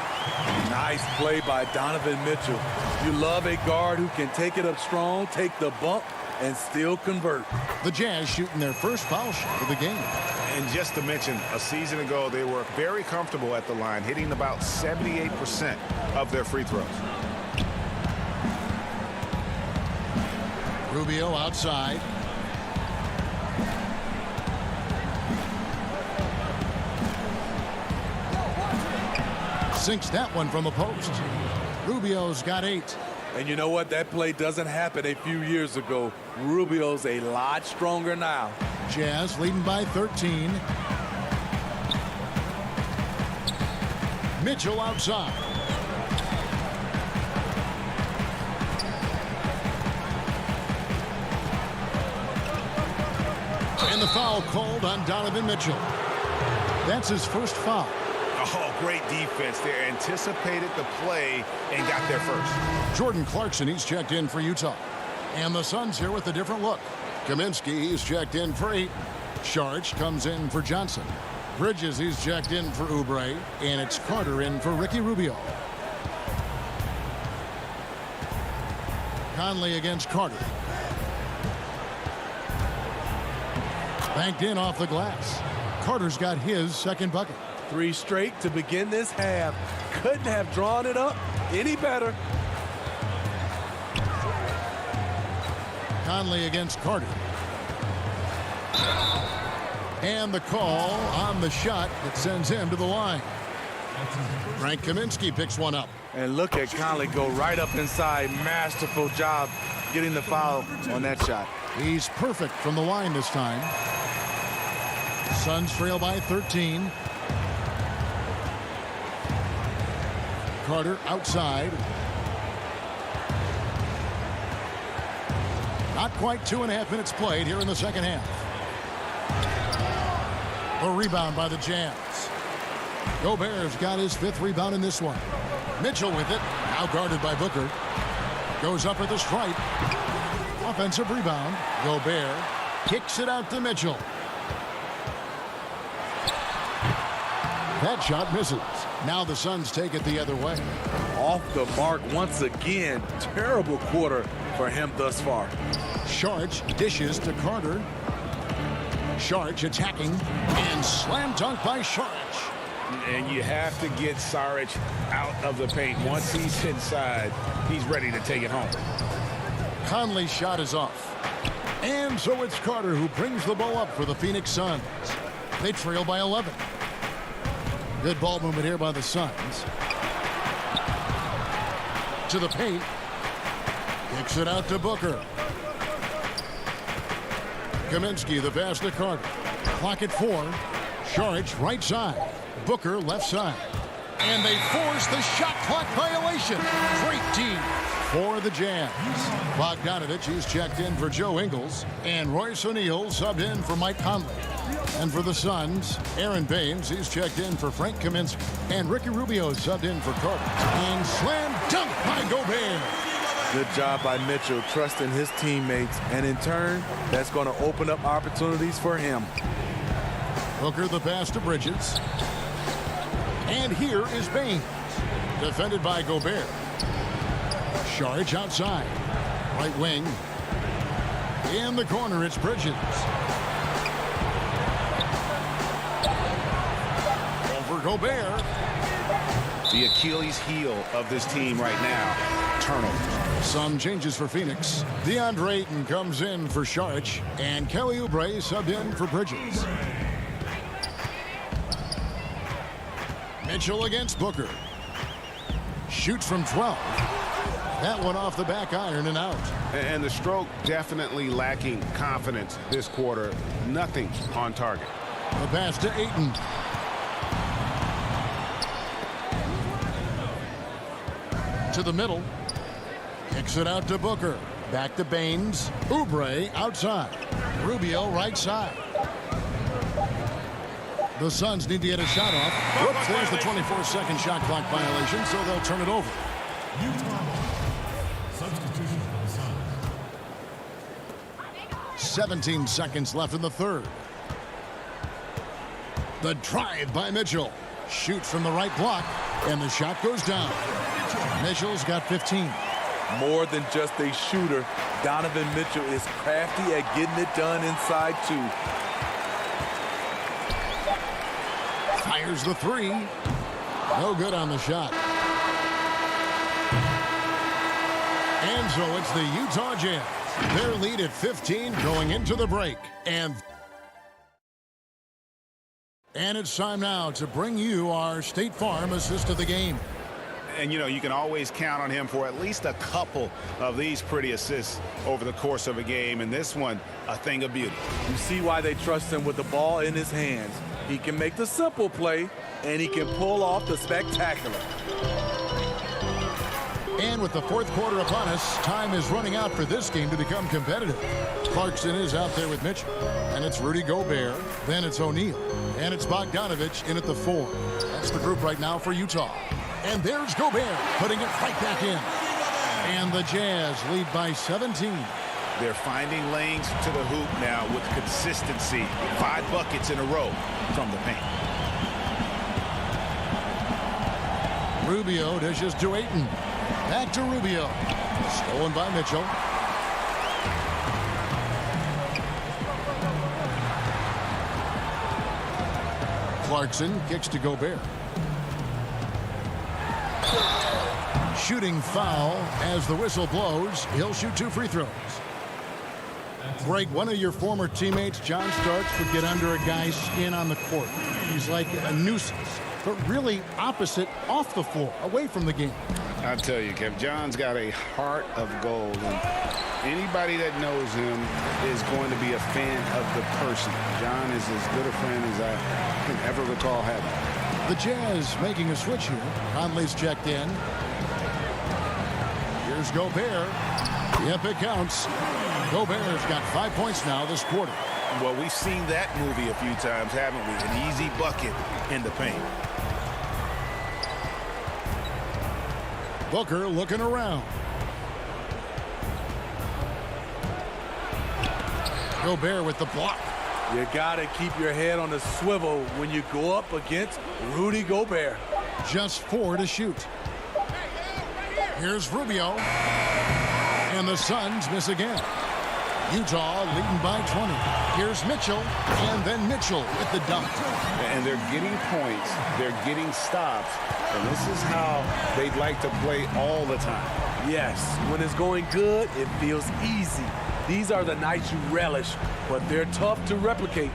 Nice play by Donovan Mitchell. You love a guard who can take it up strong, take the bump, and still convert. The Jazz shooting their first foul shot of the game. And just to mention, a season ago, they were very comfortable at the line, hitting about 78% of their free throws. Rubio outside. Sinks that one from the post. Rubio's got 8. And you know what? That play doesn't happen a few years ago. Rubio's a lot stronger now. Jazz leading by 13. Mitchell outside. And the foul called on Donovan Mitchell. That's his first foul. Oh, great defense there. Anticipated the play and got there first. Jordan Clarkson, he's checked in for Utah. And the Suns here with a different look. Kaminsky, he's checked in for Ayton. Sharch comes in for Johnson. Bridges, he's checked in for Oubre. And it's Carter in for Ricky Rubio. Conley against Carter. Banked in off the glass. Carter's got his second bucket. 3 straight to begin this half. Couldn't have drawn it up any better. Conley against Carter. And the call on the shot that sends him to the line. Frank Kaminsky picks one up. And look at Conley go right up inside. Masterful job getting the foul on that shot. He's perfect from the line this time. Suns trail by 13. Carter outside. Not quite 2.5 minutes played here in the second half. A rebound by the Jazz. Gobert's got his 5th rebound in this one. Mitchell with it. Now guarded by Booker. Goes up at the stripe. Offensive rebound. Gobert kicks it out to Mitchell. That shot misses. Now the Suns take it the other way. Off the mark once again. Terrible quarter for him thus far. Sharch dishes to Carter. Sharch attacking and slam dunk by Sharch. And you have to get Saric out of the paint. Once he's inside, he's ready to take it home. Conley's shot is off. And so it's Carter who brings the ball up for the Phoenix Suns. They trail by 11. Good ball movement here by the Suns. To the paint. Kicks it out to Booker. Kaminsky, the pass to Carter. Clock at 4. Saric right side. Booker left side. And they force the shot clock violation. Great team for the Jazz. Bogdanovich, he's checked in for Joe Ingles. And Royce O'Neal subbed in for Mike Conley. And for the Suns, Aaron Baines, he's checked in for Frank Kaminsky. And Ricky Rubio subbed in for Carter. And slam dunk by Gobert. Good job by Mitchell, trusting his teammates. And in turn, that's going to open up opportunities for him. Booker the pass to Bridges. And here is Baines. Defended by Gobert. Saric outside. Right wing. In the corner, it's Bridges. Over Gobert. The Achilles heel of this team right now, turnovers. Some changes for Phoenix. DeAndre Ayton comes in for Saric. And Kelly Oubre subbed in for Bridges. Mitchell against Booker. Shoots from 12. That one off the back iron and out. And the stroke definitely lacking confidence this quarter. Nothing on target. The pass to Ayton. To the middle. Kicks it out to Booker. Back to Baines. Oubre outside. Rubio right side. The Suns need to get a shot off. Whoops, there's the 24-second shot clock violation, so they'll turn it over. Substitution for the Suns. 17 seconds left in the third. The drive by Mitchell. Shoots from the right block, and the shot goes down. Mitchell's got 15. More than just a shooter, Donovan Mitchell is crafty at getting it done inside too. Fires the three. No good on the shot. And so it's the Utah Jazz. Their lead at 15 going into the break. And it's time now to bring you our State Farm assist of the game. And, you know, you can always count on him for at least a couple of these pretty assists over the course of a game. And this one, a thing of beauty. You see why they trust him with the ball in his hands. He can make the simple play, and he can pull off the spectacular. And with the fourth quarter upon us, time is running out for this game to become competitive. Clarkson is out there with Mitchell. And it's Rudy Gobert. Then it's O'Neal. And it's Bogdanovich in at the 4. That's the group right now for Utah. And there's Gobert putting it right back in. And the Jazz lead by 17. They're finding lanes to the hoop now with consistency. 5 buckets in a row from the paint. Rubio dishes to Ayton. Back to Rubio. Stolen by Mitchell. Clarkson kicks to Gobert. Shooting foul as the whistle blows. He'll shoot 2 free throws. Greg, one of your former teammates, John Starks, would get under a guy's skin on the court. He's like a nuisance, but really opposite off the floor, away from the game. I tell you, Kev, John's got a heart of gold. And anybody that knows him is going to be a fan of the person. John is as good a friend as I can ever recall having. The Jazz making a switch here. Conley's checked in. Here's Gobert. Yep, it counts. Gobert's got 5 points now this quarter. Well, we've seen that movie a few times, haven't we? An easy bucket in the paint. Booker looking around. Gobert with the block. You got to keep your head on the swivel when you go up against Rudy Gobert. Just 4 to shoot. Here's Rubio. And the Suns miss again. Utah leading by 20. Here's Mitchell, and then Mitchell with the dunk. And they're getting points. They're getting stops. And this is how they'd like to play all the time. Yes, when it's going good, it feels easy. These are the nights you relish, but they're tough to replicate.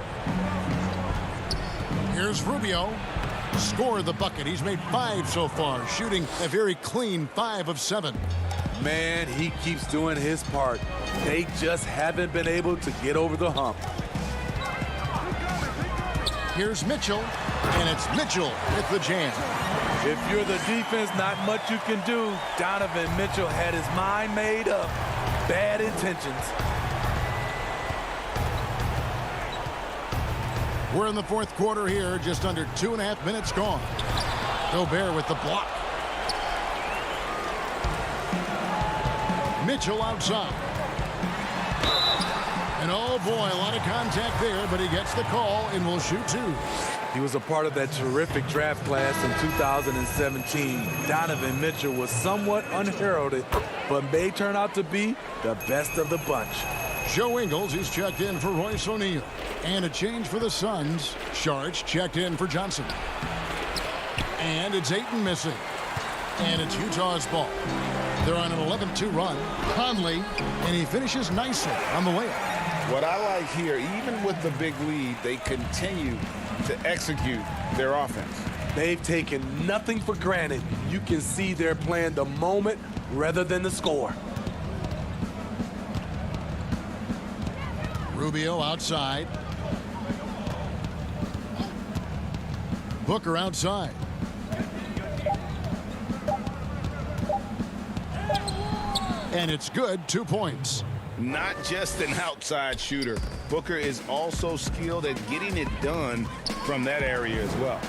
Here's Rubio. Score the bucket. He's made 5 so far, shooting a very clean 5 of 7. Man, he keeps doing his part. They just haven't been able to get over the hump. Here's Mitchell, and it's Mitchell with the jam. If you're the defense, not much you can do. Donovan Mitchell had his mind made up. Bad intentions. We're in the fourth quarter here, just under 2.5 minutes gone. Gobert with the block. Mitchell outside. And oh boy, a lot of contact there, but he gets the call and will shoot 2. He was a part of that terrific draft class in 2017. Donovan Mitchell was somewhat unheralded, but may turn out to be the best of the bunch. Joe Ingles is checked in for Royce O'Neal. And a change for the Suns. Sharch checked in for Johnson. And it's Ayton missing. And it's Utah's ball. They're on an 11-2 run. Conley, and he finishes nicely on the layup. What I like here, even with the big lead, they continue to execute their offense. They've taken nothing for granted. You can see they're playing the moment rather than the score. Rubio outside. Booker outside. And it's good, 2 points. Not just an outside shooter. Booker is also skilled at getting it done from that area as well.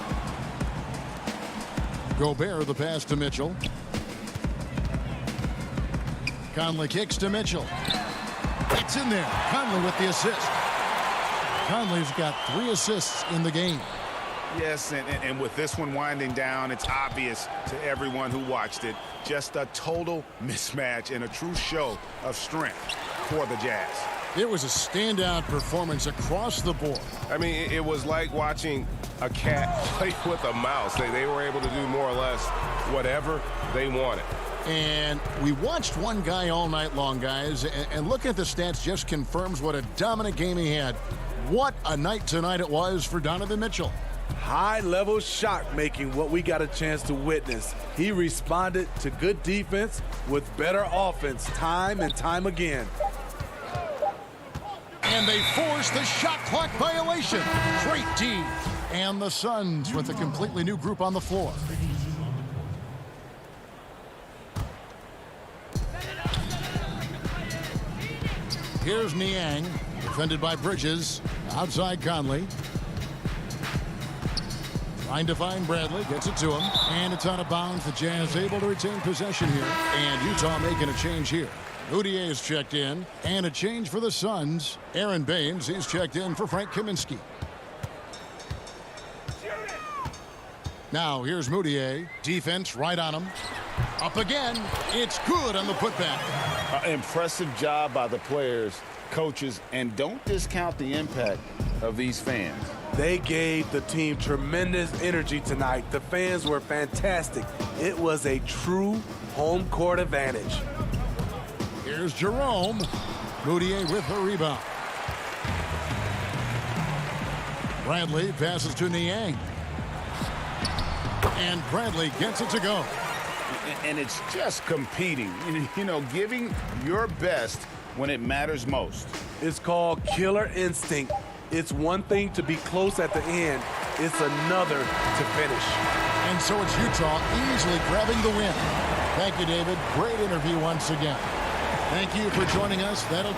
Gobert the pass to Mitchell. Conley kicks to Mitchell. It's in there. Conley with the assist. Conley's got 3 assists in the game. Yes, and with this one winding down, it's obvious to everyone who watched it. Just a total mismatch and a true show of strength for the Jazz. It was a standout performance across the board. I mean, it was like watching a cat play with a mouse. They were able to do more or less whatever they wanted. And we watched one guy all night long, guys, and looking at the stats just confirms what a dominant game he had. What a night tonight it was for Donovan Mitchell. High-level shot making, what we got a chance to witness. He responded to good defense with better offense time and time again. And they forced the shot clock violation. Great D. And the Suns with a completely new group on the floor. Here's Niang, defended by Bridges. Outside Conley. Trying to find Bradley, gets it to him, and it's out of bounds. The Jazz able to retain possession here, and Utah making a change here. Moutier is checked in, and a change for the Suns. Aaron Baines, he's checked in for Frank Kaminsky. Now here's Moutier, defense right on him. Up again, it's good on the putback. Impressive job by the players, coaches, and don't discount the impact of these fans. They gave the team tremendous energy tonight. The fans were fantastic. It was a true home court advantage. Here's Jerome. Moutier with the rebound. Bradley passes to Niang. And Bradley gets it to go. And it's just competing, you know, giving your best when it matters most. It's called killer instinct. It's one thing to be close at the end. It's another to finish. And so it's Utah easily grabbing the win. Thank you, David. Great interview once again. Thank you for joining us. That'll